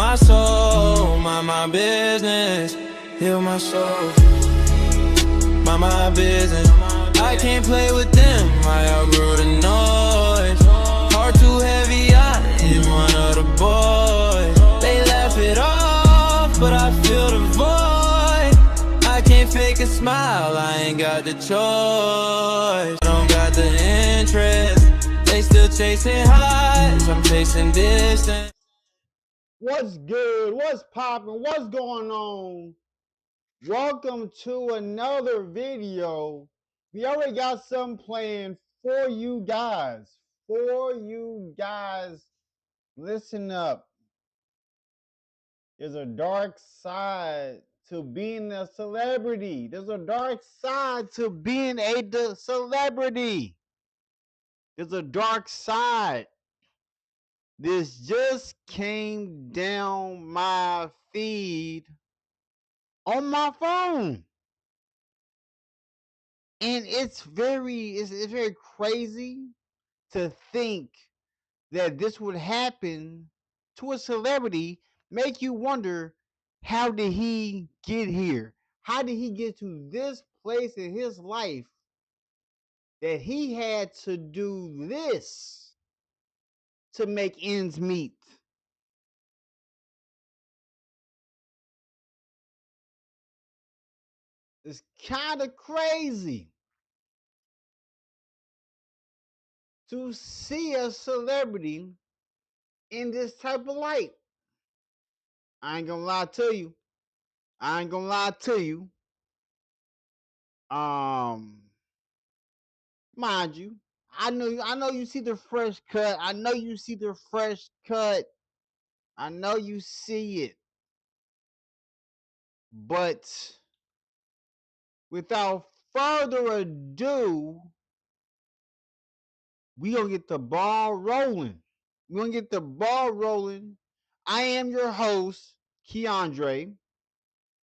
my soul, mind my business, heal my soul, mind my business. I can't play with them, I outgrew the noise. Heart too heavy, I hit one of the boys. They laugh it off, but I feel the void. I can't fake a smile, I ain't got the choice. I don't got the interest, they still chasing highs, I'm chasing distance. What's good? What's poppin'? What's going on? Welcome to another video. We already got something planned for you guys. Listen up. There's a dark side to being a celebrity. There's a dark side to being a celebrity. There's a dark side. This just came down my feed on my phone. And it's very crazy to think that this would happen to a celebrity. Make you wonder, how did he get here? How did he get to this place in his life that he had to do this to make ends meet? It's kind of crazy to see a celebrity in this type of light. I ain't gonna lie to you. Mind you, I know you see the fresh cut. I know you see it. But without further ado, we gonna get the ball rolling. I am your host, Keandre,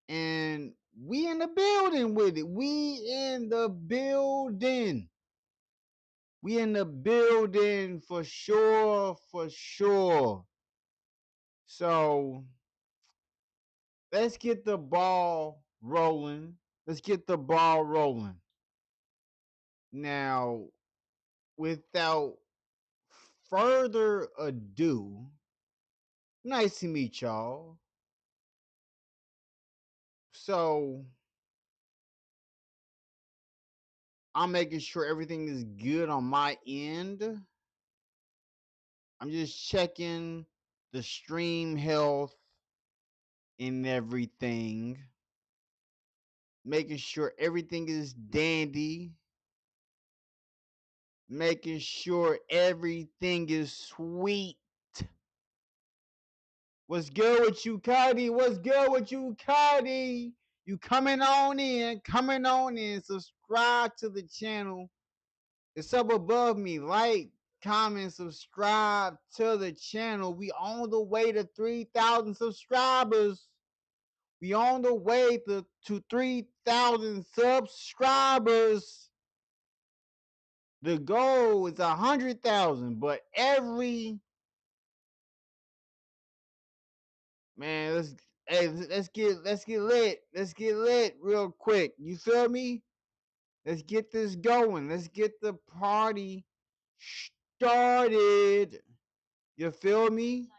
and we in the building with it. We in the building for sure. So let's get the ball rolling. Now, without further ado, nice to meet y'all. So I'm making sure everything is good on my end. I'm just checking the stream health and everything. Making sure everything is dandy. Making sure everything is sweet. What's good with you, Cuddy? You coming on in. Subscribe to the channel. It's up above me. Like, comment, subscribe to the channel. We on the way to 3,000 subscribers. We on the way to 3,000 subscribers. The goal is 100,000, but man, let's get lit. Let's get lit real quick. You feel me? Let's get this going. Let's get the party started. You feel me?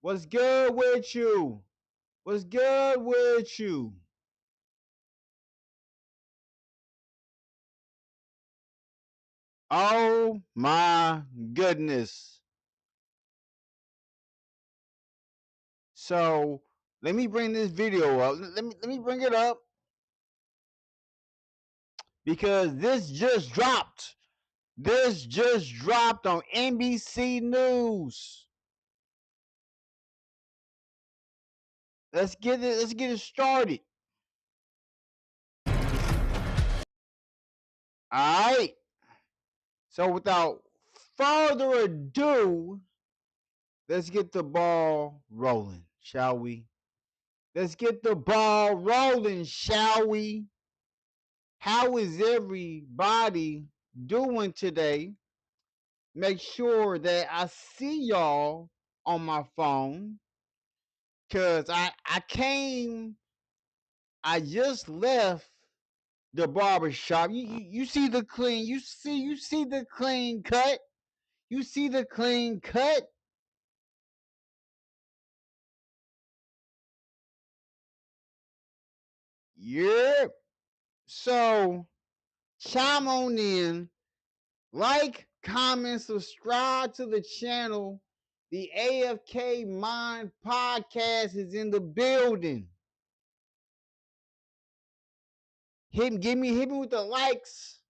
What's good with you? Oh my goodness. So let me bring this video up. Let me bring it up because this just dropped. On NBC News. Let's get it started. Alright. So without further ado, let's get the ball rolling, shall we? How is everybody doing today? make sure that I see y'all on my phone. Cause I just left the barber shop. You see the clean, you see the clean cut. You see the clean cut. Yep. So chime on in, like, comment, subscribe to the channel. The AFK Mind Podcast is in the building. Hit me with the likes.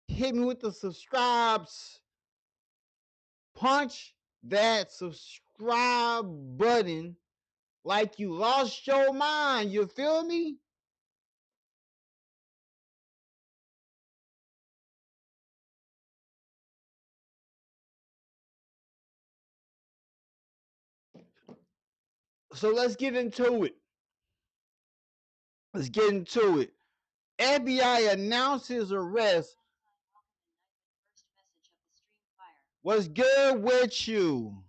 Hit me with the subscribes. Punch that subscribe button like you lost your mind. You feel me? So let's get into it. Let's get into it. FBI announces arrest. What's good with you?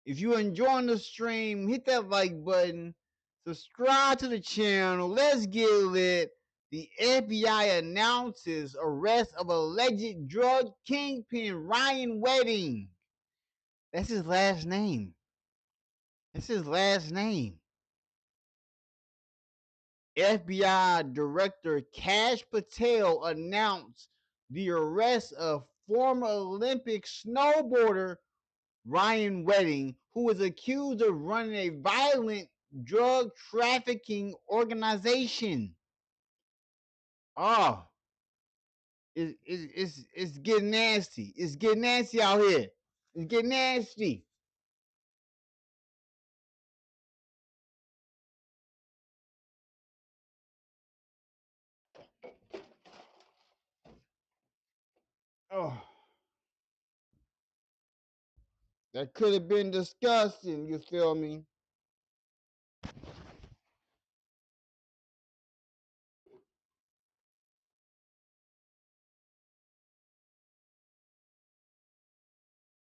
If you're enjoying the stream, hit that like button. Subscribe to the channel. Let's get lit. The FBI announces arrest of alleged drug kingpin Ryan Wedding. That's his last name. That's his last name. FBI Director Kash Patel announced the arrest of former Olympic snowboarder Ryan Wedding, who was accused of running a violent drug trafficking organization. Oh, it's getting nasty. It's getting nasty out here. It's getting nasty. Oh, that could have been disgusting. You feel me?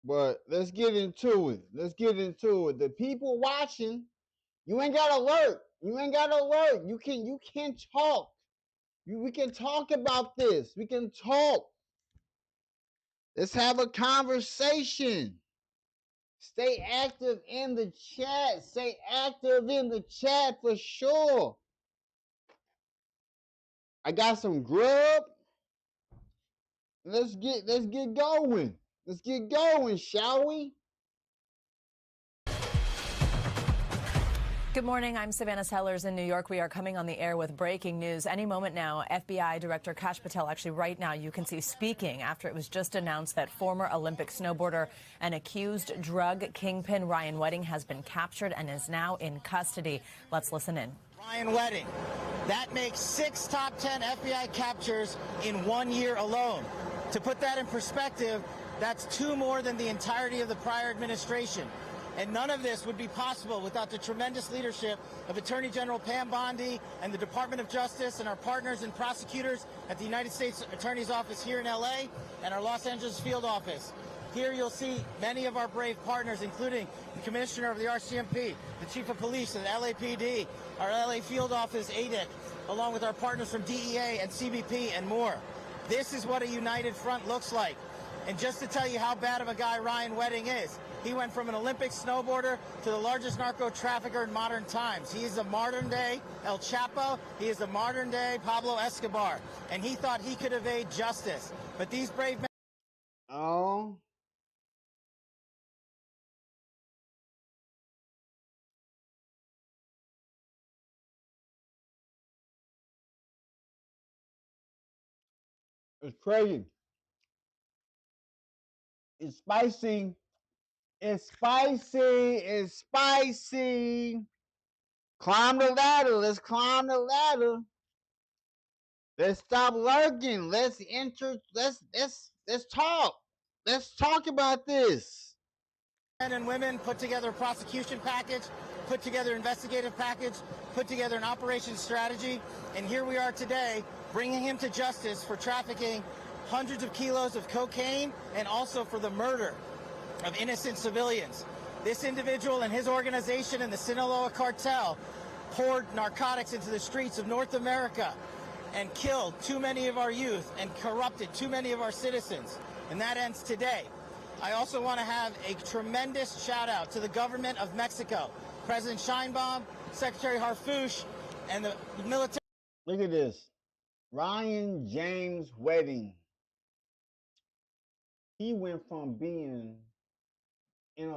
But let's get into it. Let's get into it. The people watching, you ain't got to alert. You ain't got to alert. You can talk. We can talk about this. We can talk. Let's have a conversation. Stay active in the chat. Stay active in the chat for sure. I got some grub. Let's get going. Let's get going, shall we? Good morning. I'm Savannah Sellers in New York. We are coming on the air with breaking news any moment now. FBI Director Kash Patel, actually right now, you can see speaking after it was just announced that former Olympic snowboarder and accused drug kingpin Ryan Wedding has been captured and is now in custody. Let's listen in. Ryan Wedding. That makes 6 top 10 FBI captures in 1 year alone. To put that in perspective, that's 2 more than the entirety of the prior administration. And none of this would be possible without the tremendous leadership of Attorney General Pam Bondi and the Department of Justice and our partners and prosecutors at the United States Attorney's Office here in LA and our Los Angeles field office. Here you'll see many of our brave partners, including the Commissioner of the RCMP, the Chief of Police of the LAPD, our LA field office, ADIC, along with our partners from DEA and CBP and more. This is what a united front looks like. And just to tell you how bad of a guy Ryan Wedding is, he went from an Olympic snowboarder to the largest narco trafficker in modern times. He is a modern-day El Chapo. He is a modern-day Pablo Escobar. And he thought he could evade justice. But these brave men... Oh. It's crazy. It's spicy. It's spicy. It's spicy. Climb the ladder. Let's climb the ladder. Let's stop lurking. Let's talk. Let's talk about this. Men and women put together a prosecution package, put together an investigative package, put together an operations strategy, and here we are today bringing him to justice for trafficking hundreds of kilos of cocaine and also for the murder of innocent civilians. This individual and his organization and the Sinaloa cartel poured narcotics into the streets of North America and killed too many of our youth and corrupted too many of our citizens. And that ends today. I also want to have a tremendous shout out to the government of Mexico, President Sheinbaum, Secretary Harfouche, and the military. Look at this. Ryan James Wedding. He went from being an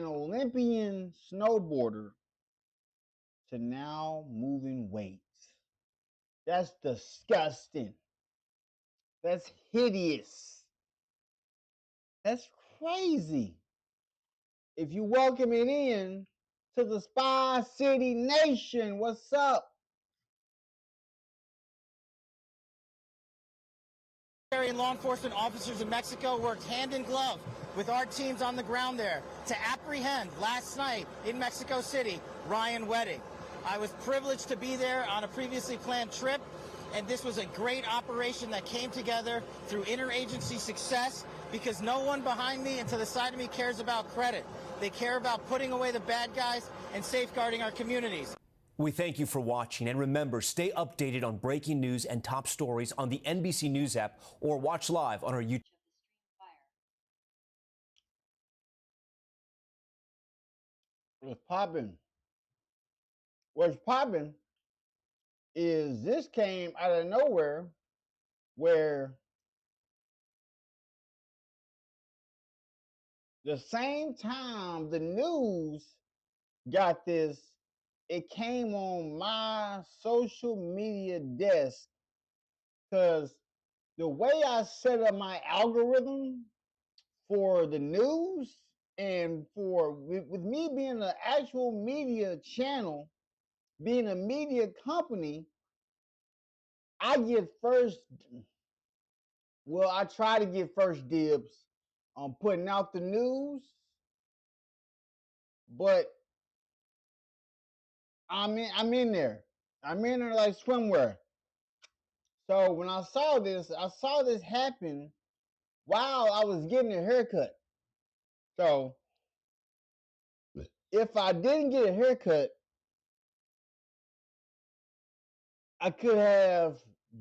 Olympian snowboarder to now moving weights. That's disgusting. That's hideous. That's crazy. If you welcome it in to the Spy City Nation, what's up? And law enforcement officers in Mexico worked hand in glove with our teams on the ground there to apprehend last night in Mexico City Ryan Wedding. I was privileged to be there on a previously planned trip, and this was a great operation that came together through interagency success because no one behind me and to the side of me cares about credit. They care about putting away the bad guys and safeguarding our communities. We thank you for watching, and remember, stay updated on breaking news and top stories on the NBC News app or watch live on our YouTube. What's popping? What's popping is this came out of nowhere where the same time the news got this, it came on my social media desk because the way I set up my algorithm for the news and for with me being an actual media channel, being a media company, I get first, well, I try to get first dibs on putting out the news, but I'm in there. I'm in there like swimwear. So when I saw this happen while I was getting a haircut. So if I didn't get a haircut, I could have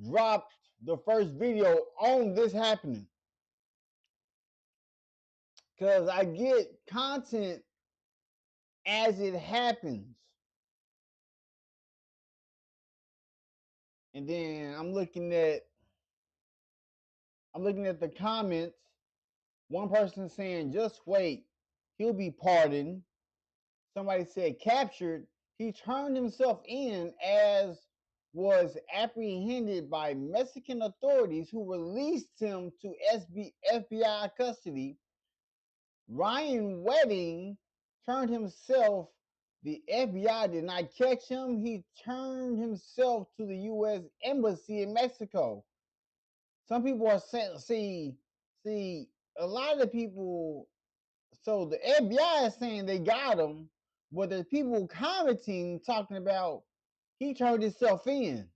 dropped the first video on this happening. Because I get content as it happens. And then I'm looking at the comments. One person saying, just wait, he'll be pardoned. Somebody said captured. He turned himself in as was apprehended by Mexican authorities who released him to FBI custody. Ryan Wedding turned himself. The FBI did not catch him. He turned himself to the U.S. Embassy in Mexico. Some people are saying, see, a lot of the people, so the FBI is saying they got him, but there's people commenting, talking about he turned himself in.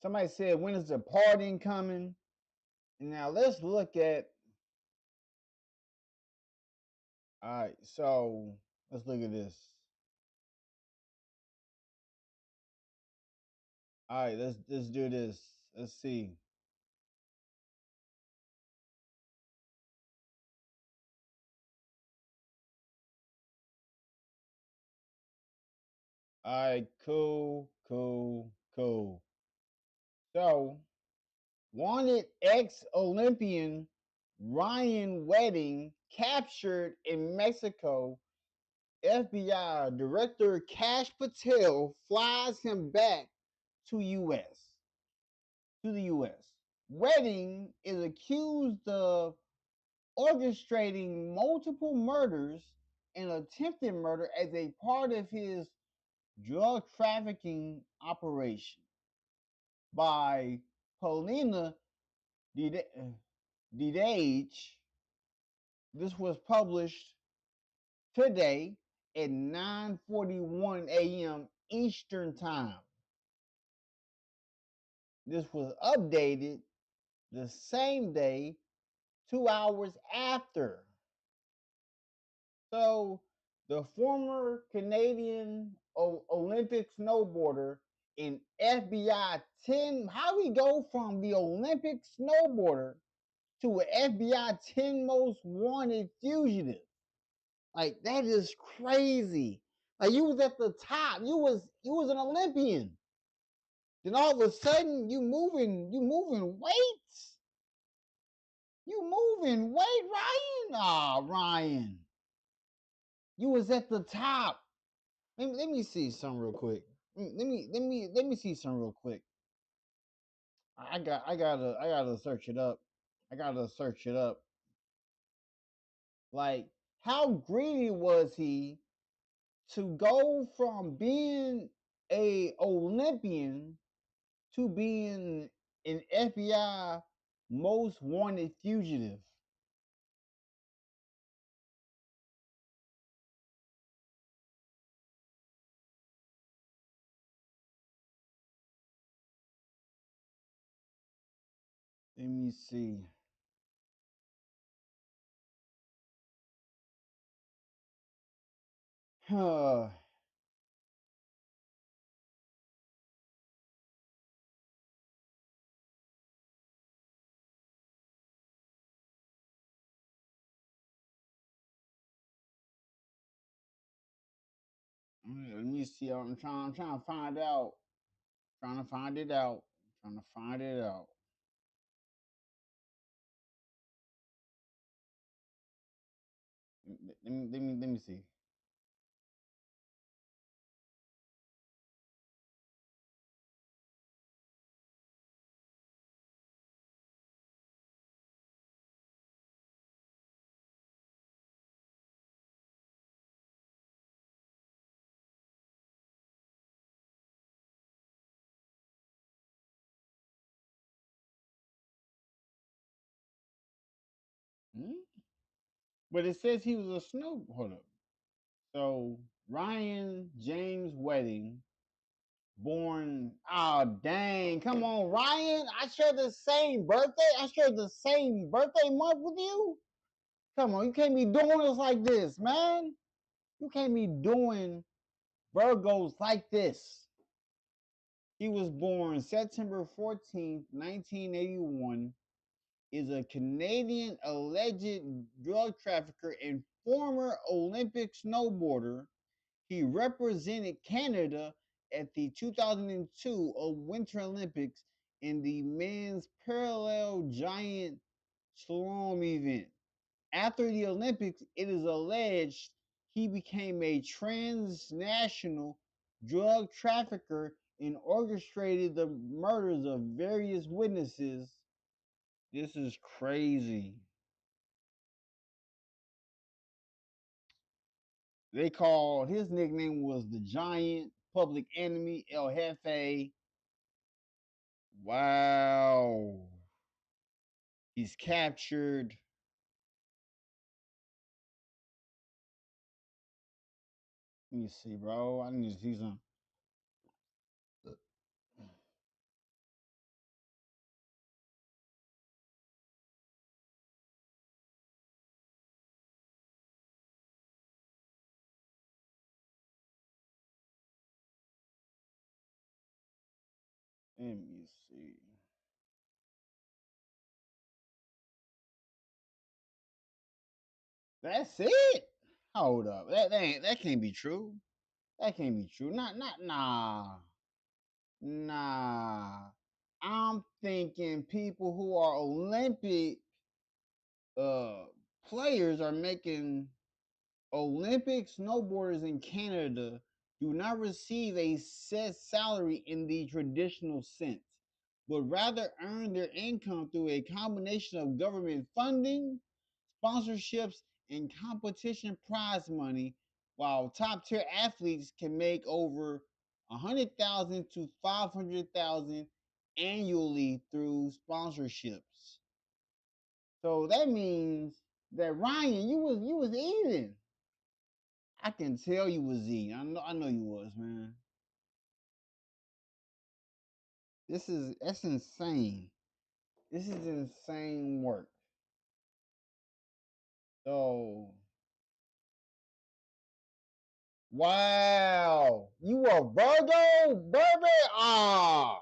Somebody said, when is the pardon coming? Now let's look at, all right, so let's look at this. All right, let's do this. Let's see. All right, cool. So, wanted ex-Olympian Ryan Wedding captured in Mexico. FBI Director Kash Patel flies him back to the U.S. Wedding is accused of orchestrating multiple murders and attempted murder as a part of his drug trafficking operation by Paulina Didage, This was published today at 9:41 a.m. Eastern Time. This was updated the same day, 2 hours after. So the former Canadian Olympic snowboarder and FBI 10, how we go from the Olympic snowboarder to an FBI 10 most wanted fugitive. Like that is crazy. Like you was at the top. You was an Olympian. Then all of a sudden you moving weights. You moving weight, Ryan. Ah, Ryan. You was at the top. Let me see something real quick. Let me see something real quick. I gotta search it up. I gotta search it up. Like, how greedy was he to go from being a Olympian to being an FBI most wanted fugitive? Let me see. Huh. Let me see. I'm trying to find out. Trying to find it out. Trying to find it out. Let me see. Hmm? But it says he was a snow. Hold up. So Ryan James Wedding, born. Oh dang! Come on, Ryan. I share the same birthday. I share the same birthday month with you. Come on, you can't be doing us like this, man. You can't be doing Virgos like this. He was born September 14th, 1981. Is a Canadian alleged drug trafficker and former Olympic snowboarder. He represented Canada at the 2002 Winter Olympics in the men's parallel giant slalom event. After the Olympics, it is alleged he became a transnational drug trafficker and orchestrated the murders of various witnesses. This is crazy. They called his nickname was the Giant, Public Enemy, El Jefe. Wow. He's captured. Let me see, bro. I need to see some. Let me see. That's it. Hold up. That can't be true. That can't be true. Nah. I'm thinking people who are Olympic uh players are making Olympic snowboarders in Canada do not receive a set salary in the traditional sense, but rather earn their income through a combination of government funding, sponsorships, and competition prize money, while top tier athletes can make over 100,000 to 500,000 annually through sponsorships. So that means that Ryan, you was eating. I can tell you was eating. I know you was, man. That's insane. This is insane work. So wow. You a Virgo, baby? Ah,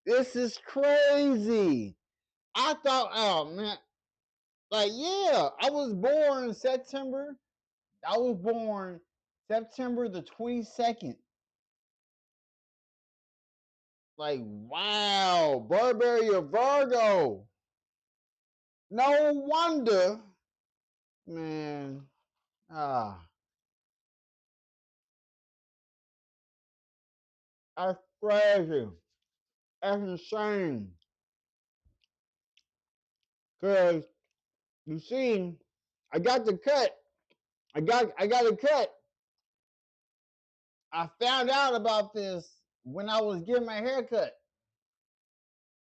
this is crazy. I thought, oh man, like yeah, I was born September. I was born September the 22nd. Like, wow, Burberry or Virgo. No wonder, man. Ah, that's crazy. That's insane. Cause you see, I got the cut. I got a cut. I found out about this when I was getting my hair cut.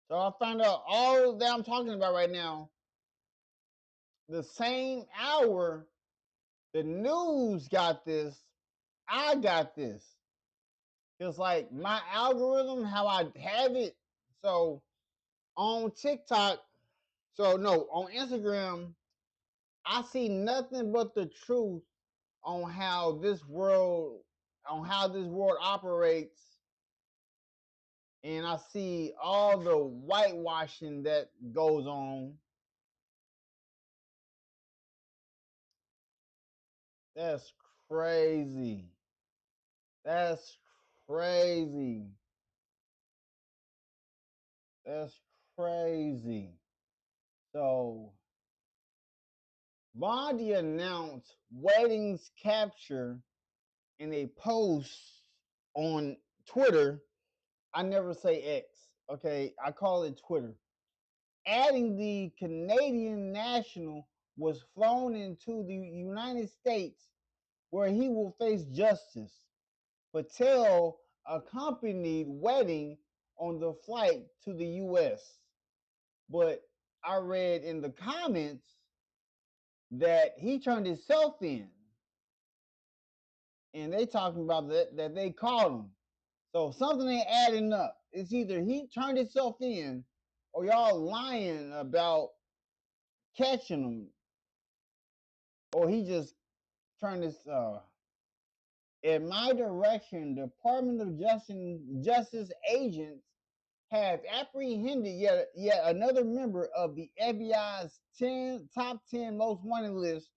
So I found out all that I'm talking about right now. The same hour the news got this, I got this. It's like my algorithm, how I have it. So on TikTok, so no, on Instagram, I see nothing but the truth on how this world operates, and I see all the whitewashing that goes on. That's crazy. That's crazy. That's crazy. So Bondi announced weddings capture in a post on Twitter. I never say X. Okay, I call it Twitter. Adding the Canadian national was flown into the United States where he will face justice. Patel accompanied wedding on the flight to the US. But I read in the comments that he turned himself in. And they talking about that they caught him. So something ain't adding up. It's either he turned himself in or y'all lying about catching him, or he just turned his in my direction, Department of Justice agents have apprehended yet another member of the FBI's top 10 most wanted list,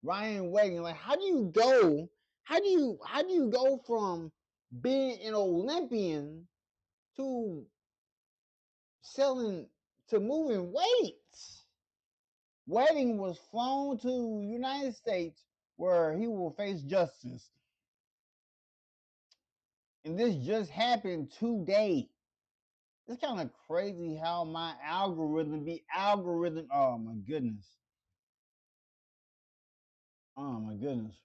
Ryan Wagon. Like, how do you go? How do you go from being an Olympian to selling to moving weights? Wedding was flown to United States where he will face justice. And this just happened today. It's kind of crazy how my algorithm. Oh my goodness. Oh my goodness.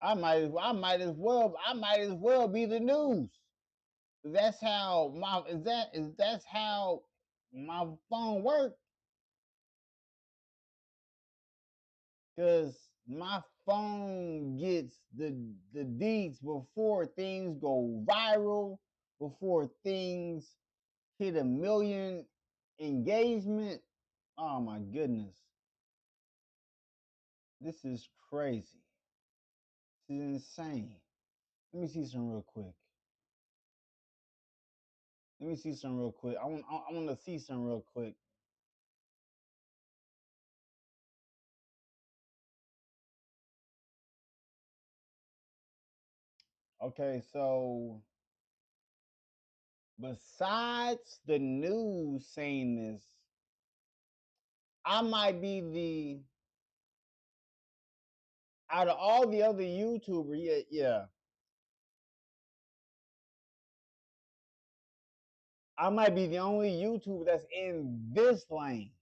I might as well be the news. That's how that's how my phone works. Cause my phone gets the deeds before things go viral, before things hit 1 million engagement. Oh my goodness. This is crazy. This is insane. Let me see some real quick. Let me see some real quick. I want to see some real quick. Okay, so besides the news saying this, I might be the out of all the other YouTubers, yeah. I might be the only YouTuber that's in this lane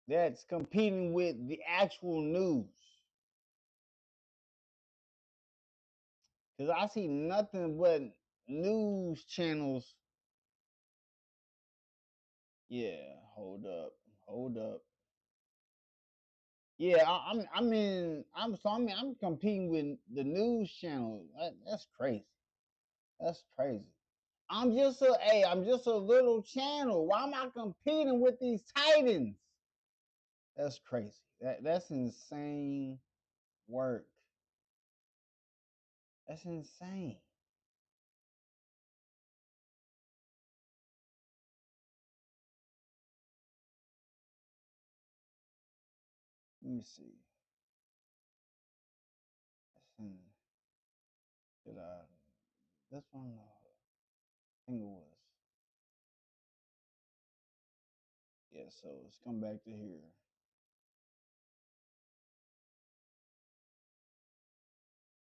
that's competing with the actual news. Because I see nothing but news channels. Yeah, hold up. Yeah, I'm competing with the news channel. That's crazy. That's crazy. I'm just a little channel. Why am I competing with these titans? That's crazy. That's insane work. That's insane. Let me see. Hmm. Did I? This one? I think it was. Yeah. So let's come back to here.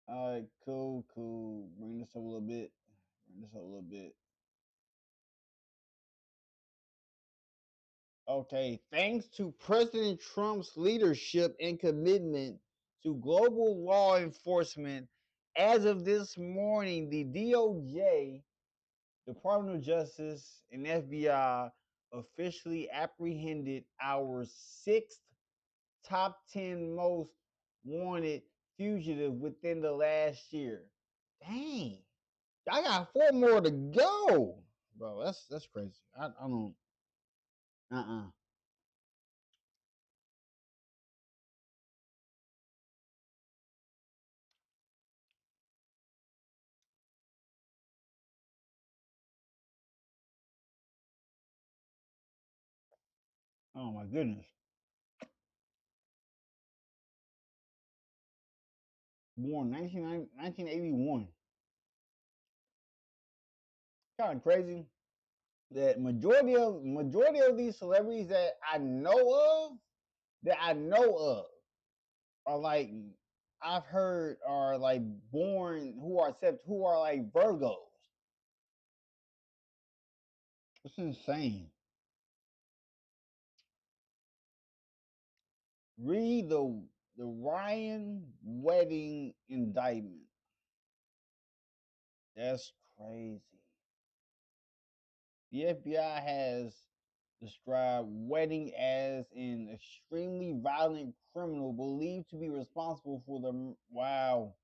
All right. Cool. Cool. Bring this up a little bit. Bring this up a little bit. Okay, thanks to President Trump's leadership and commitment to global law enforcement, as of this morning, the DOJ, Department of Justice, and FBI officially apprehended our sixth top 10 most wanted fugitive within the last year. Dang, I got 4 more to go, bro. That's crazy. I don't. Uh. Oh my goodness. Born 1981. Kind of crazy that majority of these celebrities that I know of are like I've heard are like born who are like Virgos. It's insane. Read the Ryan wedding indictment. That's crazy. The FBI has described Wedding as an extremely violent criminal believed to be responsible for the wow.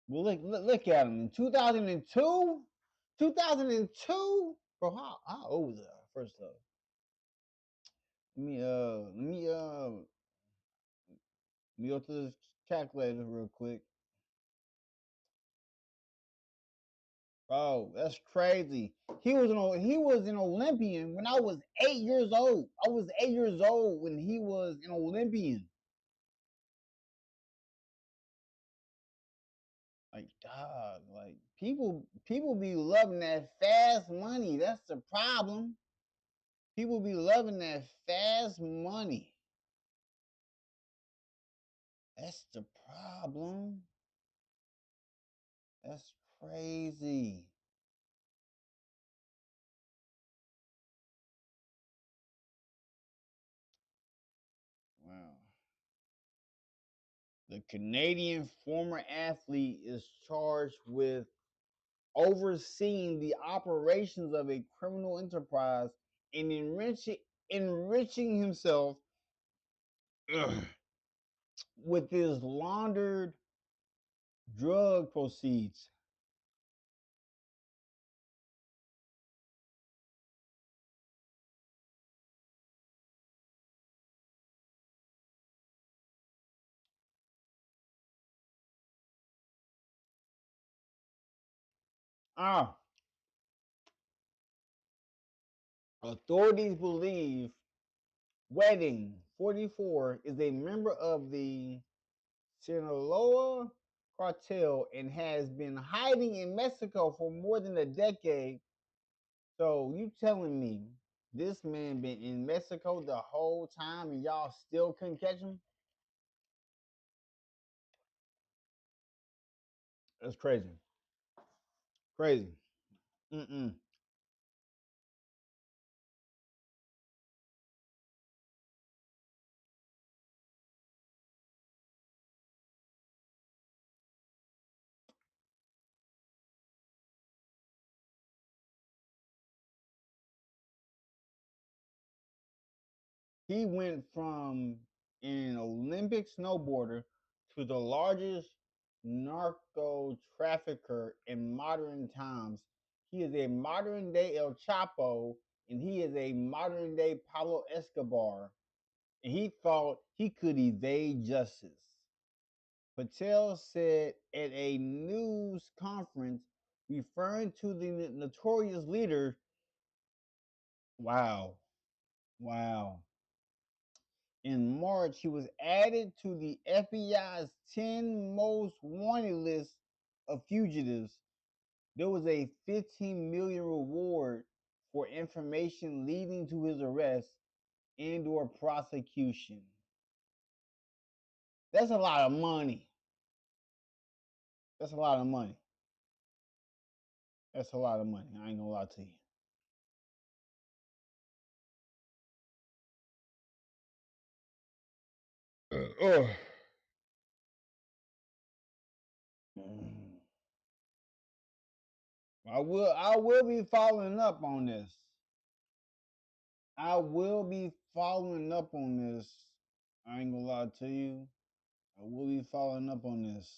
Well, look at him in 2002, 2002. Bro, how old was I? First off, let me go to this calculator real quick. Oh, that's crazy. He was an Olympian when I was 8 years old. I was 8 years old when he was an Olympian. Like, dog, like people be loving that fast money. That's the problem. People be loving that fast money. That's the problem. That's crazy. Wow. The Canadian former athlete is charged with overseeing the operations of a criminal enterprise and enriching himself with his laundered drug proceeds. Ah, authorities believe Wedding 44 is a member of the Sinaloa cartel and has been hiding in Mexico for more than a decade. So you telling me this man been in Mexico the whole time and y'all still couldn't catch him? That's crazy. Crazy. Mm-mm. He went from an Olympic snowboarder to the largest narco trafficker in modern times. He is a modern day El Chapo, and he is a modern day Pablo Escobar. And he thought he could evade justice. Patel said at a news conference referring to the notorious leader. Wow, wow. In March, he was added to the FBI's 10 most wanted list of fugitives. There was a 15 million reward for information leading to his arrest and or prosecution. That's a lot of money. That's a lot of money. That's a lot of money. I ain't gonna lie to you. Oh. I will be following up on this. I will be following up on this. I ain't gonna lie to you. I will be following up on this.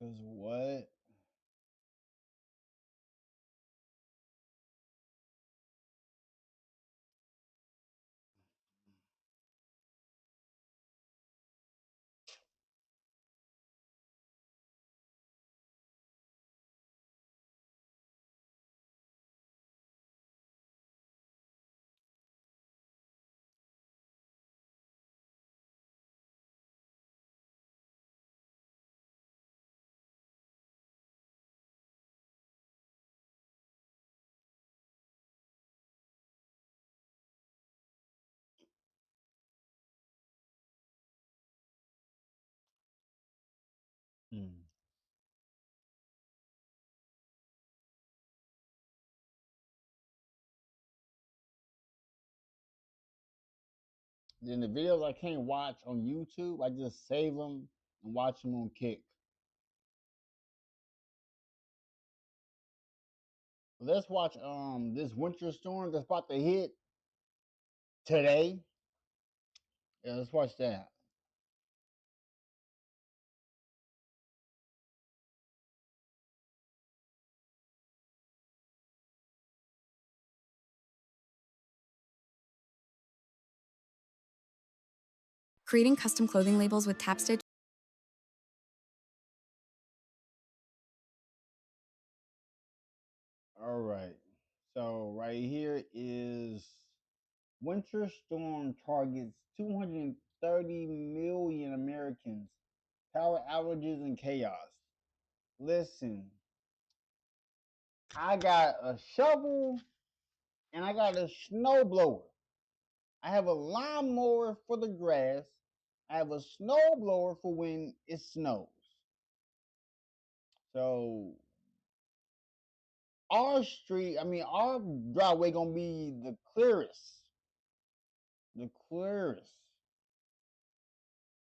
Cause what? Hmm. Then the videos I can't watch on YouTube, I just save them and watch them on Kick. Let's watch this winter storm that's about to hit today. Yeah, let's watch that. Creating custom clothing labels with TapStitch. All right. So right here is winter storm targets 230 million Americans. Power outages and chaos. Listen, I got a shovel and I got a snow blower. I have a lawnmower for the grass. I have a snow blower for when it snows. So our street, our driveway gonna be the clearest. The clearest.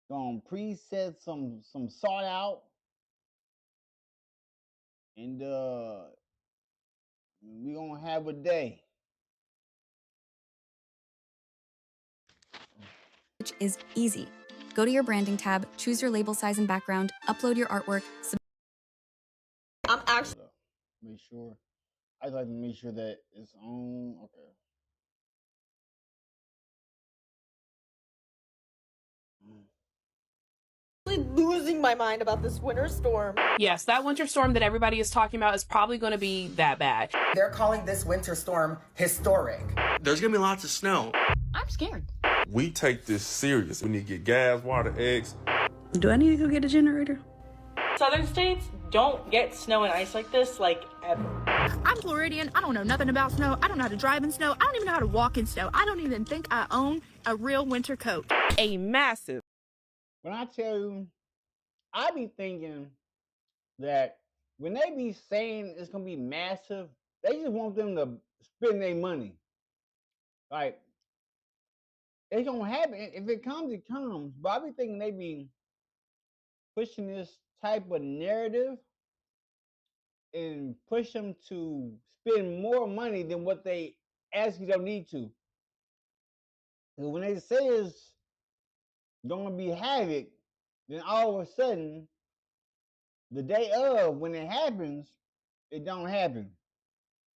Gonna preset some salt out, and we gonna have a day. Which is easy. Go to your branding tab, choose your label size and background, upload your artwork. I'm actually Make sure. I like to make sure that it's on. Okay. losing my mind about this winter storm. Yes, that winter storm that everybody is talking about is probably going to be that bad. They're calling this winter storm historic. There's gonna be lots of snow. I'm scared. We take this serious. We need to get gas, water, eggs. Do I need to go get a generator? Southern states don't get snow and ice like this, like, ever. I'm Floridian. I don't know nothing about snow. I don't know how to drive in snow. I don't even know how to walk in snow. I don't even think I own a real winter coat. A massive. When I tell you, I be thinking that when they be saying it's gonna be massive, they just want them to spend their money. Like, it's gonna happen. If it comes, it comes. But I be thinking they be pushing this type of narrative and push them to spend more money than what they actually don't need to. 'Cause when they say it's gonna be havoc, then all of a sudden, the day of when it happens, it don't happen.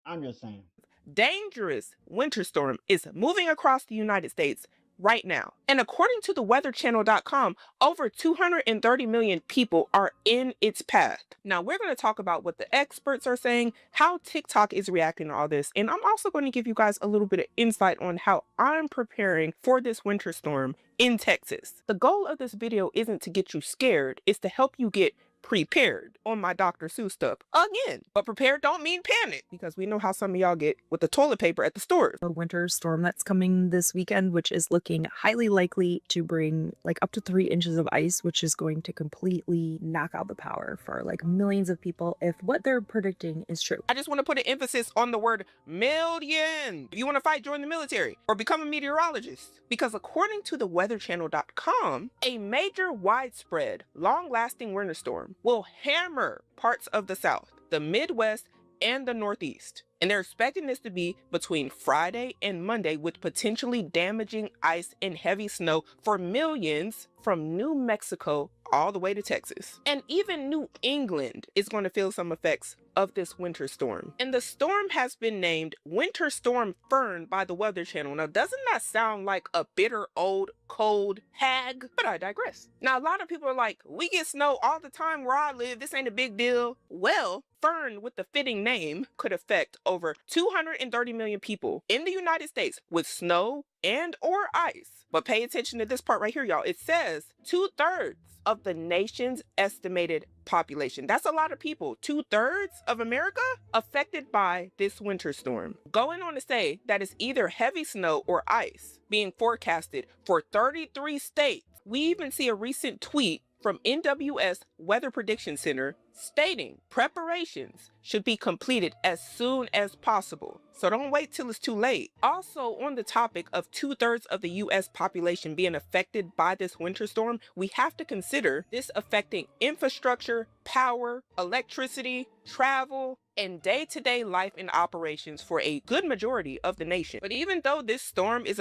I'm just saying. Dangerous winter storm is moving across the United States right now. And according to the weatherchannel.com, over 230 million people are in its path. Now, we're going to talk about what the experts are saying, how TikTok is reacting to all this, and I'm also going to give you guys a little bit of insight on how I'm preparing for this winter storm in Texas. The goal of this video isn't to get you scared, it's to help you get prepared on my Dr. Seuss stuff again. But prepared don't mean panic, because we know how some of y'all get with the toilet paper at the stores. A winter storm that's coming this weekend, which is looking highly likely to bring like up to 3 inches of ice, which is going to completely knock out the power for like millions of people if what they're predicting is true. I just want to put an emphasis on the word million. If you want to fight, join the military or become a meteorologist. Because according to the weatherchannel.com, a major widespread long-lasting winter storm will hammer parts of the South, the Midwest, and the Northeast. And they're expecting this to be between Friday and Monday, with potentially damaging ice and heavy snow for millions from New Mexico all the way to Texas. And even New England is going to feel some effects of this winter storm. And the storm has been named Winter Storm Fern by the Weather Channel. Now, doesn't that sound like a bitter old cold hag? But I digress. Now, a lot of people are like, we get snow all the time where I live. This ain't a big deal. Well, Fern, with the fitting name, could affect over 230 million people in the United States with snow and or ice. But pay attention to this part right here, y'all. It says 2/3 of the nation's estimated population. That's a lot of people. 2/3 of America affected by this winter storm. Going on to say that it's either heavy snow or ice being forecasted for 33 states. We even see a recent tweet from NWS Weather Prediction Center stating preparations should be completed as soon as possible. So don't wait till it's too late. Also, on the topic of 2/3 of the US population being affected by this winter storm, we have to consider this affecting infrastructure, power, electricity, travel, and day-to-day life and operations for a good majority of the nation. But even though this storm is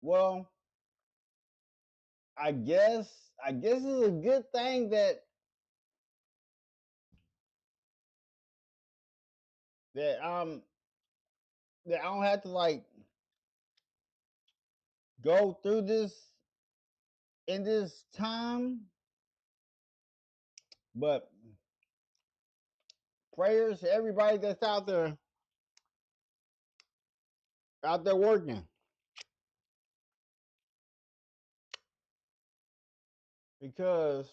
Well, I guess it's a good thing that that I don't have to like go through this in this time. But prayers to everybody that's out there working. Because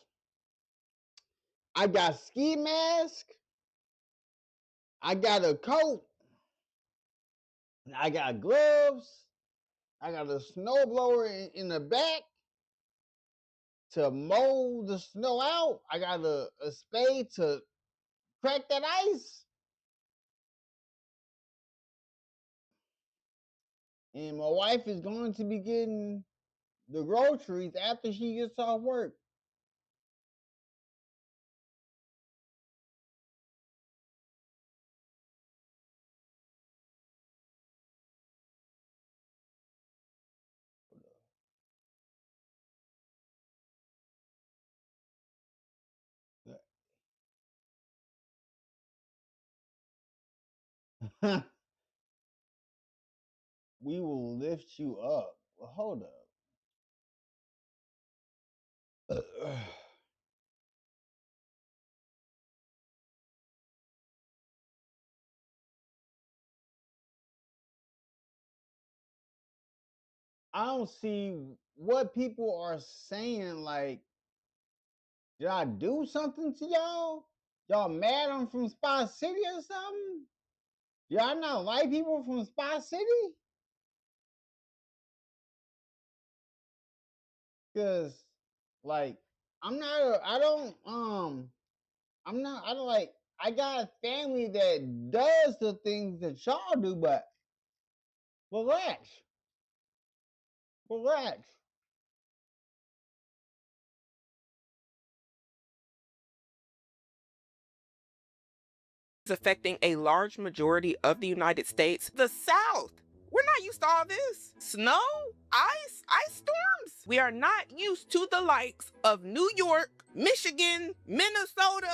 I got ski mask, I got a coat, I got gloves, I got a snowblower in the back to mow the snow out. I got a spade to crack that ice. And my wife is going to be getting the groceries after she gets off work. We will lift you up. Well, hold up. I don't see what people are saying. Like, did I do something to y'all? Y'all mad I'm from Spy City or something? Y'all not like people from Spy City? Cause like I don't like, I got family that does the things that y'all do, but relax. Relax. affecting a large majority of the United States, the South We're not used to all this. Snow, ice storms. We are not used to the likes of New York, Michigan, Minnesota,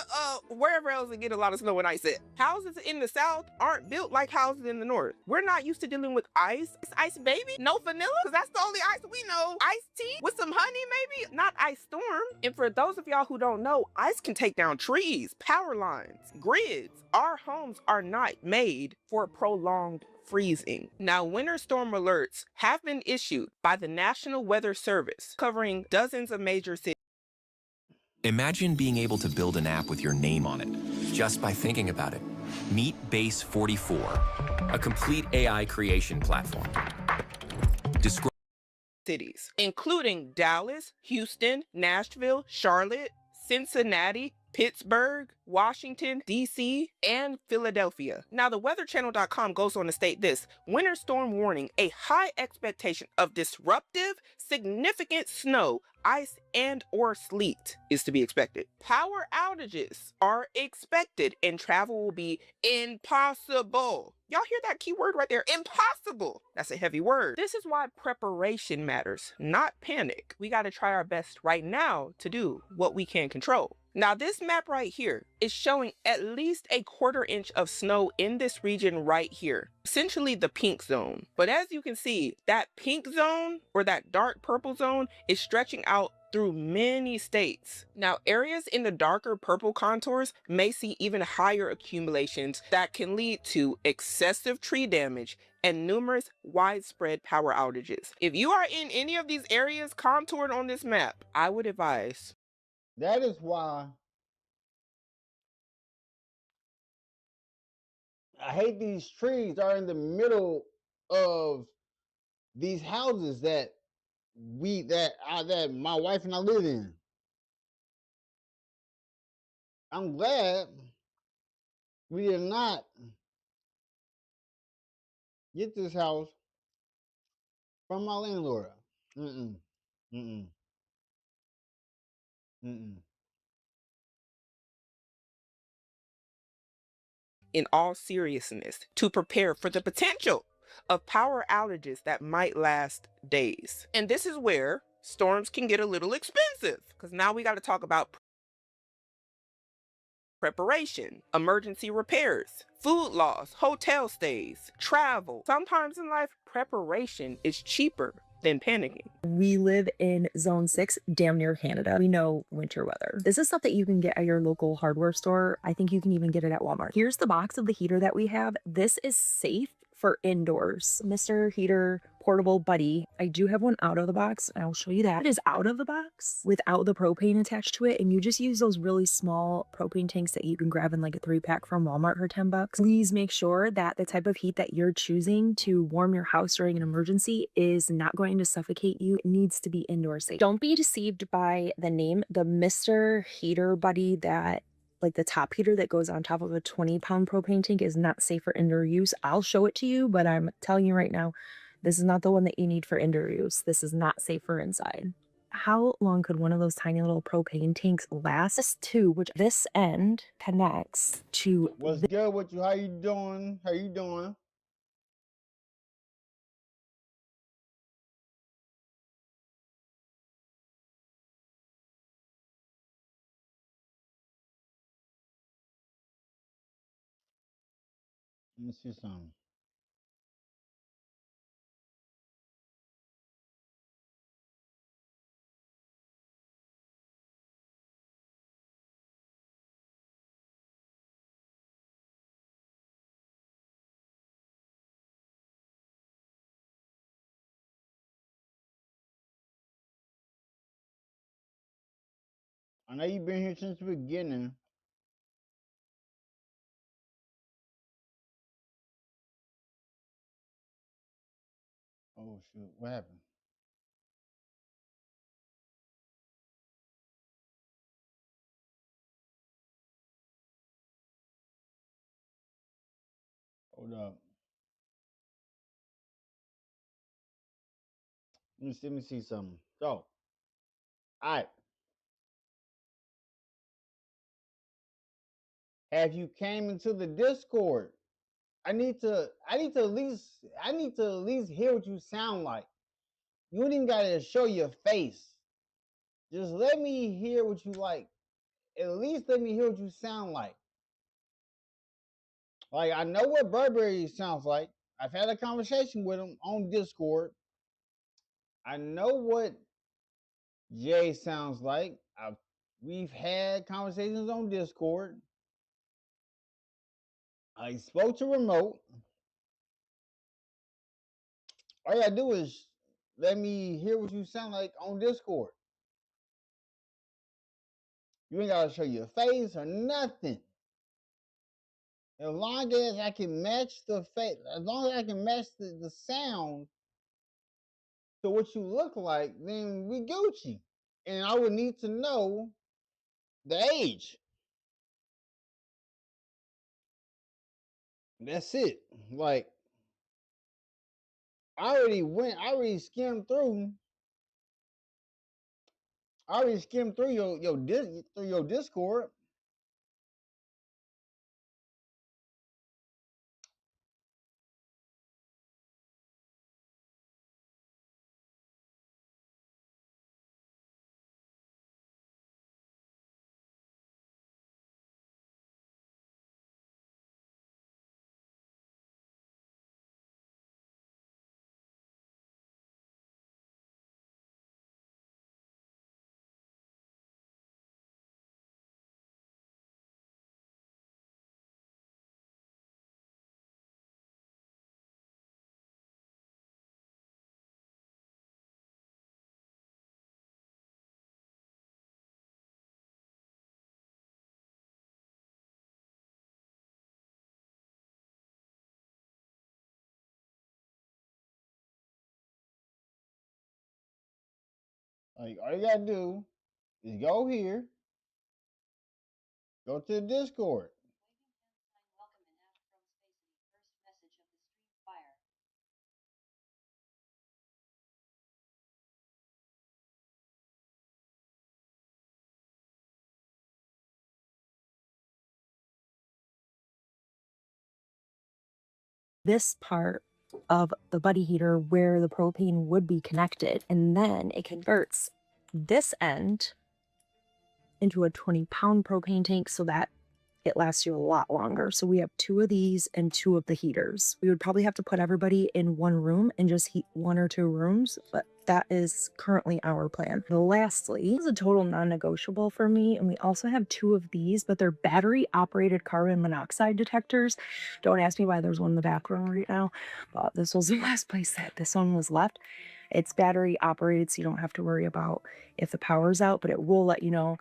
wherever else they get a lot of snow and ice at. Houses in the South aren't built like houses in the North. We're not used to dealing with ice. Ice baby? No vanilla? Because that's the only ice we know. Iced tea with some honey maybe? Not ice storm. And for those of y'all who don't know, ice can take down trees, power lines, grids. Our homes are not made for prolonged freezing. Now, winter storm alerts have been issued by the National Weather Service, covering dozens of major cities. Imagine being able to build an app with your name on it, just by thinking about it. Meet Base 44, a complete AI creation platform. Cities, including Dallas, Houston, Nashville, Charlotte, Cincinnati, Pittsburgh, Washington, D.C., and Philadelphia. Now, the weatherchannel.com goes on to state this: winter storm warning, a high expectation of disruptive, significant snow, ice, and or sleet is to be expected. Power outages are expected and travel will be impossible. Y'all hear that key word right there? Impossible. That's a heavy word. This is why preparation matters, not panic. We got to try our best right now to do what we can control. Now, this map right here is showing at least a 1/4 inch of snow in this region right here, essentially the pink zone. But as you can see, that pink zone or that dark purple zone is stretching out through many states. Now, areas in the darker purple contours may see even higher accumulations that can lead to excessive tree damage and numerous widespread power outages. If you are in any of these areas contoured on this map, I would advise. That is why I hate these trees are in the middle of these houses that my wife and I live in. I'm glad we did not get this house from my landlord. Mm-mm. Mm-mm. Mm-mm. In all seriousness, to prepare for the potential of power outages that might last days. And this is where storms can get a little expensive, because now we got to talk about preparation, emergency repairs, food loss, hotel stays, travel. Sometimes in life, preparation is cheaper than panicking. We live in Zone 6, damn near Canada. We know winter weather. This is stuff that you can get at your local hardware store. I think you can even get it at Walmart. Here's the box of the heater that we have. This is safe for indoors. Mr. Heater Portable Buddy. I do have one out of the box, and I'll show you that. It is out of the box without the propane attached to it, and you just use those really small propane tanks that you can grab in like a 3-pack from Walmart for $10. Please make sure that the type of heat that you're choosing to warm your house during an emergency is not going to suffocate you. It needs to be indoor safe. Don't be deceived by the name. The Mr. Heater Buddy, that like the top heater that goes on top of a 20-pound propane tank, is not safe for indoor use. I'll show it to you, but I'm telling you right now, this is not the one that you need for indoor use. This is not safe for inside. How long could one of those tiny little propane tanks last? This too, which this end connects to. What's good with you? How you doing? How you doing? Let me see something. I know you've been here since the beginning. Oh shoot, what happened? Hold up. Let me see something. So, all right. Have you came into the Discord? I need to at least hear what you sound like. You ain't even gotta show your face. Just let me hear what you like. At least let me hear what you sound like. Like I know what Burberry sounds like. I've had a conversation with him on Discord. I know what Jay sounds like. We've had conversations on Discord. I spoke to Remote. All you gotta do is let me hear what you sound like on Discord. You ain't gotta show your face or nothing. As long as I can match the face, as long as I can match the sound to what you look like, then we Gucci. And I would need to know the age. That's it. Like I already skimmed through your Discord. Like all you gotta do is go here, go to the Discord. This part of the buddy heater where the propane would be connected, and then it converts this end into a 20-pound propane tank so that it lasts you a lot longer. So we have 2 of these and 2 of the heaters. We would probably have to put everybody in one room and just heat 1 or 2 rooms, but that is currently our plan. Lastly, this is a total non-negotiable for me, and we also have 2 of these, but they're battery-operated carbon monoxide detectors. Don't ask me why there's one in the background right now, but this was the last place that this one was left. It's battery operated, so you don't have to worry about if the power's out, but it will let you know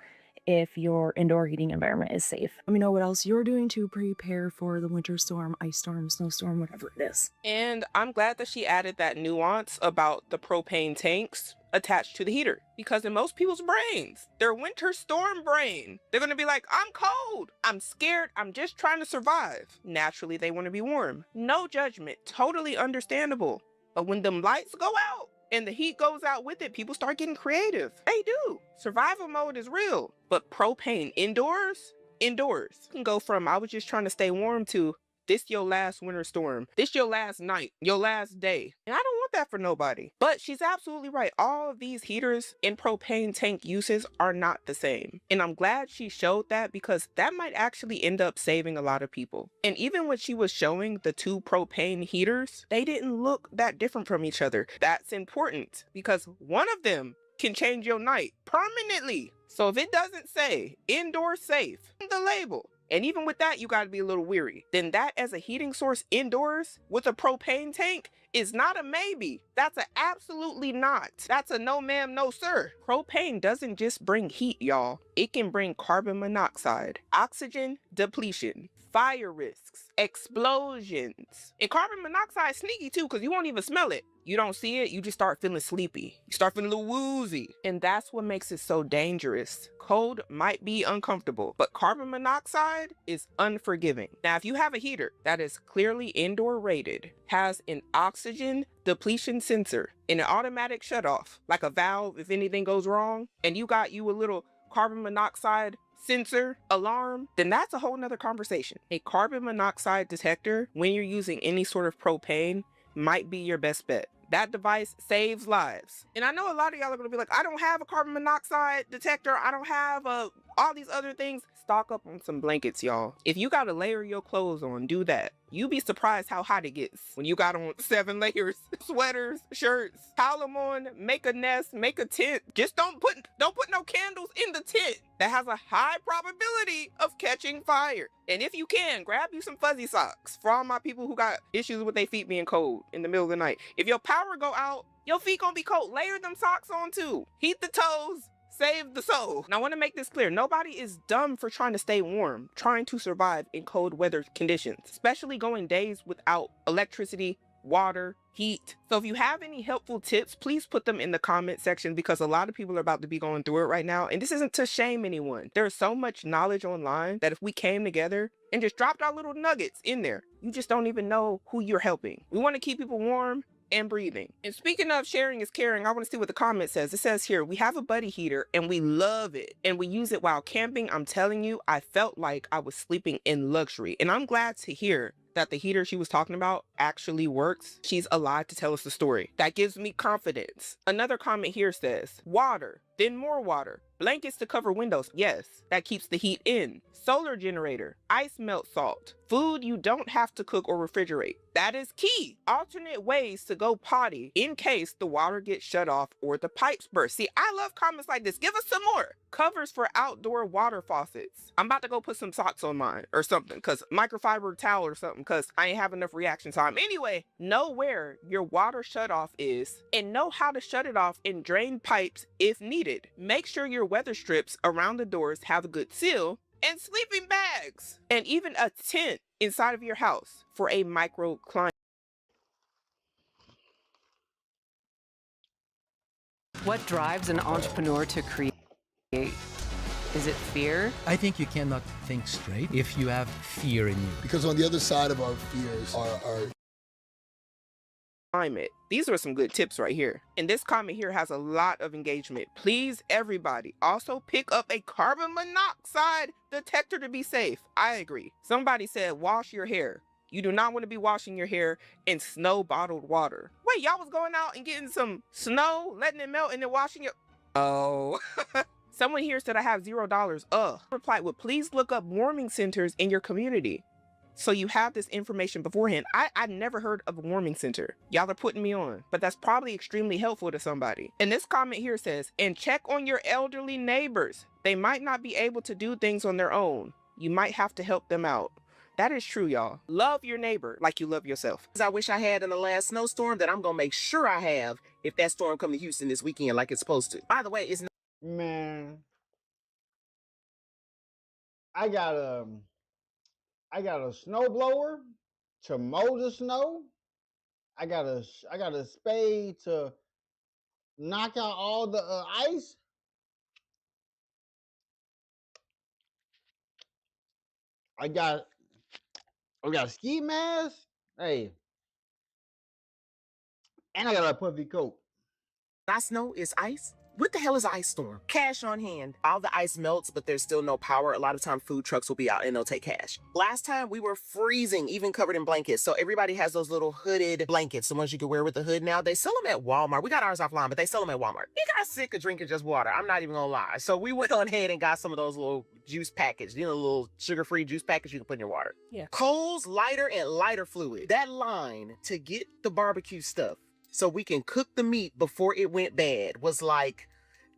if your indoor heating environment is safe. Let me know what else you're doing to prepare for the winter storm, ice storm, snowstorm, whatever it is. And I'm glad that she added that nuance about the propane tanks attached to the heater, because in most people's brains, their winter storm brain, they're gonna be like, I'm cold, I'm scared, I'm just trying to survive. Naturally, they want to be warm. No judgment, totally understandable. But when them lights go out and the heat goes out with it, people start getting creative. They do. Survival mode is real. But propane indoors? Indoors. You can go from, I was just trying to stay warm, to this your last winter storm. This your last night, your last day. And I don't want that for nobody. But she's absolutely right. All of these heaters and propane tank uses are not the same. And I'm glad she showed that, because that might actually end up saving a lot of people. And even when she was showing the 2 propane heaters, they didn't look that different from each other. That's important, because one of them can change your night permanently. So if it doesn't say indoor safe on the label, and even with that, you got to be a little weary, then that as a heating source indoors with a propane tank is not a maybe. That's a absolutely not. That's a no ma'am, no sir. Propane doesn't just bring heat, y'all. It can bring carbon monoxide, oxygen depletion, fire risks, explosions. And carbon monoxide is sneaky too, because you won't even smell it. You don't see it, you just start feeling sleepy. You start feeling a little woozy. And that's what makes it so dangerous. Cold might be uncomfortable, but carbon monoxide is unforgiving. Now, if you have a heater that is clearly indoor rated, has an oxygen depletion sensor and an automatic shutoff, like a valve if anything goes wrong, and you got you a little carbon monoxide sensor, alarm, then that's a whole nother conversation. A carbon monoxide detector, when you're using any sort of propane, might be your best bet. That device saves lives. And I know a lot of y'all are gonna be like, I don't have a carbon monoxide detector. I don't have all these other things. Stock up on some blankets, y'all. If you gotta layer your clothes on, do that. You'd be surprised how hot it gets when you got on 7 layers, sweaters, shirts, pile them on, make a nest, make a tent. Just don't put no candles in the tent. That has a high probability of catching fire. And if you can, grab you some fuzzy socks for all my people who got issues with their feet being cold in the middle of the night. If your power go out, your feet gonna be cold. Layer them socks on too. Heat the toes. Save the soul. Now I want to make this clear. Nobody is dumb for trying to stay warm, trying to survive in cold weather conditions, especially going days without electricity, water, heat. So if you have any helpful tips, please put them in the comment section, because a lot of people are about to be going through it right now. And this isn't to shame anyone. There's so much knowledge online that if we came together and just dropped our little nuggets in there, you just don't even know who you're helping. We want to keep people warm and breathing. And speaking of sharing is caring, I want to see what the comment says. It says here, we have a buddy heater and we love it. And we use it while camping. I'm telling you, I felt like I was sleeping in luxury. And I'm glad to hear that the heater she was talking about actually works. She's alive to tell us the story. That gives me confidence. Another comment here says, water, then more water. Blankets to cover windows. Yes, that keeps the heat in. Solar generator, ice melt salt. Food you don't have to cook or refrigerate. That is key. Alternate ways to go potty in case the water gets shut off or the pipes burst. See, I love comments like this. Give us some more. Covers for outdoor water faucets. I'm about to go put some socks on mine or something, because microfiber towel or something, because I ain't have enough reaction time. Anyway, know where your water shut off is and know how to shut it off and drain pipes if needed. Make sure your weather strips around the doors have a good seal, and sleeping bags, and even a tent inside of your house for a microclimate. What drives an entrepreneur to create? Is it fear? I think you cannot think straight if you have fear in you. Because on the other side of our fears are climate. These are some good tips right here. And this comment here has a lot of engagement. Please, everybody, also pick up a carbon monoxide detector to be safe. I agree. Somebody said, wash your hair. You do not want to be washing your hair in snow bottled water. Wait, y'all was going out and getting some snow, letting it melt, and then washing it? Oh. Someone here said I have $0. Replied, well, please look up warming centers in your community, so you have this information beforehand. I never heard of a warming center. Y'all are putting me on, but that's probably extremely helpful to somebody. And this comment here says, and check on your elderly neighbors. They might not be able to do things on their own. You might have to help them out. That is true, y'all. Love your neighbor like you love yourself. I wish I had in the last snowstorm that I'm gonna make sure I have if that storm come to Houston this weekend like it's supposed to. By the way, it's not— Man, I got a snowblower to mow the snow. I got a spade to knock out all the ice. I got a ski mask. Hey, and I got a puffy coat. Not snow, it's ice. What the hell is an ice storm? Cash on hand. All the ice melts, but there's still no power. A lot of time food trucks will be out and they'll take cash. Last time we were freezing, even covered in blankets. So everybody has those little hooded blankets, the ones you can wear with the hood now. They sell them at Walmart. We got ours offline, but they sell them at Walmart. We got sick of drinking just water. I'm not even gonna lie. So we went on ahead and got some of those little juice packets, you know, little sugar-free juice packets you can put in your water. Yeah. Coals, lighter, and lighter fluid. That line to get the barbecue stuff so we can cook the meat before it went bad was like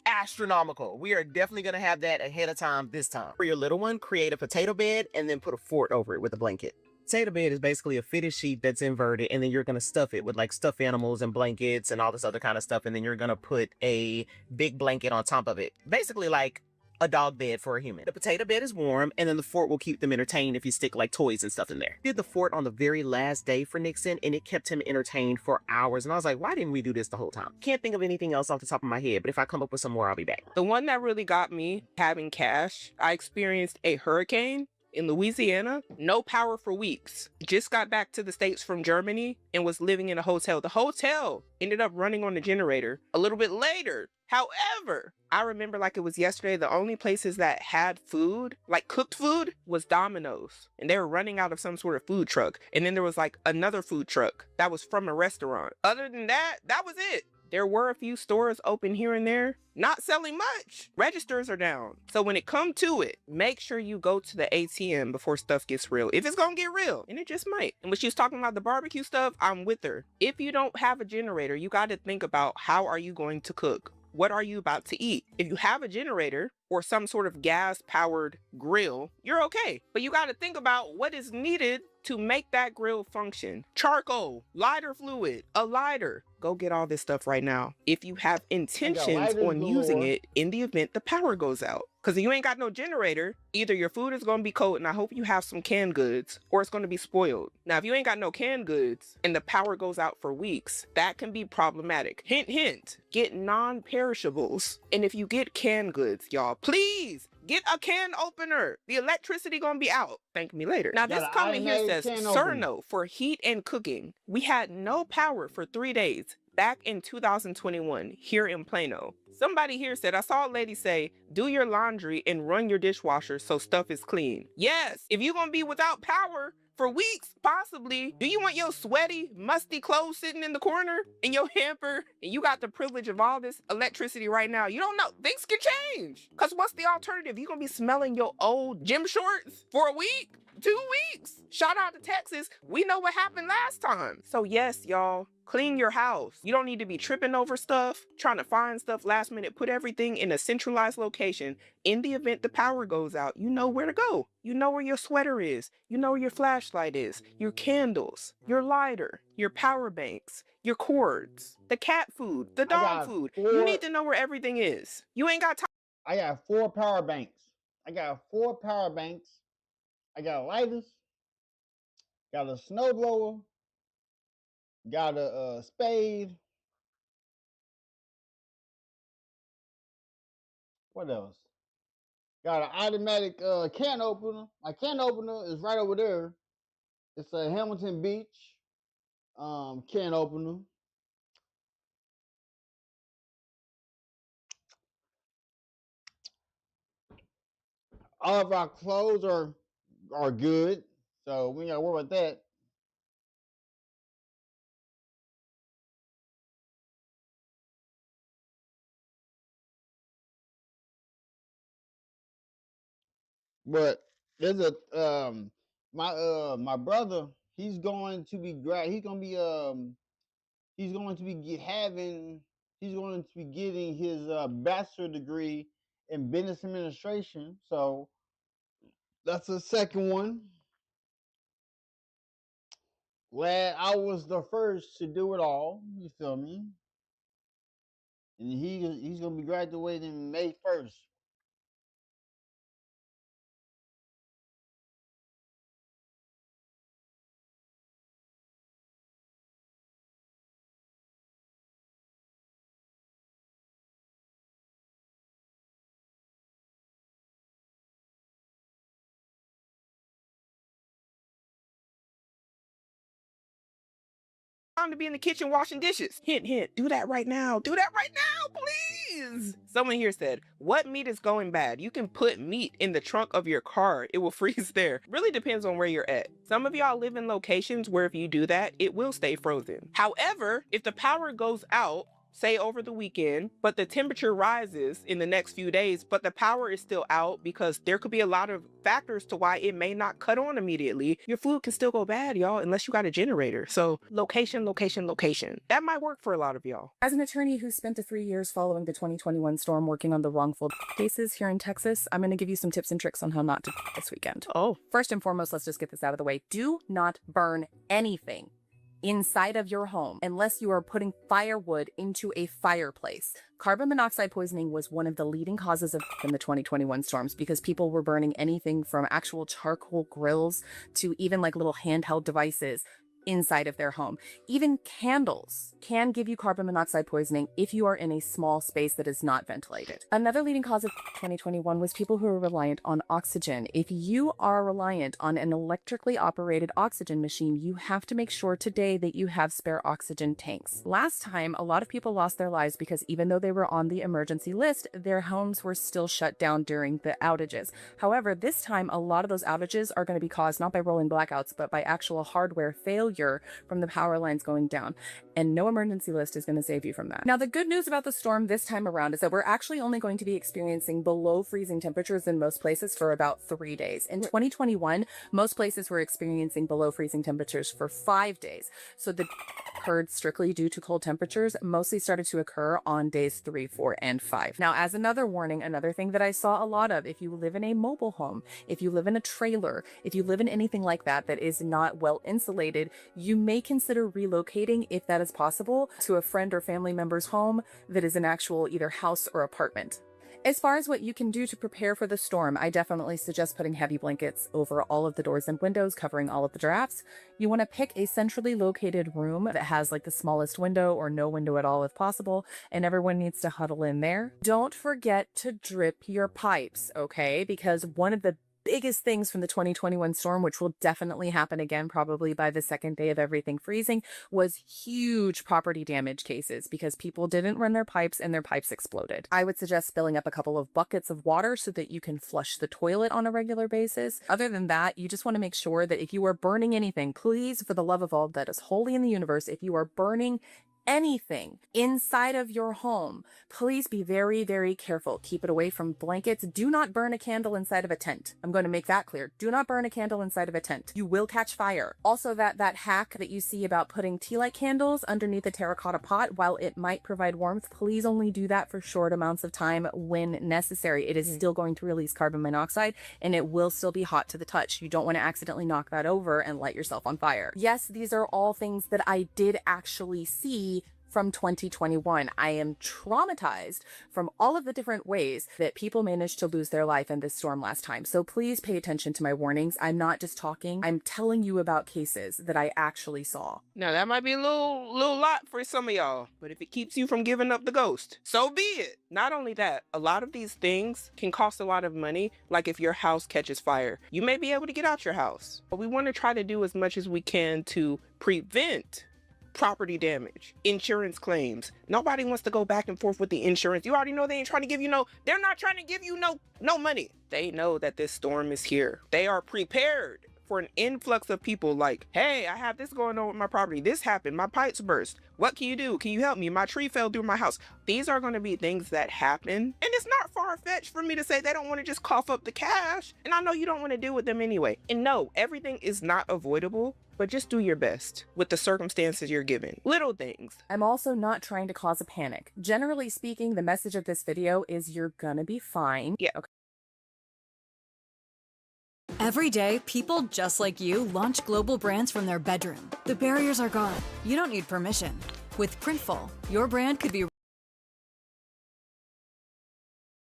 astronomical. We are definitely going to have that ahead of time this time. For your little one, create a potato bed and then put a fort over it with a blanket. Potato bed is basically a fitted sheet that's inverted, and then you're going to stuff it with like stuffed animals and blankets and all this other kind of stuff, and then you're going to put a big blanket on top of it. Basically like a dog bed for a human. The potato bed is warm, and then the fort will keep them entertained if you stick like toys and stuff in there. Did the fort on the very last day for Nixon, and it kept him entertained for hours. And I was like, why didn't we do this the whole time? Can't think of anything else off the top of my head, but if I come up with some more, I'll be back. The one that really got me having cash, I experienced a hurricane in Louisiana, no power for weeks. Just got back to the States from Germany and was living in a hotel. The hotel ended up running on the generator a little bit later. However, I remember like it was yesterday, the only places that had food, like cooked food, was Domino's. And they were running out of some sort of food truck. And then there was like another food truck that was from a restaurant. Other than that, that was it. There were a few stores open here and there, not selling much. Registers are down. So when it comes to it, make sure you go to the ATM before stuff gets real. If it's gonna get real, and it just might. And when she was talking about the barbecue stuff, I'm with her. If you don't have a generator, you got to think about how are you going to cook? What are you about to eat? If you have a generator or some sort of gas-powered grill, you're okay. But you got to think about what is needed to make that grill function. Charcoal, lighter fluid, a lighter. Go get all this stuff right now if you have intentions on using it in the event the power goes out. Because if you ain't got no generator, either your food is going to be cold, and I hope you have some canned goods, or it's going to be spoiled. Now, if you ain't got no canned goods and the power goes out for weeks, that can be problematic. Hint, hint, get non-perishables. And if you get canned goods, y'all, please get a can opener. The electricity gonna be out. Thank me later. Now this comment here says Cerno for heat and cooking. We had no power for 3 days back in 2021 here in Plano. Somebody here said, I saw a lady say, do your laundry and run your dishwasher so stuff is clean. Yes, if you're gonna be without power for weeks, possibly. Do you want your sweaty, musty clothes sitting in the corner in your hamper and you got the privilege of all this electricity right now? You don't know. Things can change. Because what's the alternative? You're going to be smelling your old gym shorts for a week, 2 weeks. Shout out to Texas. We know what happened last time. So yes, y'all, clean your house. You don't need to be tripping over stuff, trying to find stuff last minute. Put everything in a centralized location. In the event the power goes out, you know where to go. You know where your sweater is. You know where your flashlight is, your candles, your lighter, your power banks, your cords, the cat food, the dog food. You need to know where everything is. You ain't got time. I got 4 power banks. I got lighters, got a snowblower, got a spade. What else? Got an automatic can opener. My can opener is right over there. It's a Hamilton Beach can opener. All of our clothes are good, so we ain't gotta worry about that. But there's a my brother, he's going to be getting his bachelor degree in business administration. So that's the second one. Glad I was the first to do it all. You feel me? And he's gonna be graduating May 1st. Time to be in the kitchen washing dishes. Hint, hint. Do that right now. Do that right now, please. Someone here said, what meat is going bad? You can put meat in the trunk of your car. It will freeze there. Really depends on where you're at. Some of y'all live in locations where if you do that, it will stay frozen. However, if the power goes out, say over the weekend, but the temperature rises in the next few days, but the power is still out because there could be a lot of factors to why it may not cut on immediately. Your food can still go bad, y'all, unless you got a generator. So location, location, location. That might work for a lot of y'all. As an attorney who spent the 3 years following the 2021 storm working on the wrongful cases here in Texas, I'm going to give you some tips and tricks on how not to this weekend. Oh. First and foremost, let's just get this out of the way. Do not burn anything inside of your home unless you are putting firewood into a fireplace. Carbon monoxide poisoning was one of the leading causes of in the 2021 storms because people were burning anything from actual charcoal grills to even like little handheld devices. inside of their home. Even candles can give you carbon monoxide poisoning if you are in a small space that is not ventilated. Another leading cause of 2021 was people who are reliant on oxygen. If you are reliant on an electrically operated oxygen machine, you have to make sure today that you have spare oxygen tanks. Last time, a lot of people lost their lives because even though they were on the emergency list, their homes were still shut down during the outages. However, this time, a lot of those outages are going to be caused not by rolling blackouts, but by actual hardware failure from the power lines going down, and no emergency list is going to save you from that. Now, the good news about the storm this time around is that we're actually only going to be experiencing below freezing temperatures in most places for about 3 days. In 2021, most places were experiencing below freezing temperatures for 5 days. So the occurred strictly due to cold temperatures mostly started to occur on days 3, 4, and 5. Now, as another warning, another thing that I saw a lot of, if you live in a mobile home, if you live in a trailer, if you live in anything like that that is not well insulated, you may consider relocating, if that is possible, to a friend or family member's home that is an actual either house or apartment. As far as what you can do to prepare for the storm, I definitely suggest putting heavy blankets over all of the doors and windows, covering all of the drafts. You want to pick a centrally located room that has like the smallest window or no window at all if possible, and everyone needs to huddle in there. Don't forget to drip your pipes, okay? Because one of the biggest things from the 2021 storm, which will definitely happen again probably by the second day of everything freezing, was huge property damage cases because people didn't run their pipes and their pipes exploded. I would suggest filling up a couple of buckets of water so that you can flush the toilet on a regular basis. Other than that, you just want to make sure that if you are burning anything, please, for the love of all that is holy in the universe, if you are burning anything inside of your home, please be very, very careful. Keep it away from blankets. Do not burn a candle inside of a tent. I'm going to make that clear. Do not burn a candle inside of a tent. You will catch fire. Also, that hack that you see about putting tea light candles underneath a terracotta pot, while it might provide warmth, please only do that for short amounts of time when necessary. It is still going to release carbon monoxide and it will still be hot to the touch. You don't want to accidentally knock that over and light yourself on fire. Yes, these are all things that I did actually see from 2021. I am traumatized from all of the different ways that people managed to lose their life in this storm last time. So please pay attention to my warnings. I'm not just talking. I'm telling you about cases that I actually saw. Now, that might be a little lot for some of y'all, but if it keeps you from giving up the ghost, so be it. Not only that, a lot of these things can cost a lot of money. Like if your house catches fire, you may be able to get out your house. But we want to try to do as much as we can to prevent property damage, insurance claims. Nobody wants to go back and forth with the insurance. You already know they ain't trying to give you they're not trying to give you no money. They know that this storm is here. They are prepared for an influx of people like, hey, I have this going on with my property. This happened. My pipes burst. What can you do? Can you help me? My tree fell through my house. These are going to be things that happen. And it's not far-fetched for me to say they don't want to just cough up the cash. And I know you don't want to deal with them anyway. And no, everything is not avoidable, but just do your best with the circumstances you're given. Little things. I'm also not trying to cause a panic. Generally speaking, the message of this video is you're gonna be fine. Yeah. Okay. Every day, people just like you launch global brands from their bedroom. The barriers are gone. You don't need permission. With Printful, your brand could be...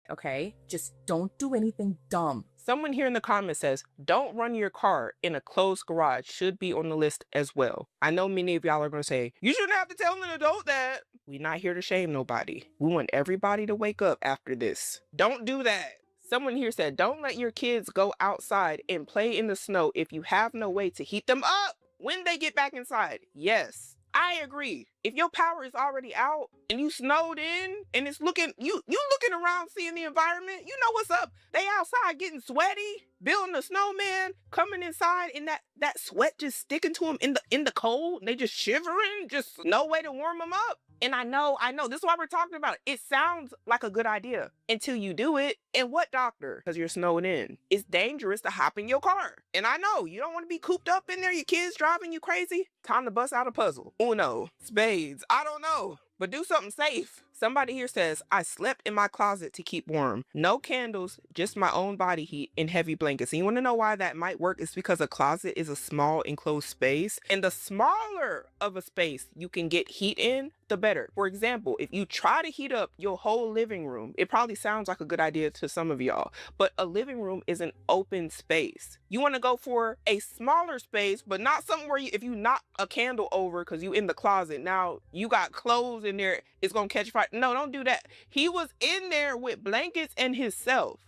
Okay, just don't do anything dumb. Someone here in the comments says, don't run your car in a closed garage should be on the list as well. I know many of y'all are going to say, you shouldn't have to tell an adult that. We're not here to shame nobody. We want everybody to wake up after this. Don't do that. Someone here said, don't let your kids go outside and play in the snow if you have no way to heat them up when they get back inside. Yes, I agree. If your power is already out and you snowed in and it's looking, you looking around seeing the environment, you know what's up. They outside getting sweaty, building a snowman, coming inside and that sweat just sticking to them in the cold. And they just shivering, just no way to warm them up. And I know, this is why we're talking about it. It sounds like a good idea until you do it. And what doctor? Because you're snowed in. It's dangerous to hop in your car. And I know you don't want to be cooped up in there, your kids driving you crazy. Time to bust out a puzzle. Uno, spades, I don't know. but do something safe. Somebody here says, I slept in my closet to keep warm. No candles, just my own body heat in heavy blankets. And you want to know why that might work? It's because a closet is a small enclosed space. And the smaller of a space you can get heat in, the better. For example, if you try to heat up your whole living room, it probably sounds like a good idea to some of y'all, but a living room is an open space. You want to go for a smaller space, but not something where if you knock a candle over because you in the closet, now you got clothes in there, it's going to catch fire. No, don't do that. He was in there with blankets and himself.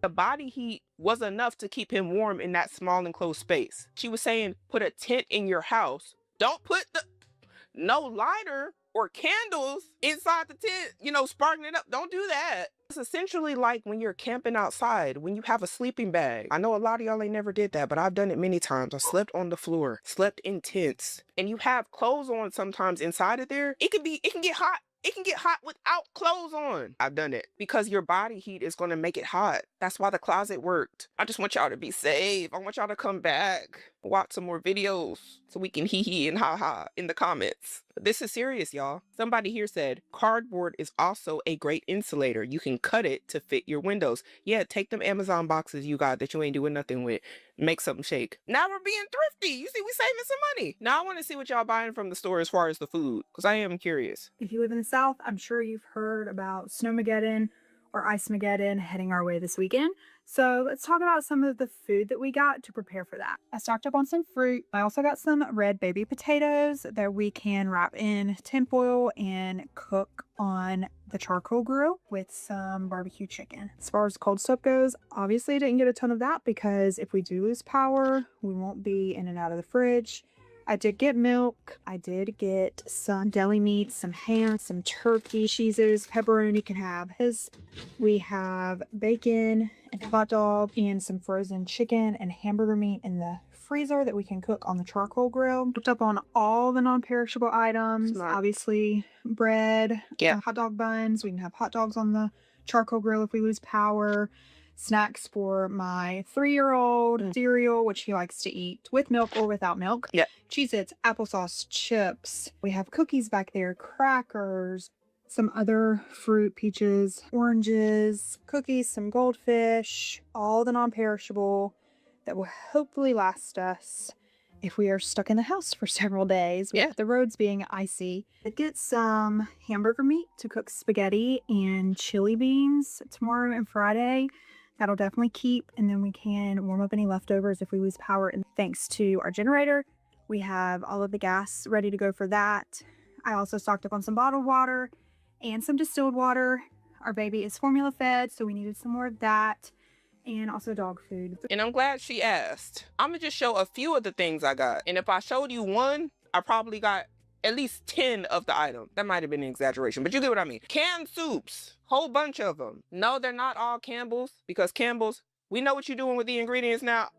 The body heat was enough to keep him warm in that small enclosed space. She was saying, put a tent in your house. Don't put no lighter or candles inside the tent, sparking it up. Don't do that. It's essentially like when you're camping outside, when you have a sleeping bag. I know a lot of y'all ain't never did that, but I've done it many times. I slept on the floor, slept in tents, and you have clothes on sometimes inside of there. It can get hot. It can get hot without clothes on. I've done it because your body heat is going to make it hot. That's why the closet worked. I just want y'all to be safe. I want y'all to come back, watch some more videos so we can hee and ha in the comments. This is serious, y'all. Somebody here said, cardboard is also a great insulator. You can cut it to fit your windows. Yeah, take them Amazon boxes you got that you ain't doing nothing with. Make something shake. Now we're being thrifty. You see, we saving some money. Now I want to see what y'all buying from the store as far as the food, because I am curious. If you live in the South, I'm sure you've heard about Snowmageddon or Ice-mageddon heading our way this weekend. So let's talk about some of the food that we got to prepare for that. I stocked up on some fruit. I also got some red baby potatoes that we can wrap in tinfoil and cook on the charcoal grill with some barbecue chicken. As far as cold stuff goes, obviously I didn't get a ton of that because if we do lose power, we won't be in and out of the fridge. I did get milk. I did get some deli meat, some ham, some turkey, cheeses. Pepperoni can have his. We have bacon and hot dog and some frozen chicken and hamburger meat in the freezer that we can cook on the charcoal grill. Looked up on all the non-perishable items. Smart. Obviously bread, hot dog buns. We can have hot dogs on the charcoal grill if we lose power. Snacks for my 3-year-old, cereal, which he likes to eat with milk or without milk. Yeah. Cheez-Its, applesauce, chips. We have cookies back there, crackers, some other fruit, peaches, oranges, cookies, some goldfish, all the non-perishable that will hopefully last us if we are stuck in the house for several days with the roads being icy. Get some hamburger meat to cook spaghetti and chili beans tomorrow and Friday. That'll definitely keep, and then we can warm up any leftovers if we lose power. And thanks to our generator, we have all of the gas ready to go for that. I also stocked up on some bottled water and some distilled water. Our baby is formula fed, so we needed some more of that, and also dog food. And I'm glad she asked. I'm gonna just show a few of the things I got. And if I showed you one, I probably got at least 10 of the items. That might have been an exaggeration, but you get what I mean. Canned soups, whole bunch of them. No, they're not all Campbell's, because Campbell's, we know what you're doing with the ingredients now.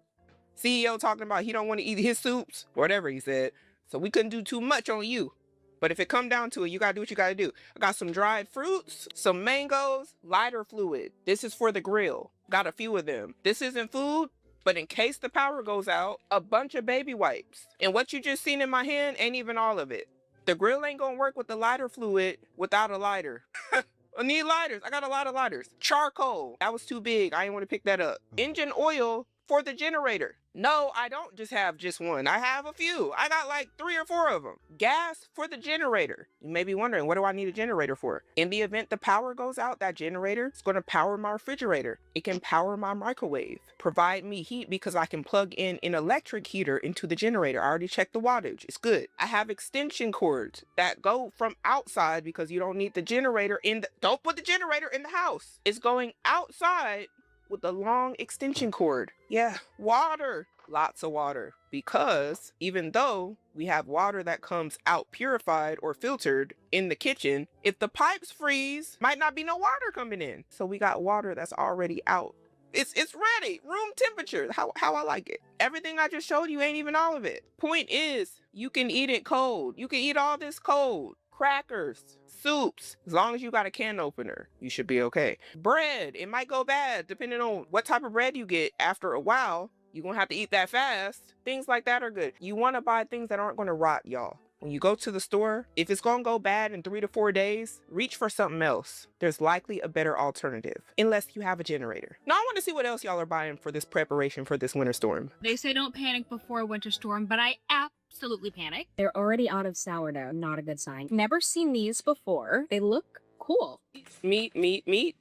CEO talking about he don't want to eat his soups, whatever he said. So we couldn't do too much on you. But if it come down to it, you gotta do what you gotta do. I got some dried fruits, some mangoes, lighter fluid. This is for the grill. Got a few of them. This isn't food, but in case the power goes out, a bunch of baby wipes. And what you just seen in my hand ain't even all of it. The grill ain't gonna work with the lighter fluid without a lighter. I need lighters. I got a lot of lighters. Charcoal. That was too big. I didn't want to pick that up. Engine oil for the generator. No, I don't just have just one. I have a few. I got like 3 or 4 of them. Gas for the generator. You may be wondering, what do I need a generator for? In the event the power goes out, that generator is going to power my refrigerator. It can power my microwave, provide me heat because I can plug in an electric heater into the generator. I already checked the wattage. It's good. I have extension cords that go from outside because you don't need the generator in the, don't put the generator in the house. It's going outside with a long extension cord. Yeah, water, lots of water, because even though we have water that comes out purified or filtered in the kitchen, if the pipes freeze, might not be no water coming in. So we got water that's already out. It's ready, room temperature, how I like it. Everything I just showed you ain't even all of it. Point is, you can eat it cold. You can eat all this cold. Crackers, soups, as long as you got a can opener, you should be okay. Bread, it might go bad depending on what type of bread you get. After a while, you're gonna have to eat that fast. Things like that are good. You want to buy things that aren't going to rot, y'all. when you go to the store, if it's gonna go bad in 3 to 4 days, reach for something else. There's likely a better alternative, unless you have a generator. Now I want to see what else y'all are buying for this preparation for this winter storm. They say don't panic before a winter storm, but I absolutely panic. They're already out of sourdough. Not a good sign. Never seen these before. They look cool. Meat.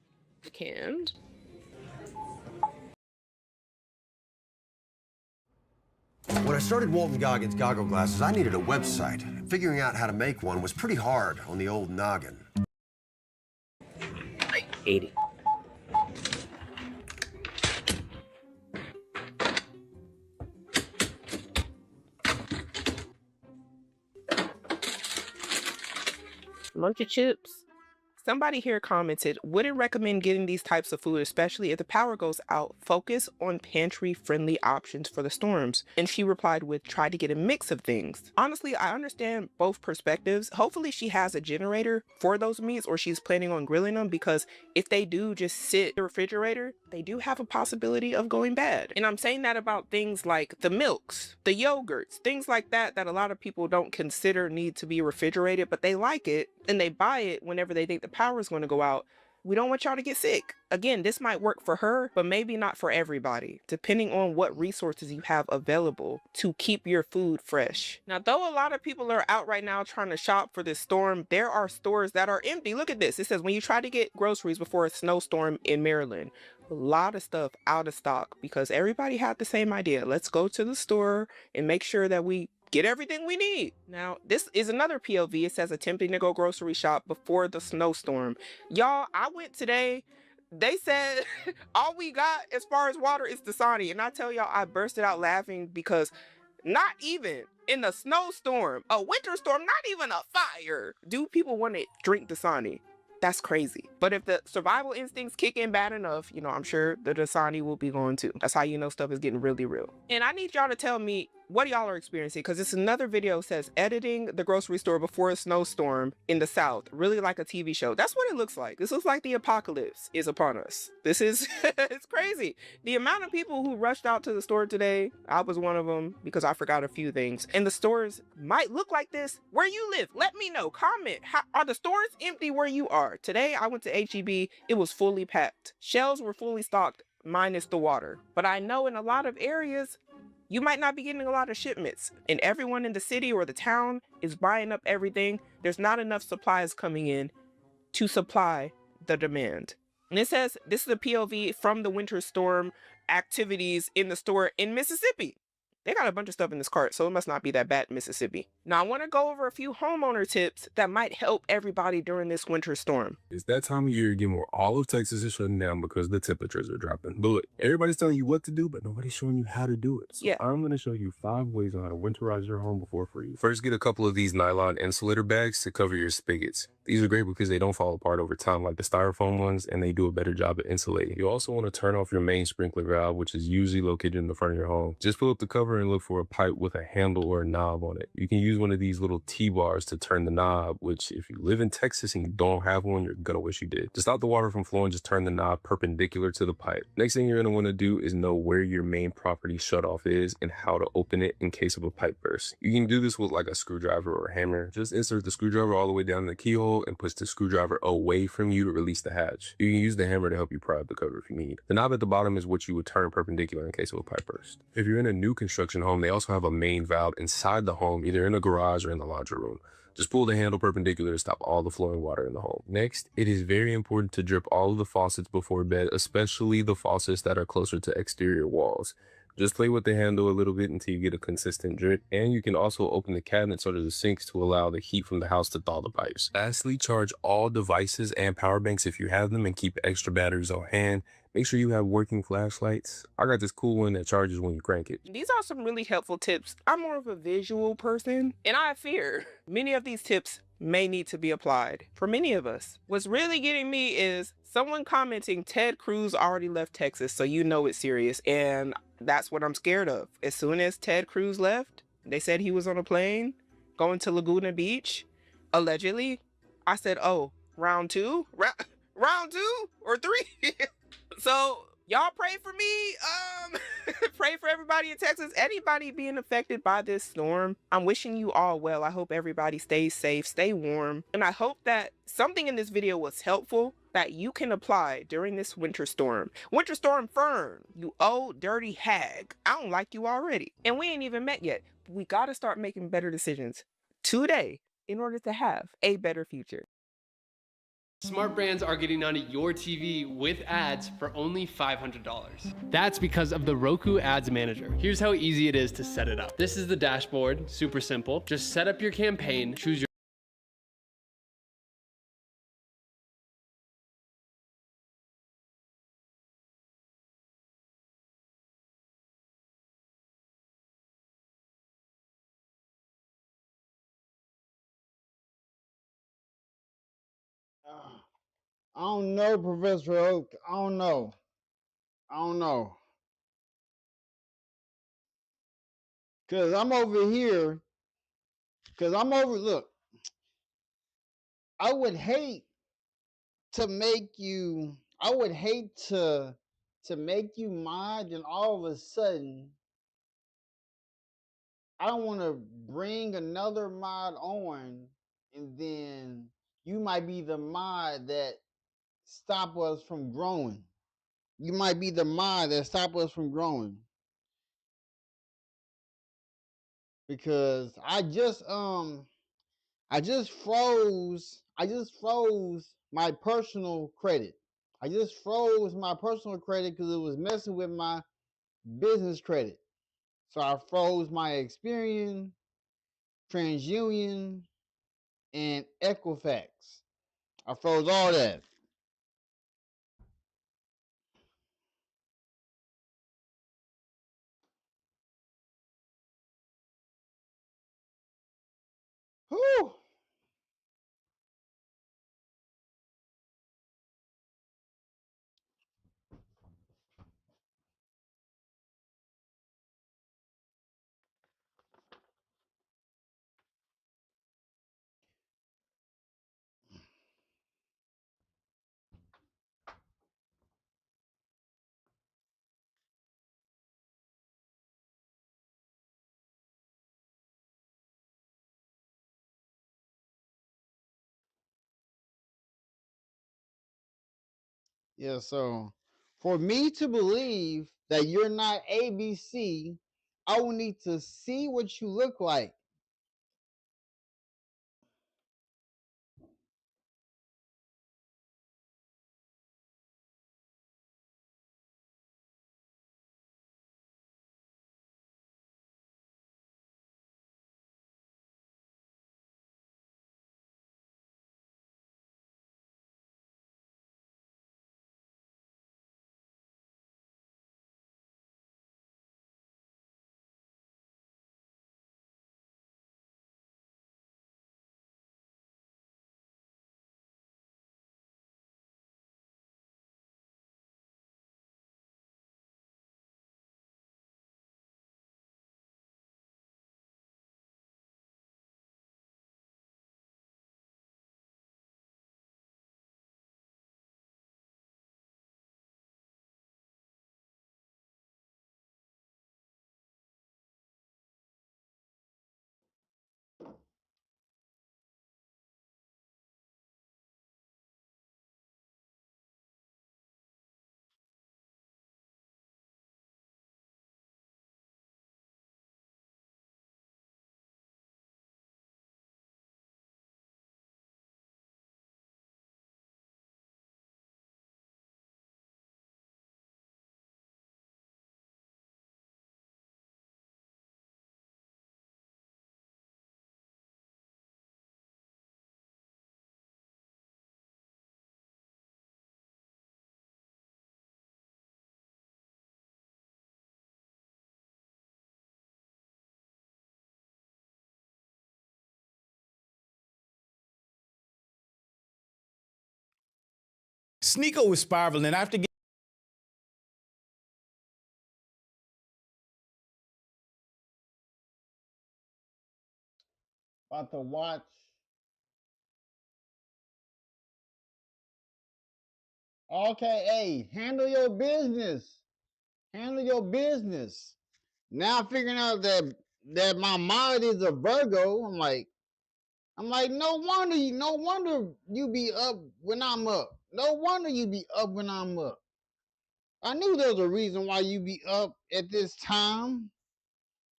Canned. When I started Walton Goggins Goggle Glasses, I needed a website. Figuring out how to make one was pretty hard on the old noggin. I hate it. Lunch of chips. Somebody here commented, wouldn't recommend getting these types of food, especially if the power goes out. Focus on pantry-friendly options for the storms. And she replied with, try to get a mix of things. Honestly, I understand both perspectives. Hopefully she has a generator for those meats, or she's planning on grilling them, because if they do just sit in the refrigerator, they do have a possibility of going bad. And I'm saying that about things like the milks, the yogurts, things like that a lot of people don't consider need to be refrigerated, but they like it and they buy it whenever they think the power is going to go out. We don't want y'all to get sick. Again, this might work for her, but maybe not for everybody, depending on what resources you have available to keep your food fresh. Now, though a lot of people are out right now trying to shop for this storm, there are stores that are empty. Look at this. It says, when you try to get groceries before a snowstorm in Maryland, a lot of stuff out of stock, because everybody had the same idea. Let's go to the store and make sure that we get everything we need. Now, this is another POV. It says attempting to go grocery shop before the snowstorm. Y'all, I went today. They said all we got as far as water is Dasani. And I tell y'all, I bursted out laughing, because not even in a snowstorm, a winter storm, not even a fire, do people want to drink Dasani. That's crazy. But if the survival instincts kick in bad enough, you know, I'm sure the Dasani will be going too. That's how you know stuff is getting really real. And I need y'all to tell me what y'all are experiencing, because it's another video says editing the grocery store before a snowstorm in the South, really like a TV show. That's what it looks like. This looks like the apocalypse is upon us. This is it's crazy. The amount of people who rushed out to the store today, I was one of them, because I forgot a few things. And the stores might look like this where you live. Let me know. Comment. Are the stores empty where you are? Today I went to HEB. It was fully packed. Shelves were fully stocked minus the water. But I know in a lot of areas you might not be getting a lot of shipments, and everyone in the city or the town is buying up everything. There's not enough supplies coming in to supply the demand. And it says this is a POV from the winter storm activities in the store in Mississippi. They got a bunch of stuff in this cart, so it must not be that bad in Mississippi. Now, I want to go over a few homeowner tips that might help everybody during this winter storm. It's that time of year again where all of Texas is shutting down because the temperatures are dropping. But look, everybody's telling you what to do, but nobody's showing you how to do it. So I'm going to show you 5 ways on how to winterize your home before freeze. First, get a couple of these nylon insulator bags to cover your spigots. These are great because they don't fall apart over time like the styrofoam ones, and they do a better job at insulating. You also want to turn off your main sprinkler valve, which is usually located in the front of your home. Just pull up the cover and look for a pipe with a handle or a knob on it. You can use one of these little T-bars to turn the knob, which if you live in Texas and you don't have one, you're gonna wish you did. To stop the water from flowing, just turn the knob perpendicular to the pipe. Next thing you're gonna want to do is know where your main property shutoff is and how to open it in case of a pipe burst. You can do this with like a screwdriver or a hammer. Just insert the screwdriver all the way down the keyhole and push the screwdriver away from you to release the hatch. You can use the hammer to help you pry up the cover if you need. The knob at the bottom is what you would turn perpendicular in case of a pipe burst. If you're in a new construction home, they also have a main valve inside the home, either in a garage or in the laundry room. Just pull the handle perpendicular to stop all the flowing water in the home. Next, it is very important to drip all of the faucets before bed, especially the faucets that are closer to exterior walls. Just play with the handle a little bit until you get a consistent drip, and you can also open the cabinets under the sinks to allow the heat from the house to thaw the pipes. Lastly, charge all devices and power banks if you have them, and keep extra batteries on hand. Make sure you have working flashlights. I got this cool one that charges when you crank it. These are some really helpful tips. I'm more of a visual person, and I fear many of these tips may need to be applied for many of us. What's really getting me is someone commenting Ted Cruz already left Texas, so you know it's serious, and that's what I'm scared of. As soon as Ted Cruz left, they said he was on a plane going to Laguna Beach, allegedly. I said, oh, round two or three? So Y'all pray for me. Pray for everybody in Texas. Anybody being affected by this storm. I'm wishing you all well. I hope everybody stays safe, stay warm. And I hope that something in this video was helpful that you can apply during this winter storm. Winter Storm Fern, you old dirty hag. I don't like you already. And we ain't even met yet. We gotta start making better decisions today in order to have a better future. Smart brands are getting onto your TV with ads for only $500. That's because of the Roku Ads Manager. Here's how easy it is to set it up. This is the dashboard, super simple. Just set up your campaign, choose your I don't know, Professor Oak. I don't know. Cause I'm over here. Look, I would hate to make you. I would hate to make you mod, and all of a sudden, I don't want to bring another mod on, and then you might be the mod that stop us from growing. You might be the mod that stop us from growing. Because I just froze my personal credit. I just froze my personal credit because it was messing with my business credit. So I froze my Experian, TransUnion, and Equifax. I froze all that. Whew. Yeah, so for me to believe that you're not ABC, I will need to see what you look like. Sneeko was spiraling after getting About to watch. Okay, hey, handle your business. Handle your business. Now figuring out that my mod is a Virgo, I'm like, no wonder you be up when I'm up. No wonder you be up when I'm up. I knew there was a reason why you be up at this time.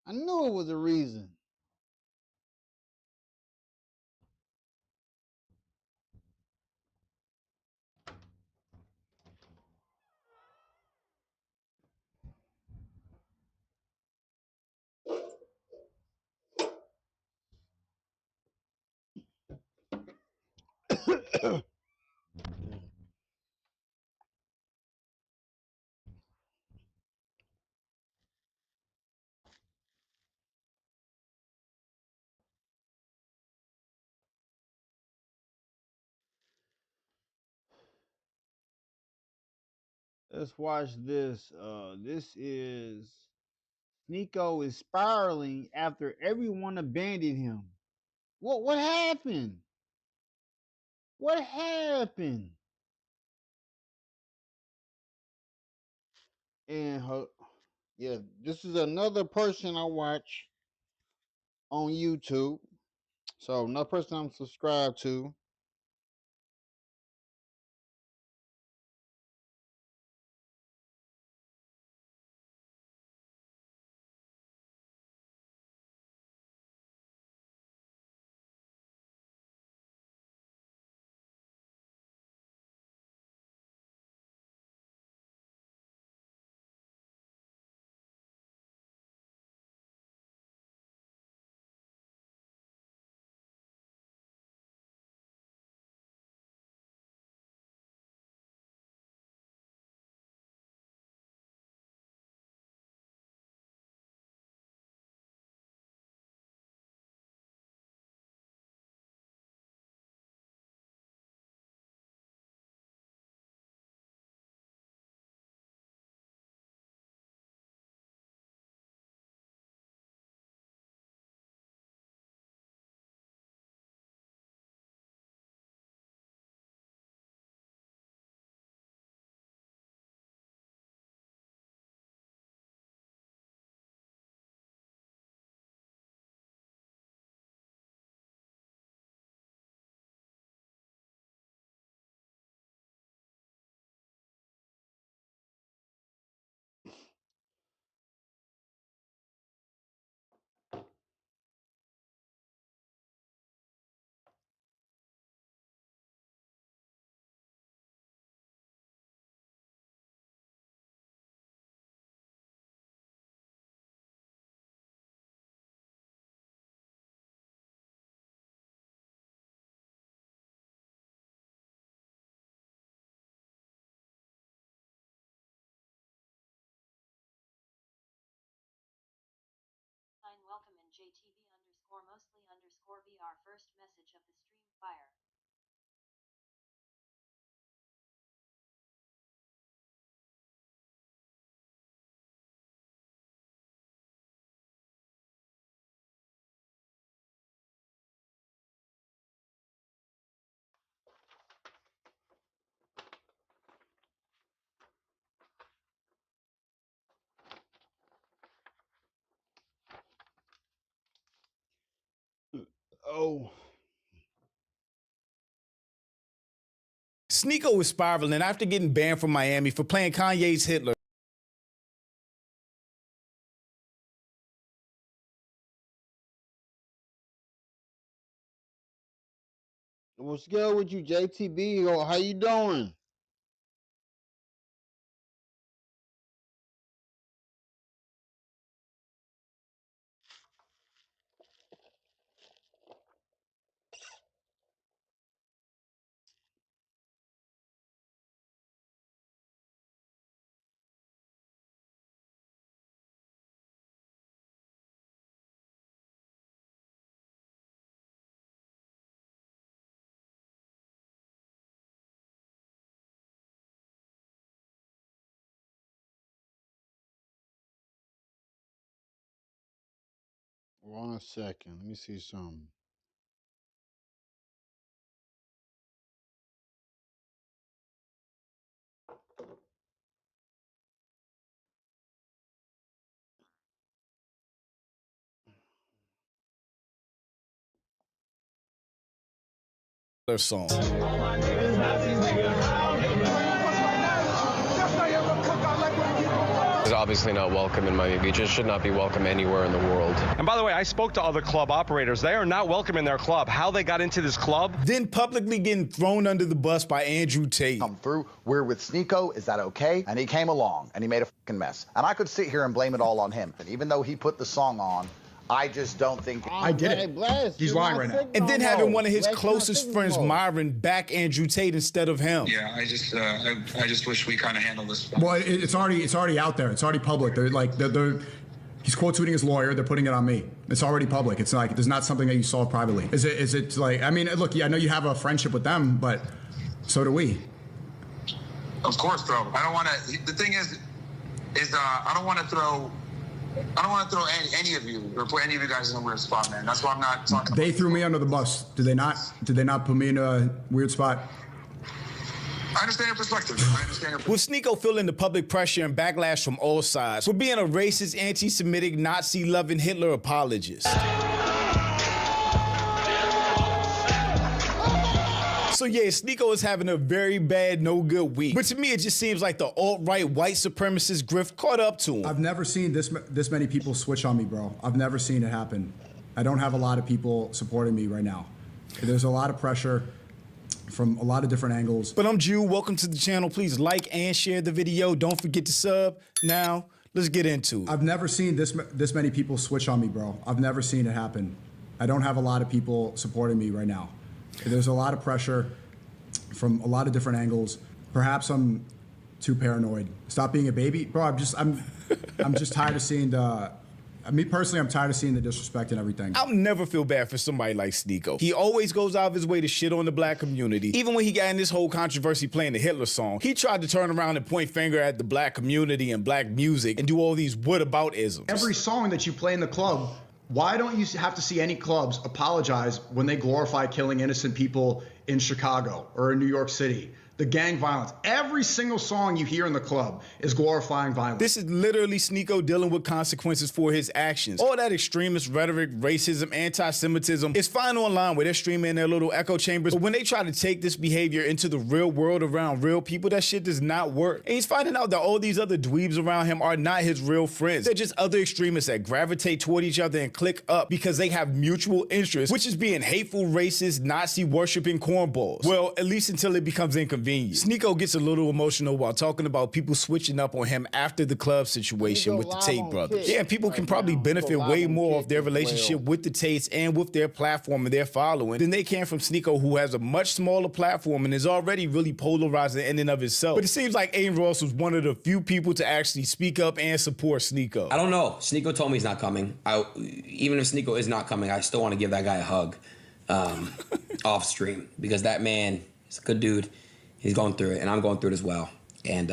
I knew it was a reason. Let's watch this. This is Nico is spiraling after everyone abandoned him. What happened? What happened? And her, yeah, this is another person I watch on YouTube. So another person I'm subscribed to. Welcome in JTV_mostly_VR first message of the stream fire. Oh. Sneeko was spiraling after getting banned from Miami for playing Kanye's Hitler. What's good with you, JTB? Or how you doing? One second. Let me see something. Hitler song. Is obviously not welcome in Miami Beach. It should not be welcome anywhere in the world. And by the way, I spoke to other club operators. They are not welcome in their club. How they got into this club? Then publicly getting thrown under the bus by Andrew Tate. Come through. We're with Sneeko. Is that okay? And he came along and he made a fucking mess. And I could sit here and blame it all on him. And even though he put the song on, I just don't think I did it. He's lying right now. And then having one of his closest friends, Myron, back Andrew Tate instead of him. Yeah, I just wish we kind of handled this. Well, it's already out there. It's already public. He's quote tweeting his lawyer. They're putting it on me. It's already public. It's like there's not something that you solve privately. Is it like? I mean, look, I know you have a friendship with them, but so do we. Of course, bro. I don't want to. The thing is I don't want to throw any of you or put any of you guys in a weird spot, man. That's why I'm not talking. They threw me under the bus. Did they not? Did they not put me in a weird spot? I understand your perspective. With Sneeko feeling the public pressure and backlash from all sides for being a racist, anti-Semitic, Nazi-loving Hitler apologist. So yeah, Sneeko is having a very bad, no good week. But to me, it just seems like the alt-right white supremacist grift caught up to him. I've never seen this many people switch on me, bro. I've never seen it happen. I don't have a lot of people supporting me right now. There's a lot of pressure from a lot of different angles. But I'm Jew. Welcome to the channel. Please like and share the video. Don't forget to sub. Now, let's get into it. I've never seen this many people switch on me, bro. I've never seen it happen. I don't have a lot of people supporting me right now. There's a lot of pressure from a lot of different angles. Perhaps I'm too paranoid. Stop being a baby, bro. I'm just tired of seeing me personally, I'm tired of seeing the disrespect and everything. I'll never feel bad for somebody like Sneeko. He always goes out of his way to shit on the black community. Even when he got in this whole controversy playing the Hitler song, he tried to turn around and point finger at the black community and black music and do all these whataboutisms. Every song that you play in the club, why don't you have to see any clubs apologize when they glorify killing innocent people in Chicago or in New York City? The gang violence. Every single song you hear in the club is glorifying violence. This is literally Sneeko dealing with consequences for his actions. All that extremist rhetoric, racism, anti-Semitism is fine online where they're streaming in their little echo chambers. But when they try to take this behavior into the real world around real people, that shit does not work. And he's finding out that all these other dweebs around him are not his real friends. They're just other extremists that gravitate toward each other and click up because they have mutual interests, which is being hateful, racist, Nazi-worshipping cornballs. Well, at least until it becomes inconvenient. Sneeko gets a little emotional while talking about people switching up on him after the club situation with the Tate brothers. Yeah, people can probably benefit way more of their relationship with the Tates and with their platform and their following than they can from Sneeko, who has a much smaller platform and is already really polarizing in and of itself. But it seems like Aiden Ross was one of the few people to actually speak up and support Sneeko. I don't know. Sneeko told me he's not coming. Even if Sneeko is not coming, I still want to give that guy a hug off stream because that man is a good dude. He's going through it, and I'm going through it as well. And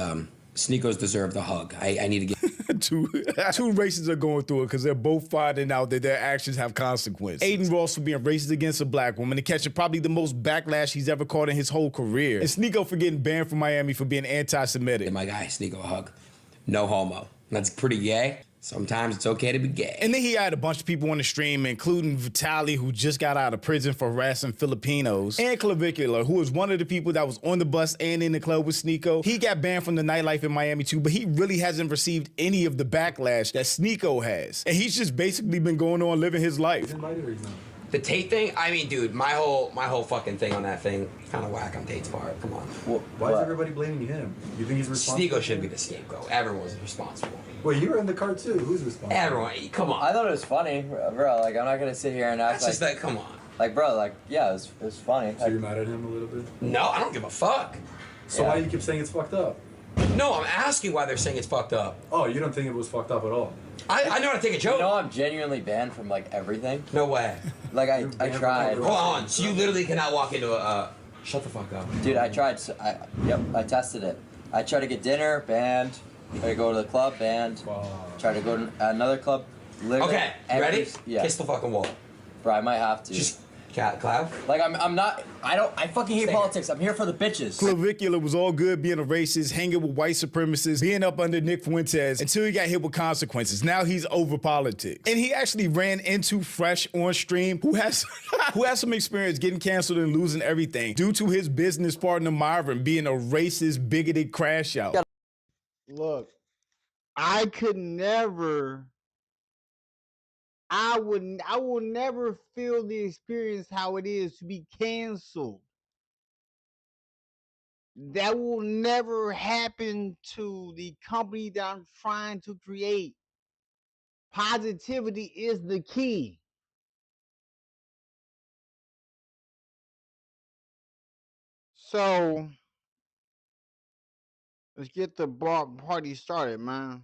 Sneekos deserve the hug. I need to get... Two races are going through it because they're both finding out that their actions have consequences. Aiden Ross for being racist against a black woman and catching probably the most backlash he's ever caught in his whole career. And Sneeko for getting banned from Miami for being anti-Semitic. My guy, Sneeko, a hug. No homo. That's pretty gay. Sometimes it's okay to be gay. And then he had a bunch of people on the stream, including Vitaly, who just got out of prison for harassing Filipinos, and Clavicular, who was one of the people that was on the bus and in the club with Sneeko. He got banned from the nightlife in Miami too, but he really hasn't received any of the backlash that Sneeko has. And he's just basically been going on living his life. The Tate thing? I mean, dude, my whole fucking thing on that thing, kind of whack on Tate's part. Come on. Well, why is everybody blaming him? You think he's responsible? Sneeko should be the scapegoat. Everyone's responsible. Well, you were in the car too. Who's responsible? Everyone. Come on. I thought it was funny, bro. Like, I'm not gonna sit here and act That's just that. Come on. Like, bro, like, yeah, it was funny. So you're mad at him a little bit? No, I don't give a fuck. So why do you keep saying it's fucked up? No, I'm asking why they're saying it's fucked up. Oh, you don't think it was fucked up at all? I know how to take a joke. You know I'm genuinely banned from, like, everything? No way. Like, I tried. Hold on. So you literally cannot walk into a... Shut the fuck up. Dude, I tried. I tested it. I tried to get dinner, banned. Tried to go to the club, banned. Wow. Tried to go to another club, literally. Okay, ready? Yeah. Kiss the fucking wall. Bro, I might have to. Just Cloud? Like, I fucking hate politics. I'm here for the bitches. Clavicular was all good being a racist, hanging with white supremacists, being up under Nick Fuentes until he got hit with consequences. Now he's over politics. And he actually ran into Fresh on stream, who has some experience getting canceled and losing everything due to his business partner Myron being a racist, bigoted crash out. Look, I will never feel the experience how it is to be canceled. That will never happen to the company that I'm trying to create. Positivity is the key. So let's get the party started, man.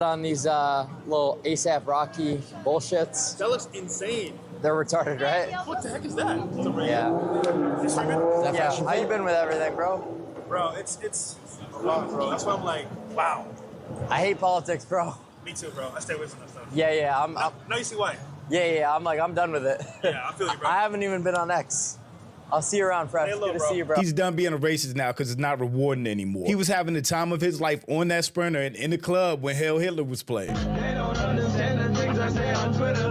On these little ASAP Rocky bullshits. That looks insane. They're retarded, right? What the heck is that? Yeah. Is streaming? Yeah. How you been with everything, bro? Bro, it's a lot, bro. That's why I'm like, wow. I hate politics, bro. Me too, bro. I stay away from that stuff. Yeah. Now you see why. Yeah. I'm done with it. Yeah, I feel you, bro. I haven't even been on X. I'll see you around, Fresh. Hey, Good to see you, bro. He's done being a racist now because it's not rewarding anymore. He was having the time of his life on that sprinter and in the club when Hail Hitler was playing.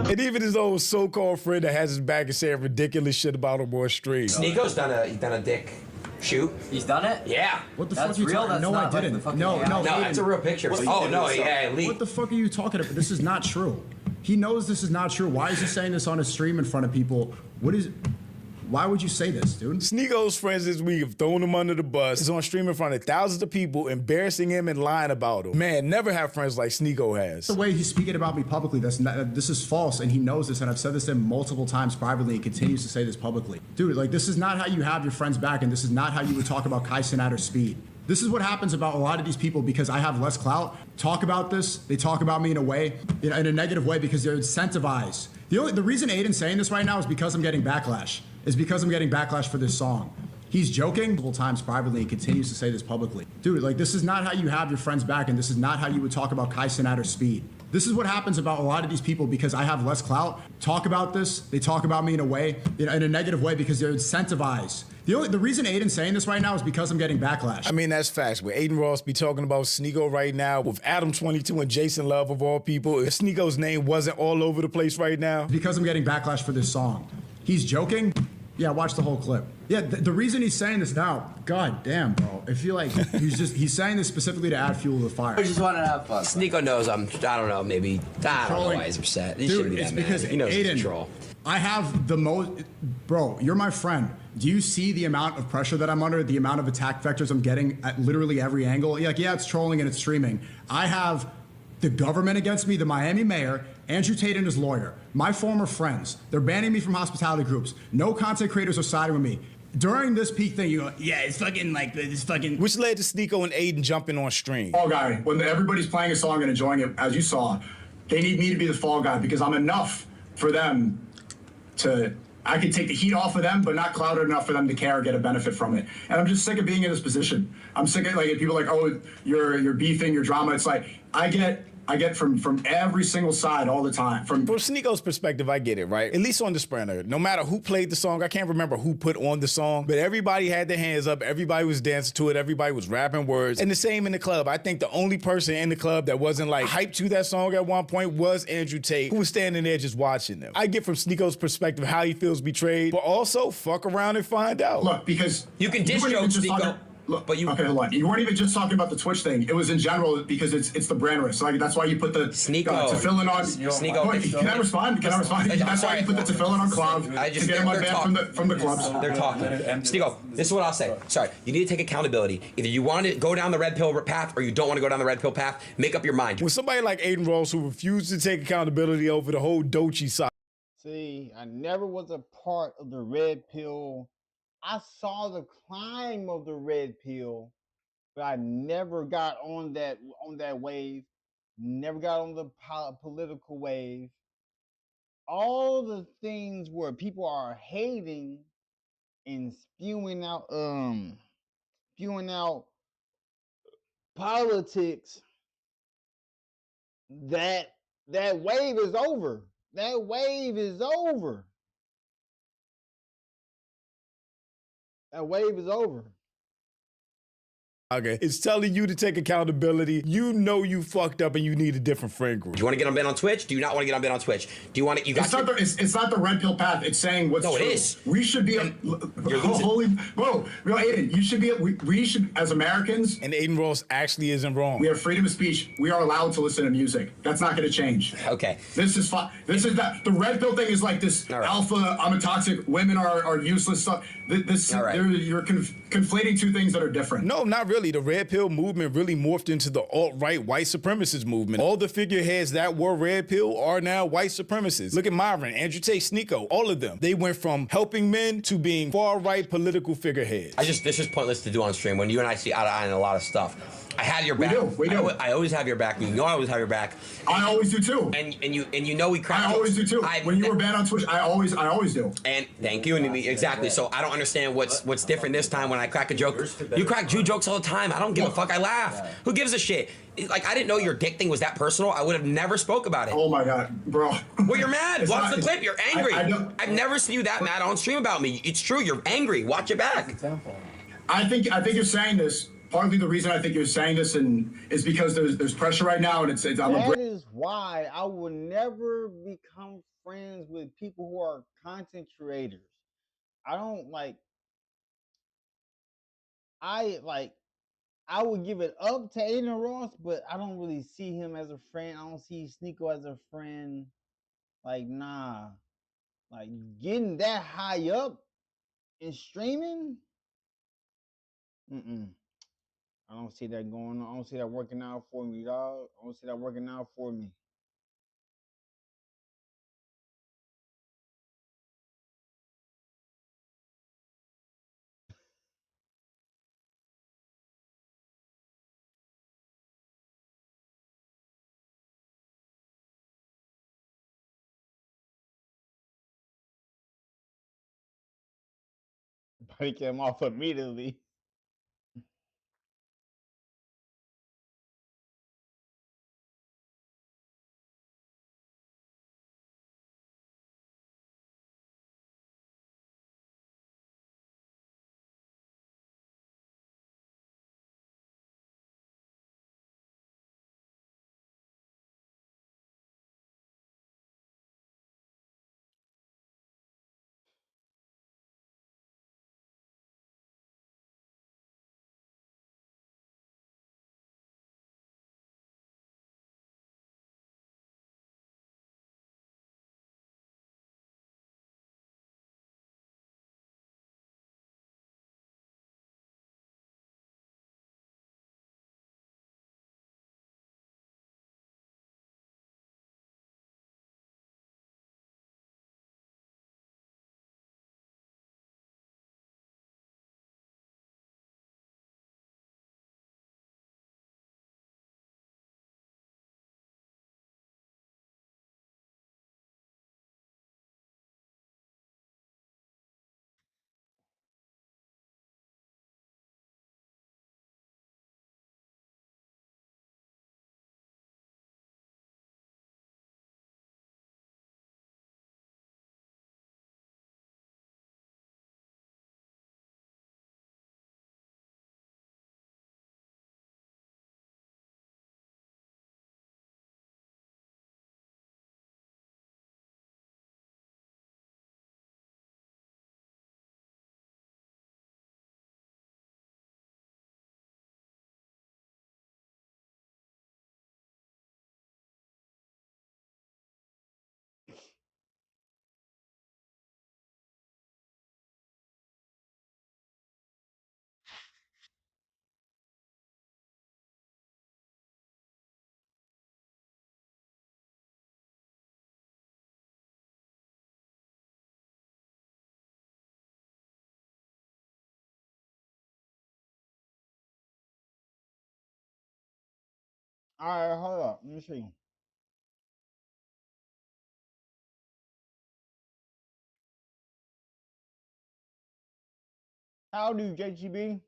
And even his old so-called friend that has his back and saying ridiculous shit about him on stream. Sneako's done a dick shoot. He's done it? Yeah. What the fuck are you talking about? No, I didn't. No, it's a real picture. Oh, no, yeah, leaked. What the fuck are you talking about? This is not true. He knows this is not true. Why is he saying this on a stream in front of people? Why would you say this, dude? Sneako's friends this week have thrown him under the bus. He's on stream in front of thousands of people, embarrassing him and lying about him. Man, never have friends like Sneako has. The way he's speaking about me publicly, this is false, and he knows this, and I've said this to him multiple times privately and continues to say this publicly. Dude, like, this is not how you have your friends back, and this is not how you would talk about Kai Cenat or Speed. This is what happens about a lot of these people because I have less clout. Talk about this. They talk about me in a negative way because they're incentivized. The reason Aiden's saying this right now is because I'm getting backlash. For this song. He's joking multiple times privately and continues to say this publicly. Dude, like, this is not how you have your friends back, and this is not how you would talk about Kai Cenat or Speed. This is what happens about a lot of these people because I have less clout. Talk about this. They talk about me in a negative way because they're incentivized. The reason Aiden's saying this right now is because I'm getting backlash. I mean, that's facts. With Aiden Ross be talking about Sneako right now, with Adam22 and Jason Love of all people, if Sneako's name wasn't all over the place right now. Because I'm getting backlash for this song. He's joking? Yeah, watch the whole clip. Yeah, the reason he's saying this now, god damn, bro. I feel like he's saying this specifically to add fuel to the fire. I just want to have fun. Sneako knows I don't know, maybe. I don't know why he's upset. He shouldn't be that mad. Because He knows Aiden, he's a troll. I have the most, bro, you're my friend. Do you see the amount of pressure that I'm under, the amount of attack vectors I'm getting at literally every angle? Like, yeah, it's trolling and it's streaming. I have the government against me, the Miami mayor, Andrew Tate and his lawyer, my former friends. They're banning me from hospitality groups. No content creators are siding with me. During this peak thing, you go, yeah, it's fucking like this fucking... Which led to Sneako and Aiden jumping on stream. Fall guy. When everybody's playing a song and enjoying it, as you saw, they need me to be the fall guy because I'm enough for them to... I can take the heat off of them, but not clouded enough for them to care or get a benefit from it. And I'm just sick of being in this position. I'm sick of, like, people are like, oh, you're beefing, your drama. It's like, I get from every single side all the time. From Sneako's perspective, I get it, right? At least on the sprinter. No matter who played the song, I can't remember who put on the song, but everybody had their hands up. Everybody was dancing to it. Everybody was rapping words. And the same in the club. I think the only person in the club that wasn't like hyped to that song at one point was Andrew Tate, who was standing there just watching them. I get from Sneako's perspective how he feels betrayed, but also fuck around and find out. Look, because you can diss joke Sneako. Look, but okay, hold on. You weren't even just talking about the Twitch thing. It was in general because it's the brand risk. So like, that's why you put the tefillin on. Sneako. Can I respond? That's why you put the tefillin on Cloud to get him unbanned from the clubs. They're talking. Sneako, this is what I'll say. Sorry, you need to take accountability. Either you want to go down the red pill path or you don't want to go down the red pill path. Make up your mind. With somebody like Aiden Ross who refused to take accountability over the whole Doechii side. See, I never was a part of the red pill. I saw the climb of the red pill, but I never got on that wave. Never got on the political wave. All the things where people are hating and spewing out politics. that wave is over. That wave is over. That wave is over. Okay, it's telling you to take accountability. You know you fucked up and you need a different friend group. Do you want to get on Ben on Twitch? Do you not want to get on Ben on Twitch? Do you want to? You got it's not the red pill path. It's saying what's true. No, it is. We should be. Holy, bro, Aiden, you should be. We should, as Americans. And Aiden Ross actually isn't wrong. We have freedom of speech. We are allowed to listen to music. That's not going to change. Okay. This is fine. This is that. The red pill thing is like this alpha. I'm a toxic. Women are useless stuff. This. All right. You're conflating two things that are different. No, not really. The red pill movement really morphed into the alt-right white supremacist movement. All the figureheads that were red pill are now white supremacists. Look at Myron, Andrew Tate, Sneeko, all of them. They went from helping men to being far-right political figureheads. This is pointless to do on stream when you and I see eye to eye on a lot of stuff. I had your back. We do. I always have your back. You know I always have your back. I always do too. And you know we crack. I always do too. When you were banned on Twitch, I always do. And thank you. And exactly. So I don't understand what's different this time when I crack a joke. You crack Jew jokes all the time. I don't give a fuck. I laugh. Who gives a shit? Like, I didn't know your dick thing was that personal. I would have never spoke about it. Oh my God, bro. Well, you're mad. Watch the clip. You're angry. I've never seen you that mad on stream about me. It's true. You're angry. Watch it back. I think you're saying this. Partly the reason I think you're saying this is because there's pressure right now, and that is why I will never become friends with people who are content creators. I don't like. I would give it up to Aiden Ross, but I don't really see him as a friend. I don't see Sneeko as a friend. Like, nah. Like, getting that high up and streaming? I don't see that going on. I don't see that working out for me, dog. I don't see that working out for me. But he came off immediately. All right, hold up. Let me see. How old are you, JGB?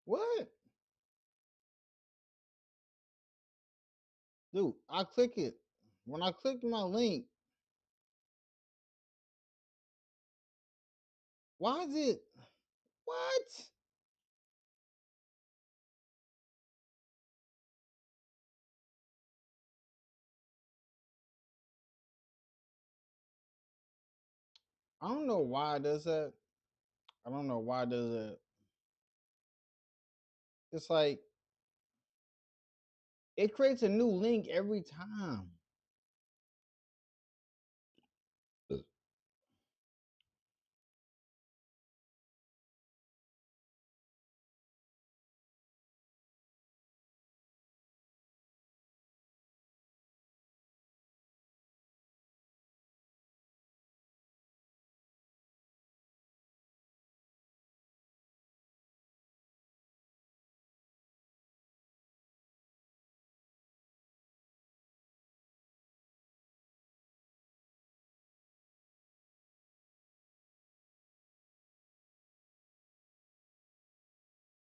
What? Dude, I click it. When I click my link, why is it? What? I don't know why it does that. I don't know why it does that. It's like it creates a new link every time.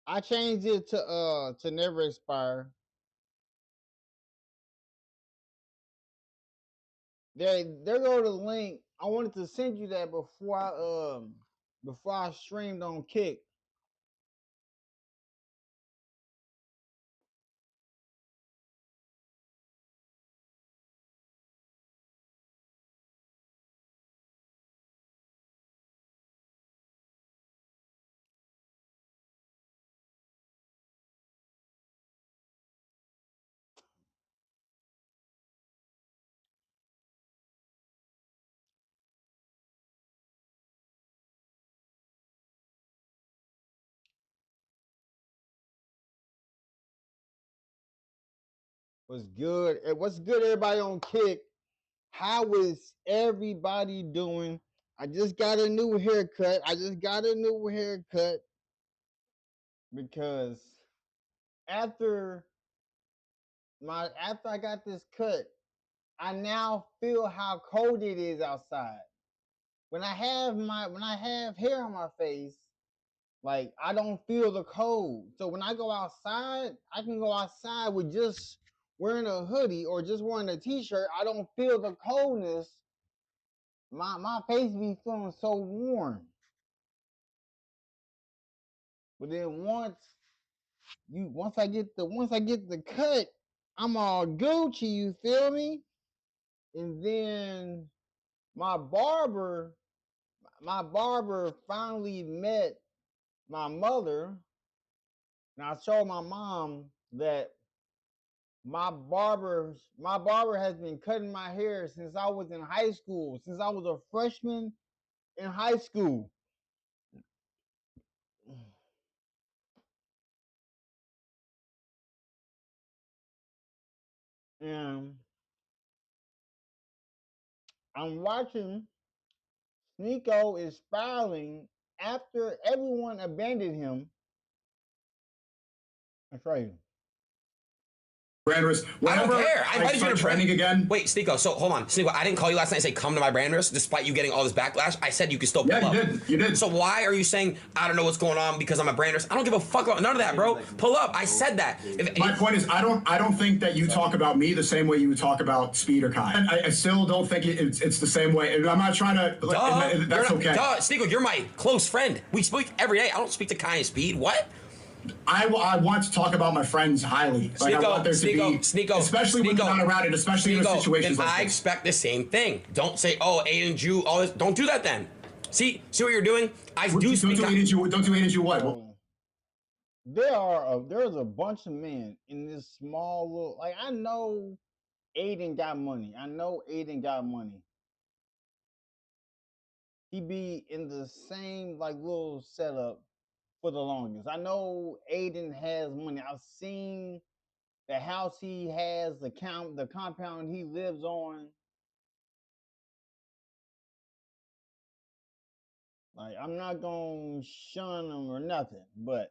I changed it to never expire. There go the link. I wanted to send you that before I streamed on Kick. What's good? What's good, everybody on Kick? How is everybody doing? I just got a new haircut. Because after I got this cut, I now feel how cold it is outside. When I have hair on my face, like I don't feel the cold. So when I go outside, I can go outside with just wearing a hoodie or just wearing a t-shirt. I don't feel the coldness. My face be feeling so warm. But then once I get the cut, I'm all Gucci, you feel me? And then my barber finally met my mother, and I told my mom that my barber has been cutting my hair since I was in high school, since I was a freshman in high school. And I'm watching Sneeko is filing after everyone abandoned him. That's right. Brand risk. I don't care. I invited you to trending again. Wait, Sneeko. So hold on, Sneeko. I didn't call you last night and say come to my brand risk, despite you getting all this backlash. I said you could still pull up. Yeah, you did. So why are you saying I don't know what's going on because I'm a brand risk? I don't give a fuck about none of that, bro. Pull up. I said that. My point is, I don't think that you talk about me the same way you would talk about Speed or Kai. I still don't think it's the same way. I'm not trying to. That's okay. Sneeko, you're my close friend. We speak every day. I don't speak to Kai and Speed. What? I want to talk about my friends highly. Like, I want there to be, especially when they're not around it, especially in situations like this. I expect the same thing. Don't say, oh, Aiden Jew, all this. Don't do that then. See what you're doing? Don't do Aiden Jew what? There's a bunch of men in this small little, like, I know Aiden got money. He be in the same like little setup for the longest. I know Aiden has money. I've seen the house he has, the compound he lives on. Like, I'm not gonna shun him or nothing, but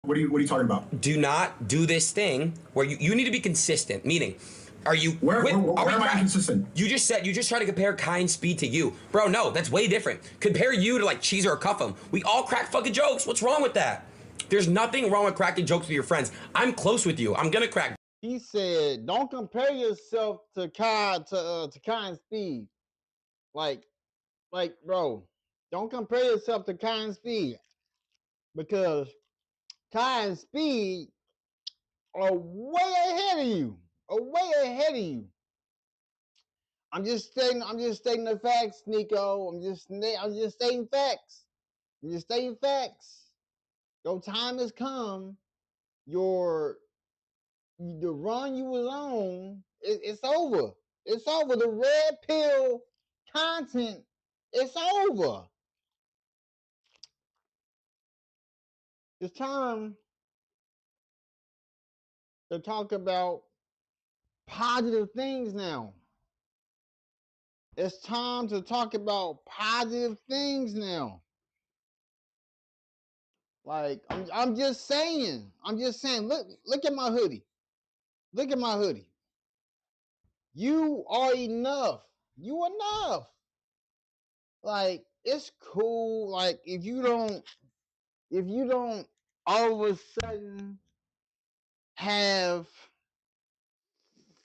what are you talking about? Do not do this thing where you need to be consistent. Meaning, Are you? Where am I inconsistent? You just tried to compare Kai's speed to you, bro. No, that's way different. Compare you to like Cheezer or Cuffham. We all crack fucking jokes. What's wrong with that? There's nothing wrong with cracking jokes with your friends. I'm close with you. I'm gonna crack. He said, "Don't compare yourself to Kai's speed." Like, bro, don't compare yourself to Kai's speed because Kai's speed are way ahead of you. Way ahead of you. I'm just stating the facts, Nico. I'm just stating facts. I'm just stating facts. Your time has come. The run you was on, it's over. It's over. The red pill content, it's over. It's time to talk about positive things now. It's time to talk about positive things now. Like, I'm just saying. Look at my hoodie. Look at my hoodie. You are enough. You enough. Like, it's cool. Like, if you don't all of a sudden have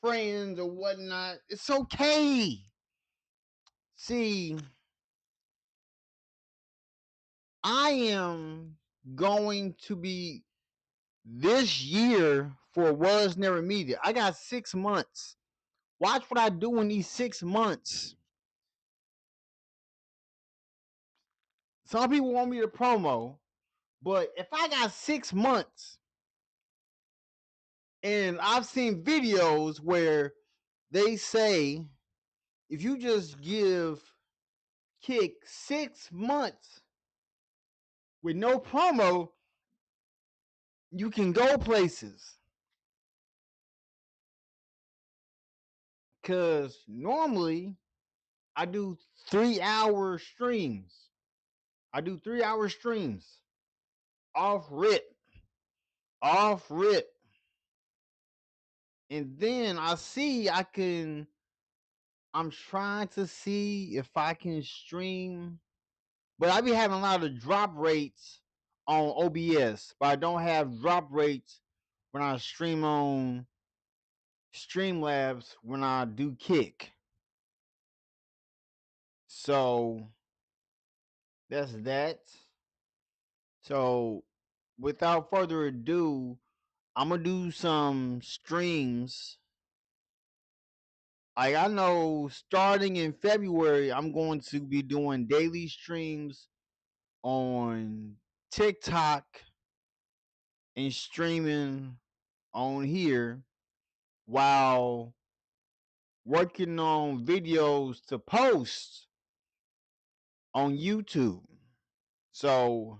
friends or whatnot, it's okay. See, I am going to be this year for Was Never Media. I got 6 months. Watch what I do in these 6 months. Some people want me to promo, but if I got 6 months, and I've seen videos where they say if you just give Kick 6 months with no promo, you can go places. Because normally I do 3-hour streams. I do 3-hour streams. Off rip. And then I'm trying to see if I can stream. But I be having a lot of drop rates on OBS. But I don't have drop rates when I stream on Streamlabs when I do Kick. So that's that. So without further ado, I'm gonna do some streams. Like, I know starting in February, I'm going to be doing daily streams on TikTok and streaming on here while working on videos to post on YouTube. So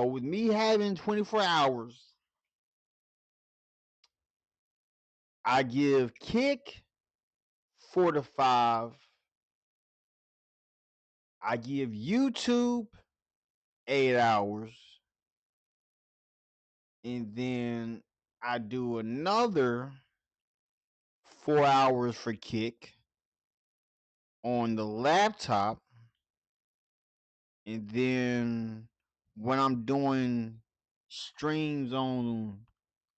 with me having 24 hours, I give Kick 4 to 5. I give YouTube 8 hours. And then I do another 4 hours for Kick on the laptop. And then when I'm doing streams on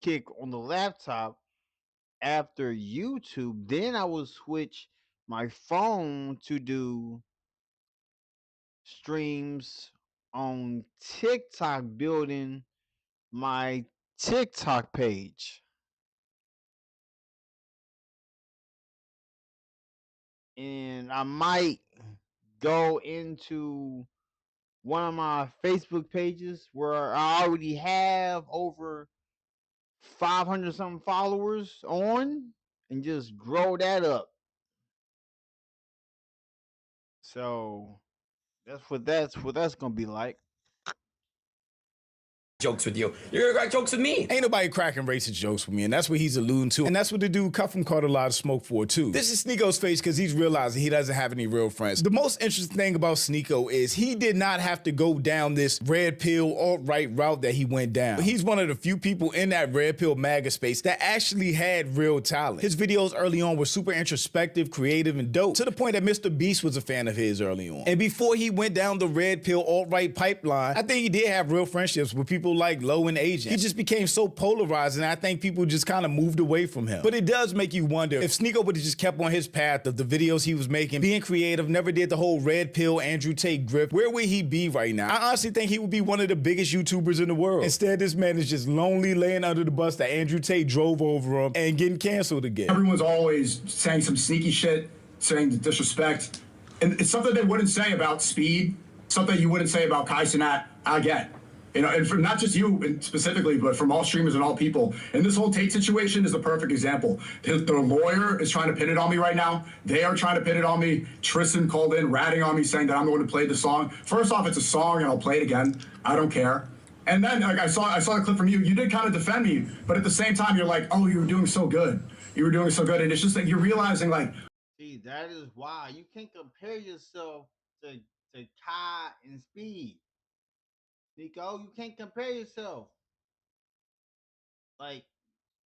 Kick on the laptop after YouTube, then I will switch my phone to do streams on TikTok, building my TikTok page. And I might go into one of my Facebook pages where I already have over 500 something followers on and just grow that up. So that's what that's gonna be like. jokes with you. You're gonna crack jokes with me. Ain't nobody cracking racist jokes with me, and that's what he's alluding to. And that's what the dude cut from caught a lot of smoke for, too. This is Sneako's face because he's realizing he doesn't have any real friends. The most interesting thing about Sneako is he did not have to go down this red pill alt-right route that he went down. He's one of the few people in that red pill MAGA space that actually had real talent. His videos early on were super introspective, creative, and dope, to the point that Mr. Beast was a fan of his early on. And before he went down the red pill alt-right pipeline, I think he did have real friendships with people like Low and Asian. He just became so polarized, and I think people just kind of moved away from him. But it does make you wonder if Sneako would have just kept on his path of the videos he was making, being creative, never did the whole red pill Andrew Tate grip, where would he be right now? I honestly think he would be one of the biggest YouTubers in the world. Instead, this man is just lonely laying under the bus that Andrew Tate drove over him and getting canceled again. Everyone's always saying some sneaky shit, saying the disrespect. And it's something they wouldn't say about Speed, something you wouldn't say about Kai Cenat. I get. You know, and from not just you specifically, but from all streamers and all people. And this whole Tate situation is the perfect example. The lawyer is trying to pin it on me right now. They are trying to pin it on me. Tristan called in, ratting on me, saying that I'm the one who played the song. First off, it's a song, and I'll play it again. I don't care. And then, like, I saw a clip from you. You did kind of defend me, but at the same time, you're like, oh, you were doing so good. You were doing so good. And it's just like you're realizing, like, see, that is why you can't compare yourself to Kai and Speed. Nico, you can't compare yourself. Like,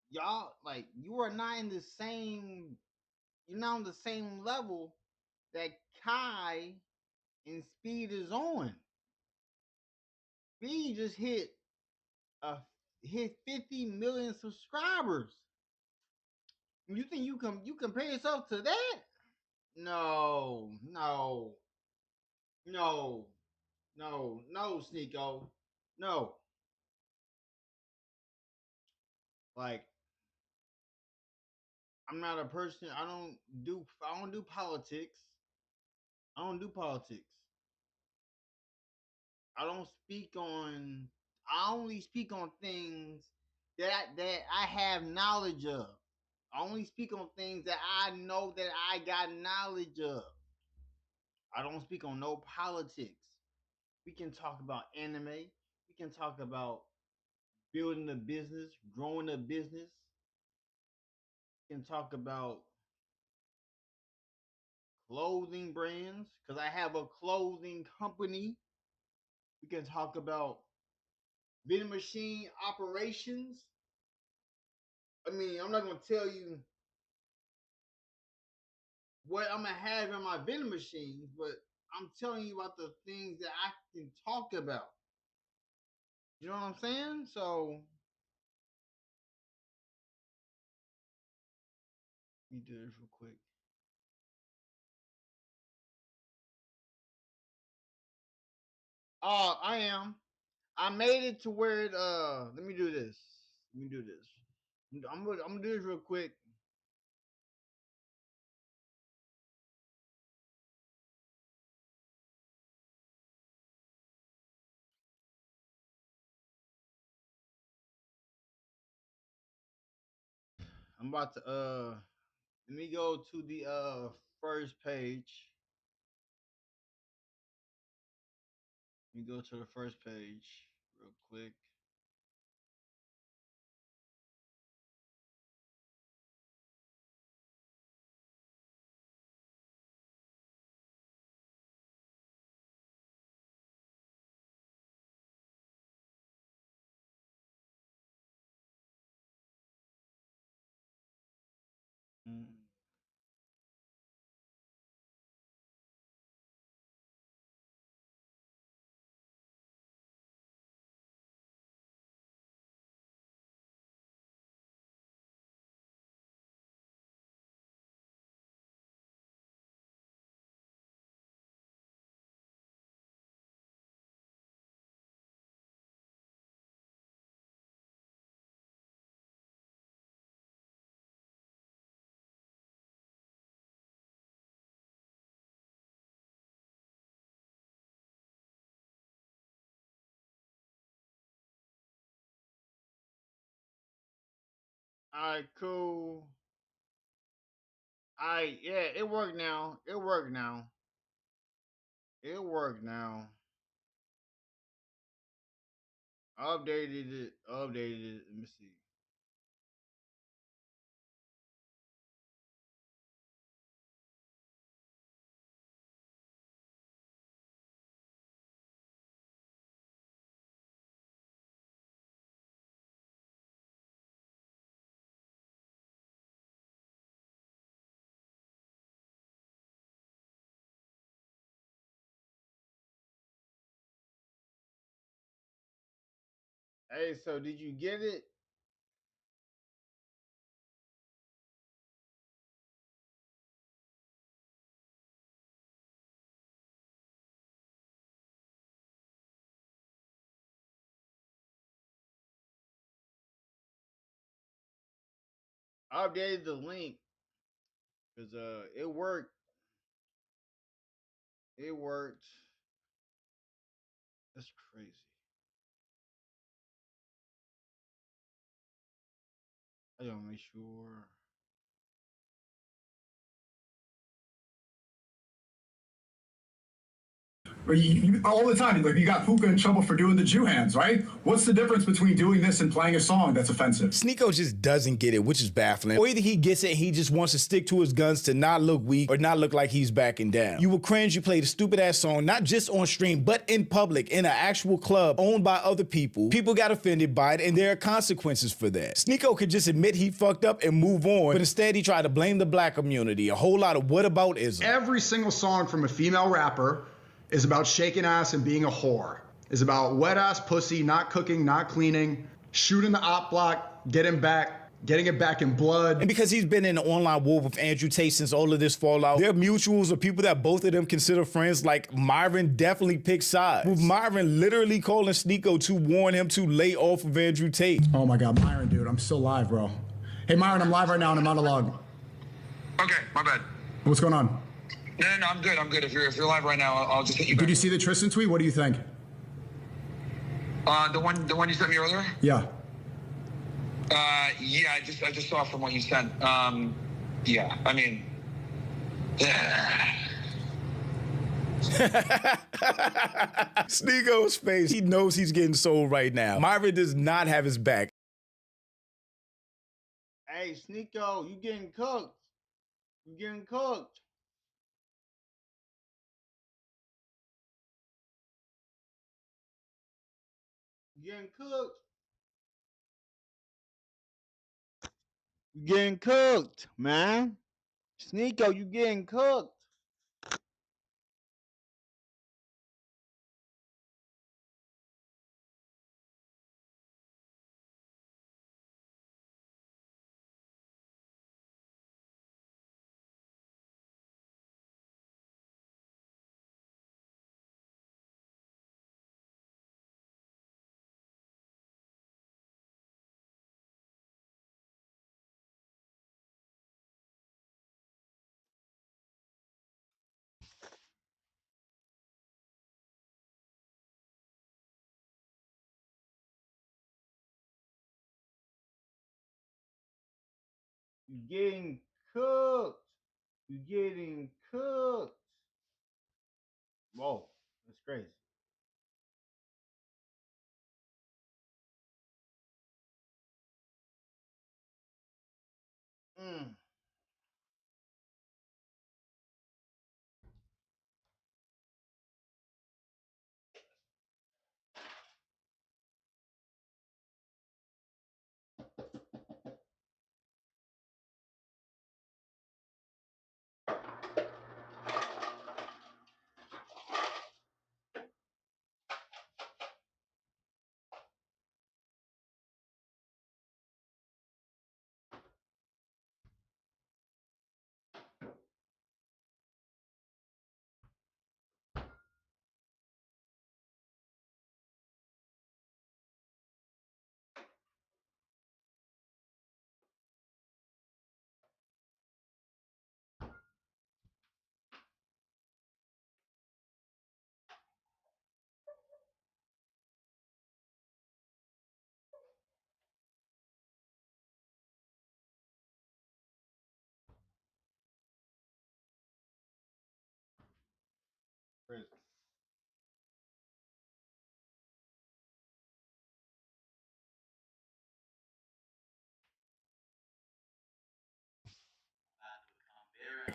y'all, like, you are not in the same, you're not on the same level that Kai and Speed is on. Speed just hit 50 million subscribers. You think you compare yourself to that? No, Sneako. No. Like, I'm not a person. I don't do politics. I don't do politics. I only speak on things that I have knowledge of. I only speak on things that I know that I got knowledge of. I don't speak on no politics. We can talk about anime. We can talk about building a business, growing a business. We can talk about clothing brands, because I have a clothing company. We can talk about vending machine operations. I mean, I'm not going to tell you what I'm going to have in my vending machines, but I'm telling you about the things that I can talk about. You know what I'm saying? So, let me do this real quick. Oh, I am. I made it to where it, let me do this. I'm gonna do this real quick. I'm about to let me go to the first page. Let me go to the first page real quick. All right, cool. All right, yeah, it worked now. It worked now. Updated it. Updated it. Let me see. Hey, so did you get it? I updated the link because it worked. It worked. That's crazy. I gotta make sure. All the time, like you got Puka in trouble for doing the Jew hands, right? What's the difference between doing this and playing a song that's offensive? Sneeko just doesn't get it, which is baffling. Or either he gets it and he just wants to stick to his guns to not look weak or not look like he's backing down. You will cringe, you played a stupid ass song, not just on stream, but in public, in an actual club owned by other people. People got offended by it and there are consequences for that. Sneeko could just admit he fucked up and move on, but instead he tried to blame the black community, a whole lot of whataboutism. Every single song from a female rapper is about shaking ass and being a whore. Is about wet ass pussy, not cooking, not cleaning, shooting the op block, getting it back in blood. And because he's been in an online war with Andrew Tate since all of this fallout, their mutuals or people that both of them consider friends, like Myron, definitely pick sides. With Myron literally calling Sneeko to warn him to lay off of Andrew Tate. Oh my God, Myron, dude, I'm still live, bro. Hey, Myron, I'm live right now on a monologue. Okay, my bad. What's going on? No, I'm good. If you're live right now, I'll just hit you back. Did you see the Tristan tweet? What do you think? The one you sent me earlier? Yeah. Yeah, I just saw from what you sent. Yeah, I mean, Sneeko's face, he knows he's getting sold right now. Myron does not have his back. Hey, Sneeko, you getting cooked. You getting cooked. You getting cooked. You getting cooked, man. Sneeko, you getting cooked. You getting cooked. You getting cooked. Whoa, that's crazy. Mm.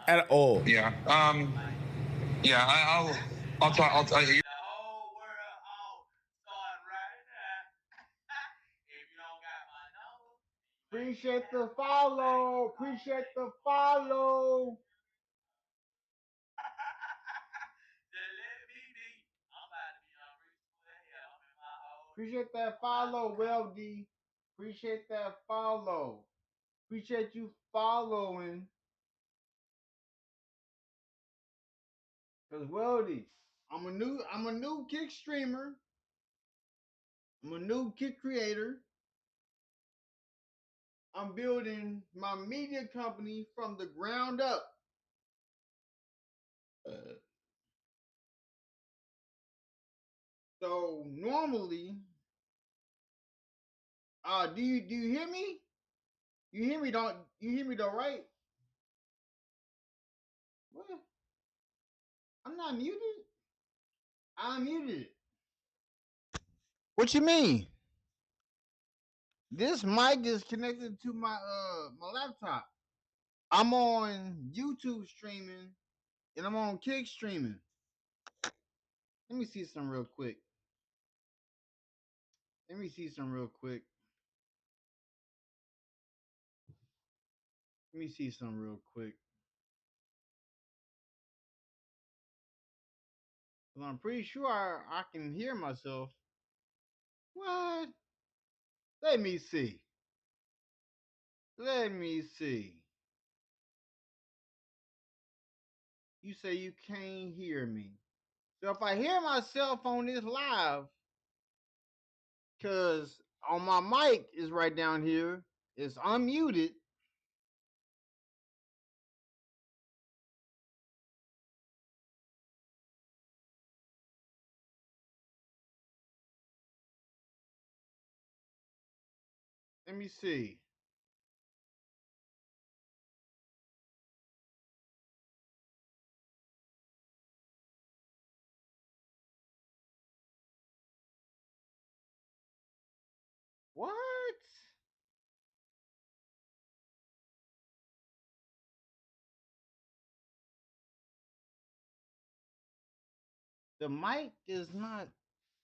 at all. Yeah. Yeah. I'll talk. Appreciate the follow. Appreciate the follow. Appreciate that follow, Weldy. Appreciate that follow. Appreciate you following. Cause Weldy, I'm a new kick streamer. I'm a new kick creator. I'm building my media company from the ground up. So normally, do you hear me? You hear me? Don't you hear me though? Right? What? I'm not muted. I'm muted. What you mean? This mic is connected to my my laptop. I'm on YouTube streaming and I'm on Kick streaming. Let me see some real quick. Let me see some real quick. Let me see some real quick. 'Cause I'm pretty sure I can hear myself. What? Let me see. Let me see. You say you can't hear me. So if I hear myself on this live, because on my mic is right down here, it's unmuted. Let me see. What? The mic is not,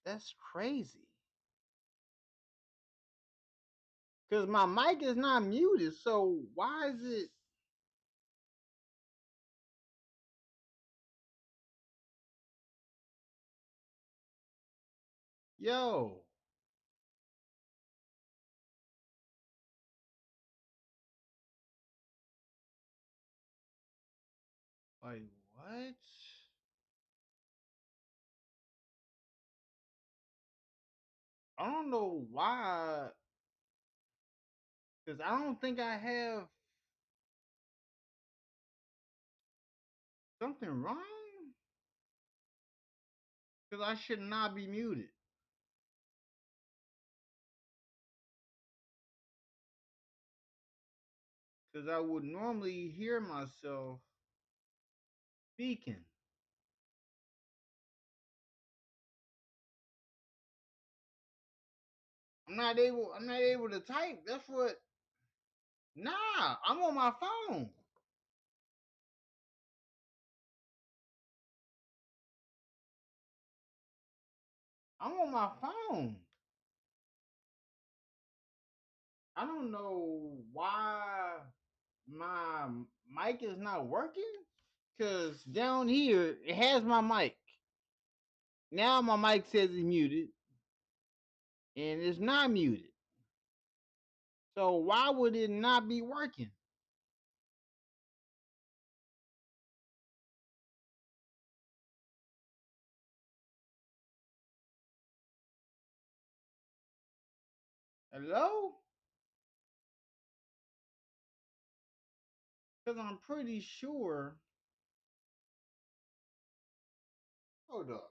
that's crazy. Because my mic is not muted, so why is it? Yo. Like, what? I don't know why. Because I don't think I have something wrong. Because I should not be muted. Because I would normally hear myself speaking. I'm not able to type. That's what. Nah, I'm on my phone. I'm on my phone. I don't know why my mic is not working. Cause down here it has my mic. Now my mic says it's muted. And it's not muted. So why would it not be working? Hello? Because I'm pretty sure. Hold up.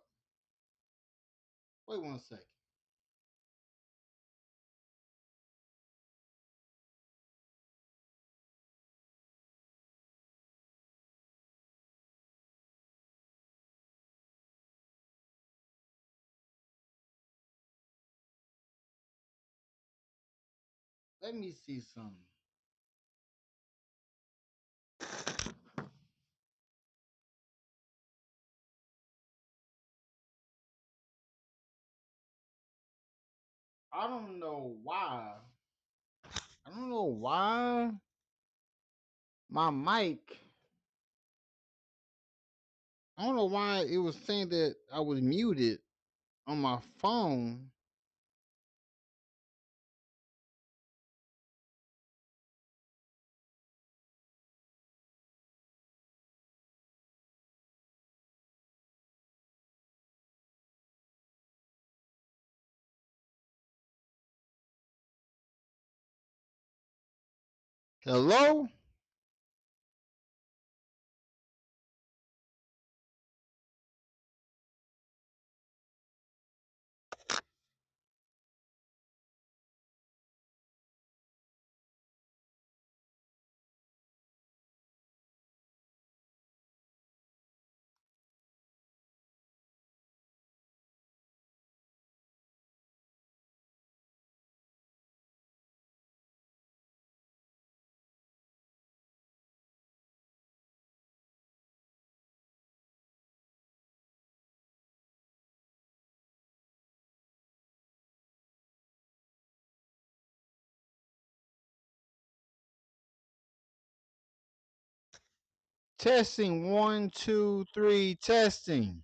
Wait 1 second. Let me see something. I don't know why. I don't know why my mic. I don't know why it was saying that I was muted on my phone. Hello? Testing 1, 2, 3, testing.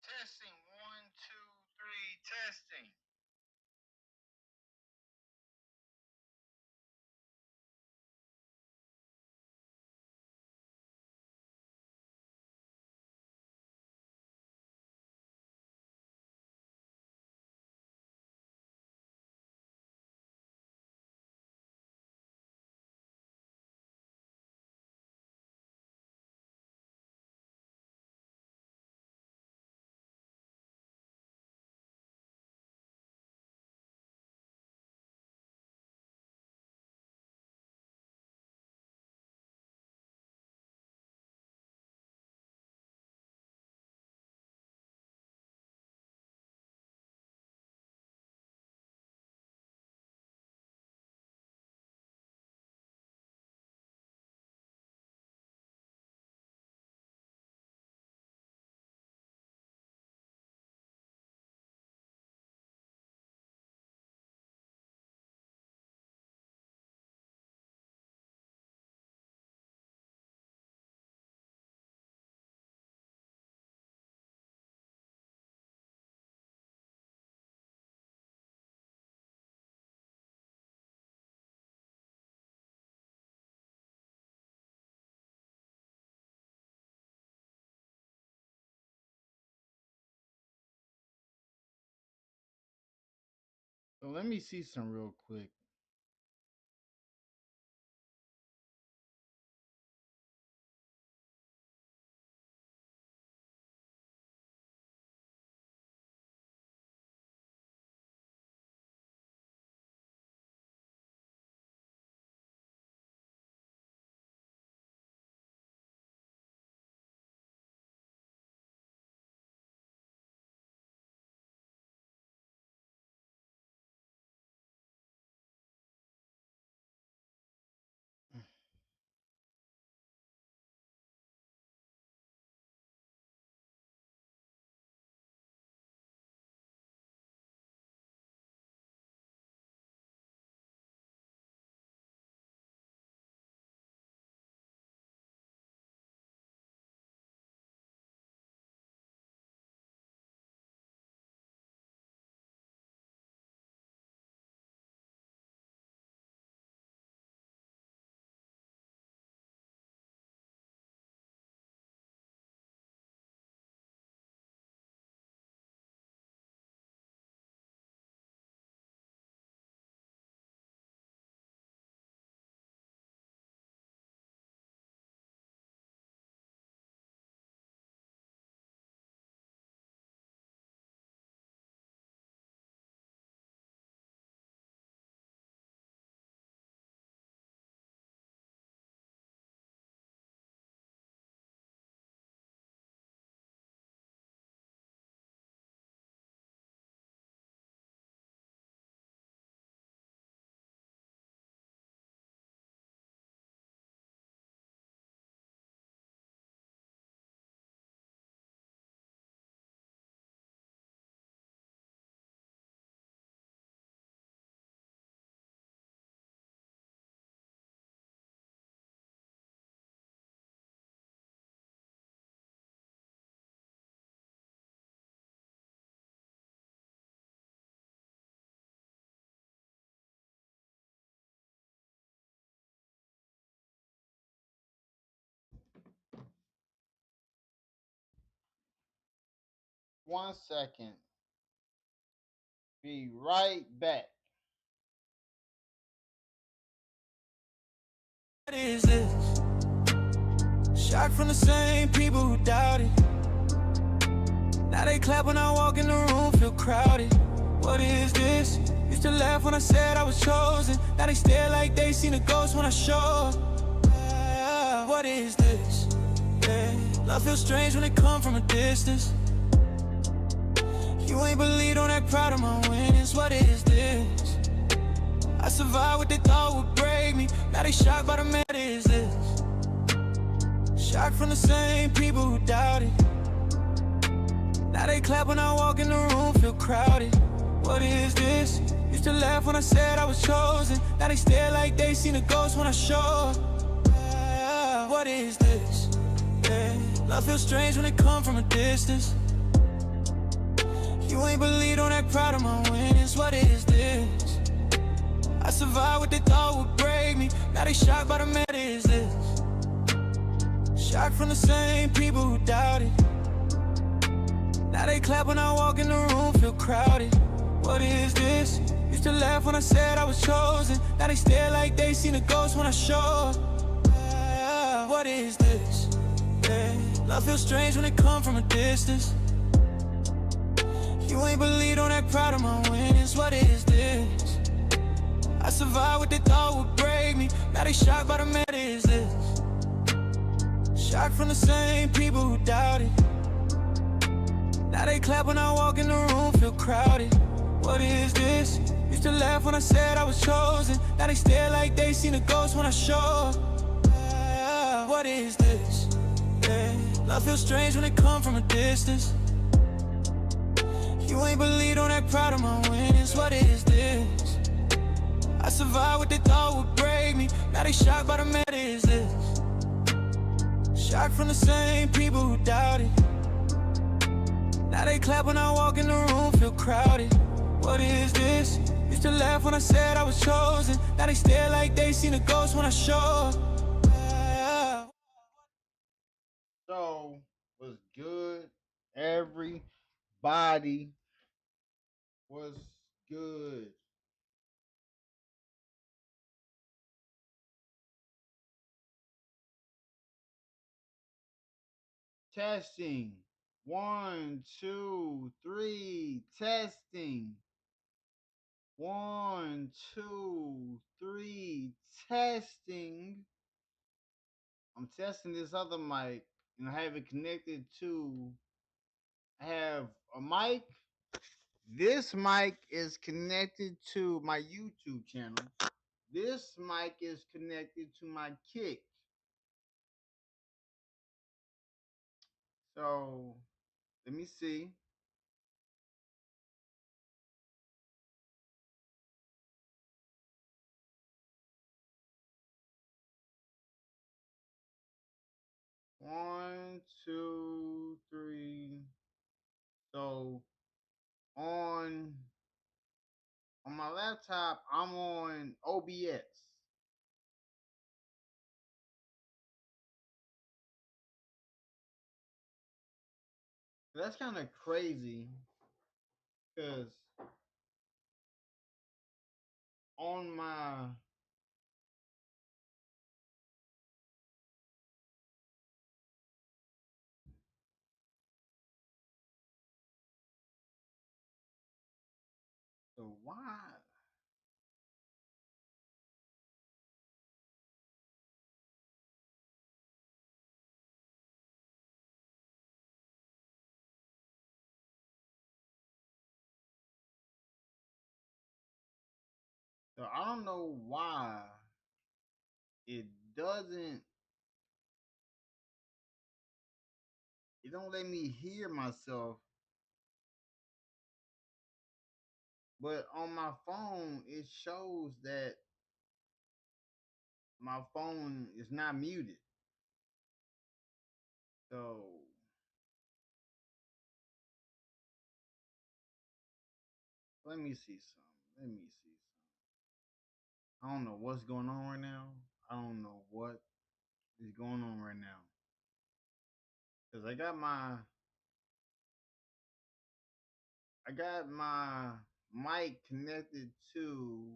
Testing 1, 2, 3, testing. So let me see some real quick. 1 second. Be right back. What is this? Shot from the same people who doubted. Now they clap when I walk in the room, feel crowded. What is this? Used to laugh when I said I was chosen. Now they stare like they seen a ghost when I show up. What is this? Yeah. Love feels strange when it come from a distance. You ain't believe, don't act proud of my winnings. What is this? I survived what they thought would break me. Now they shocked by the man. What is this? Shocked from the same people who doubted. Now they clap when I walk in the room, feel crowded. What is this? Used to laugh when I said I was chosen. Now they stare like they seen a ghost when I show up. What is this? Yeah. Love feels strange when it come from a distance. You ain't believe, don't act proud of my winnings. What is this? I survived what they thought would break me. Now they shocked by the man. What is this? Shocked from the same people who doubted. Now they clap when I walk in the room, feel crowded. What is this? Used to laugh when I said I was chosen. Now they stare like they seen a ghost when I show up. What is this? Yeah. Love feels strange when it come from a distance. You ain't believe, don't act proud of my winnings. What is this? I survived what they thought would break me. Now they shocked by the man. What is this? Shocked from the same people who doubted. Now they clap when I walk in the room, feel crowded. What is this? Used to laugh when I said I was chosen. Now they stare like they seen a ghost when I show up. What is this? Yeah. Love feels strange when it come from a distance. You ain't believe, don't act proud of my winnings. What is this? I survived what they thought would break me. Now they shocked by the man. What is this? Shocked from the same people who doubted. Now they clap when I walk in the room, feel crowded. What is this? Used to laugh when I said I was chosen. Now they stare like they seen a ghost when I show up. So, was good? Everybody was good. Testing. 1, 2, 3. Testing. 1, 2, 3. Testing. I'm testing this other mic and I have it connected to. I have a mic. This mic is connected to my YouTube channel. This mic is connected to my Kick. So let me see. One, two, three. So on my laptop, I'm on OBS. That's kind of crazy because on my so why so I don't know why it doesn't it don't let me hear myself, but on my phone it shows that my phone is not muted. So let me see something. Let me see something. I don't know what's going on right now. I don't know what is going on right now. Cause I got my I got my mic connected to.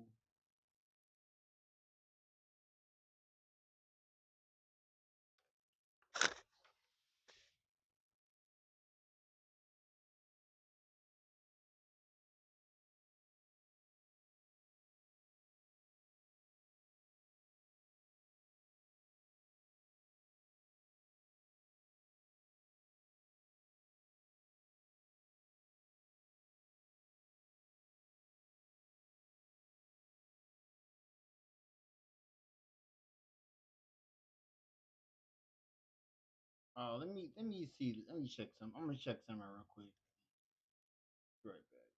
Let me see. Let me check some. I'm gonna check some out real quick. Be right back.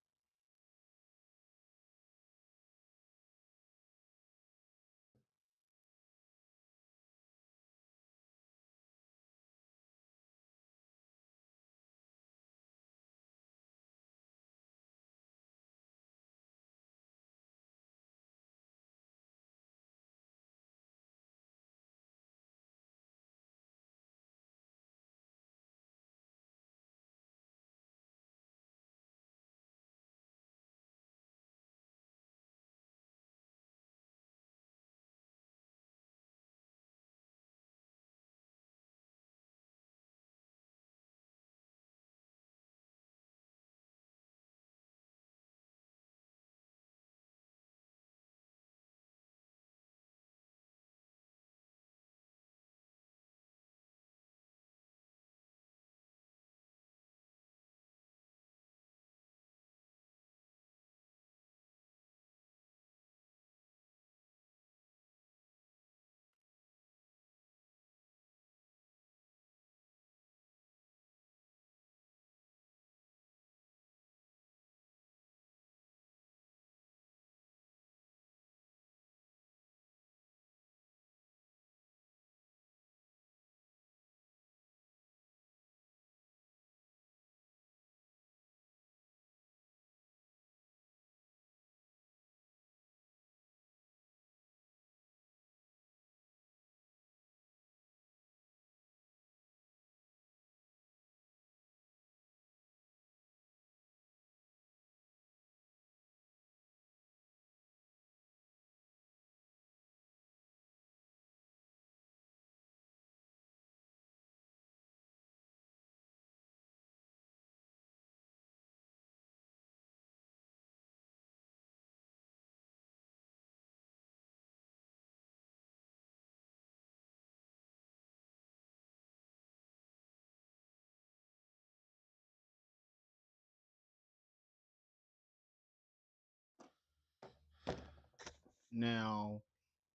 Now,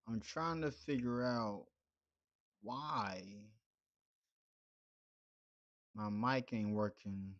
I'm trying to figure out why my mic ain't working.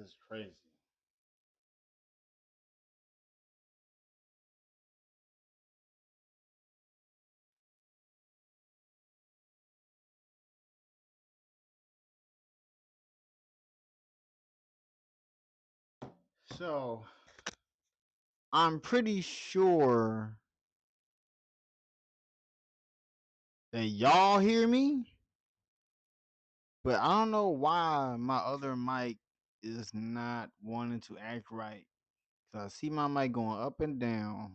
is crazy. So I'm pretty sure that y'all hear me, but I don't know why my other mic is not wanting to act right. So I see my mic going up and down.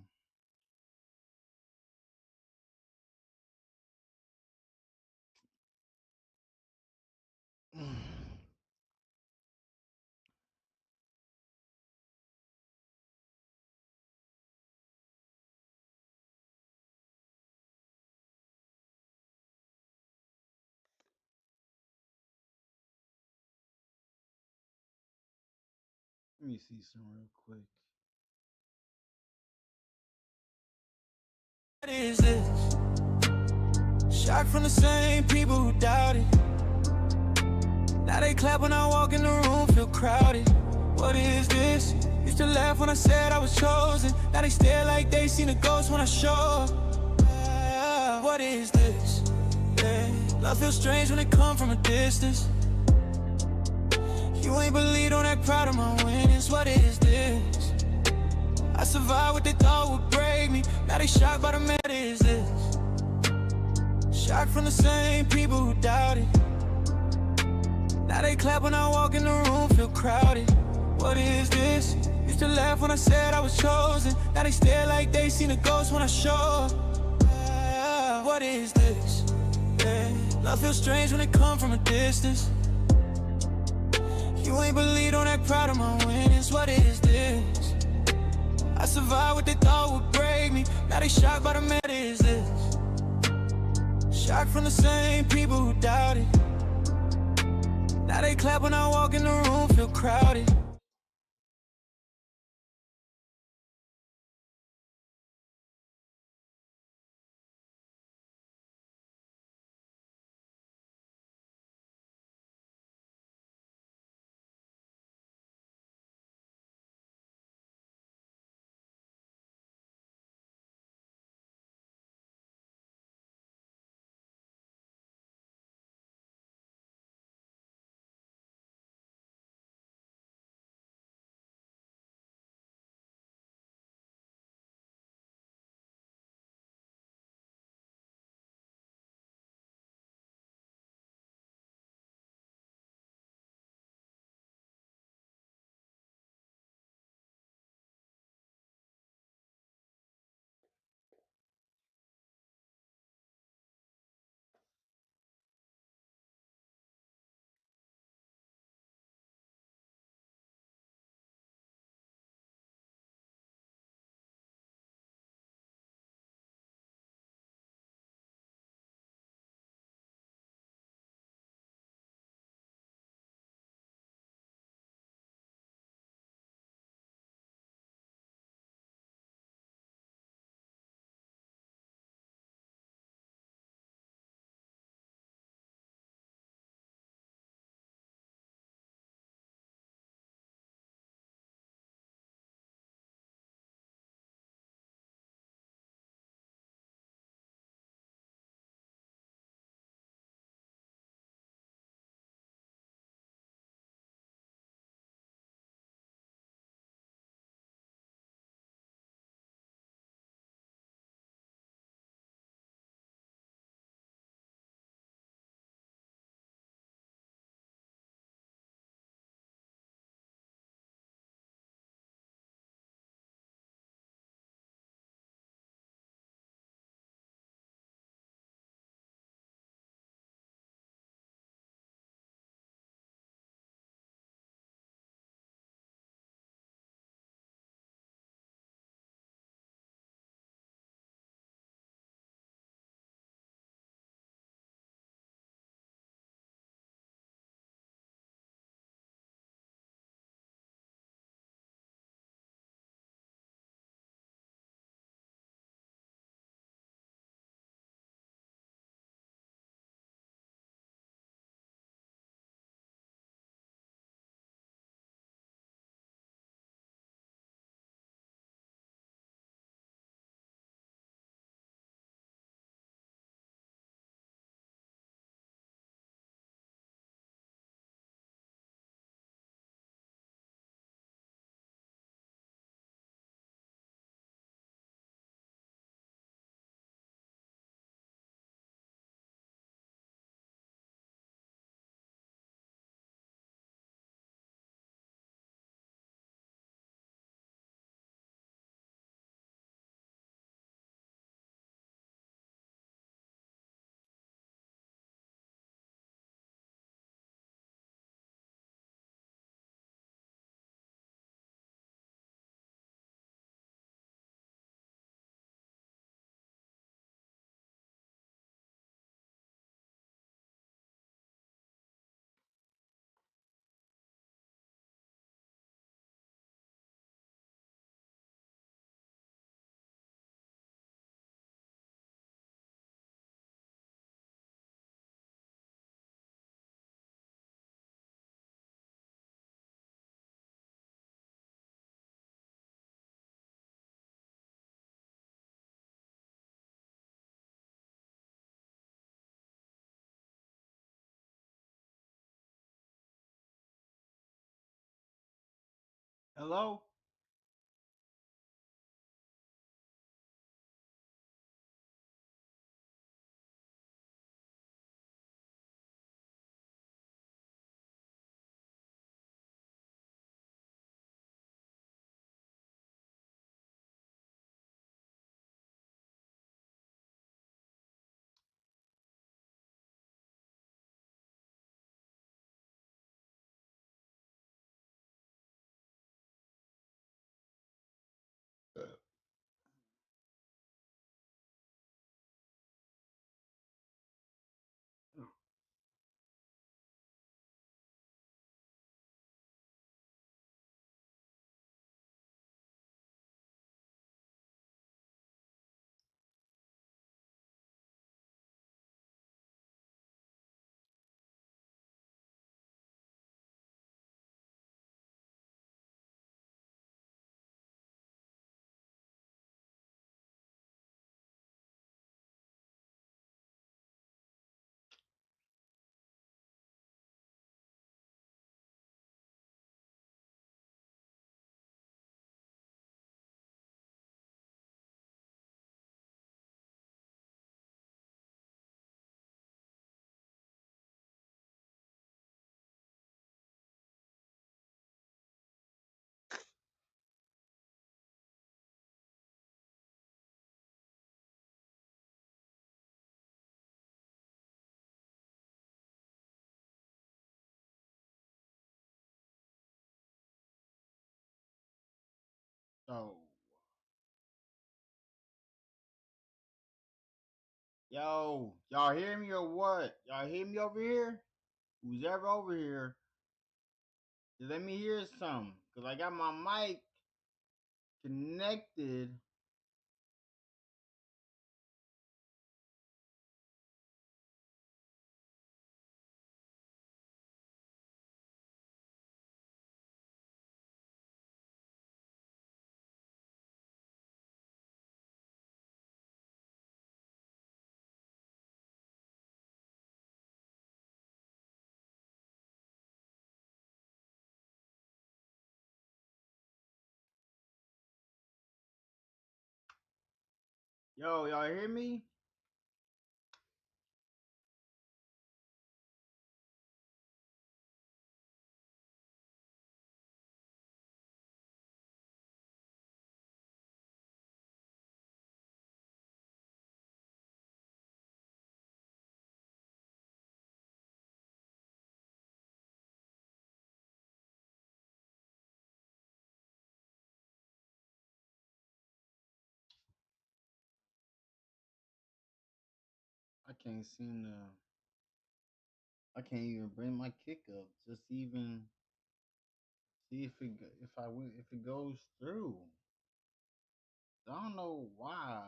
Let me see some real quick. What is this? Shot from the same people who doubted. Now they clap when I walk in the room, feel crowded. What is this? Used to laugh when I said I was chosen. Now they stare like they seen a ghost when I show up. What is this? Yeah. Love feels strange when it come from a distance. You ain't believe, don't act proud of my winnings. What is this? I survived what they thought would break me. Now they shocked by the man. What is this? Shocked from the same people who doubted. Now they clap when I walk in the room, feel crowded. What is this? Used to laugh when I said I was chosen. Now they stare like they seen a ghost when I show up. What is this? Yeah. Love feels strange when it come from a distance. You ain't believe, don't act proud of my winnings. What is this? I survived what they thought would break me. Now they shocked by the man. What is this? Shocked from the same people who doubted. Now they clap when I walk in the room, feel crowded. Hello? So, yo, y'all hear me or what? Y'all hear me over here? Who's ever over here? Let me hear something. Because I got my mic connected. Yo, y'all hear me? I can't seem to. I can't even bring my kick up. Just even see if it goes through. I don't know why.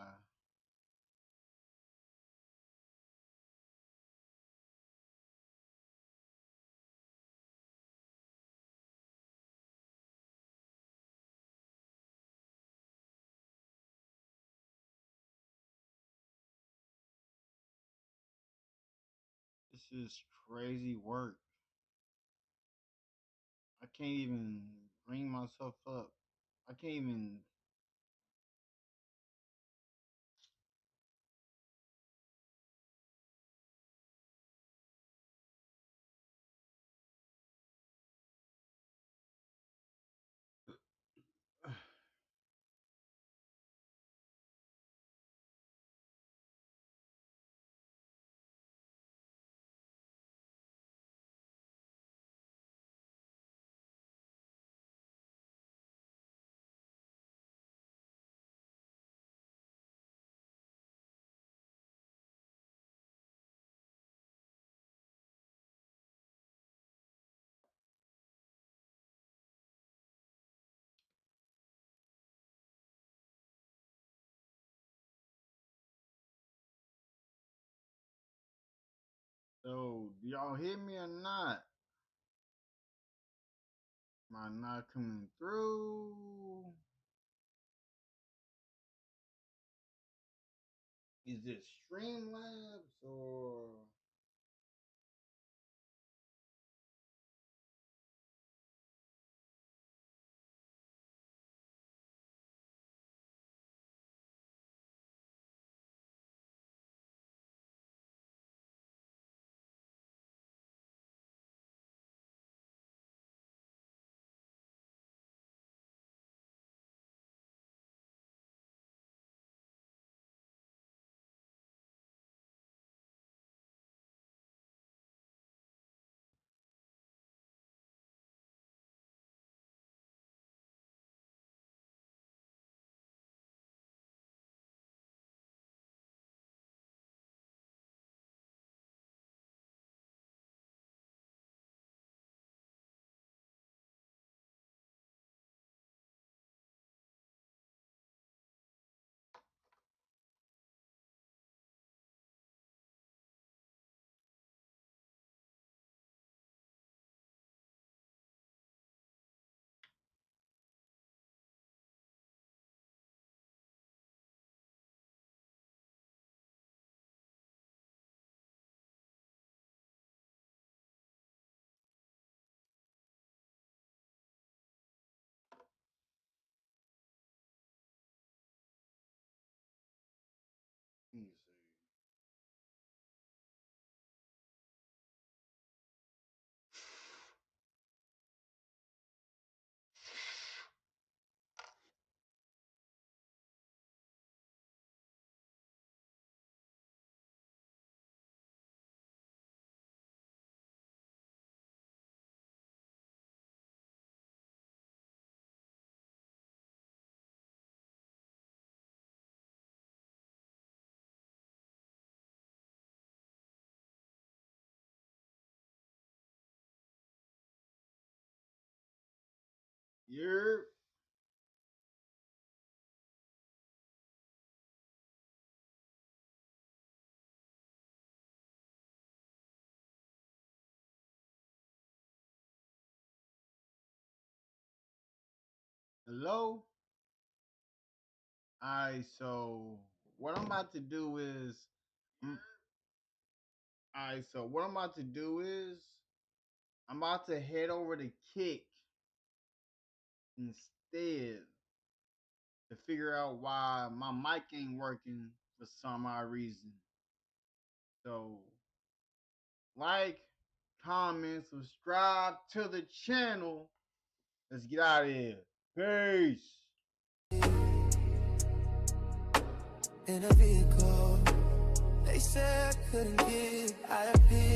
This is crazy work. I can't even bring myself up. I can't even. So, do y'all hear me or not? Am I not coming through? Is it Streamlabs or? You're hello? Alright, so what I'm about to do is I'm about to head over to Kick instead to figure out why my mic ain't working for some odd reason. So, like, comment, subscribe to the channel. Let's get out of here. Peace. In a vehicle, they said I couldn't get. I appeared.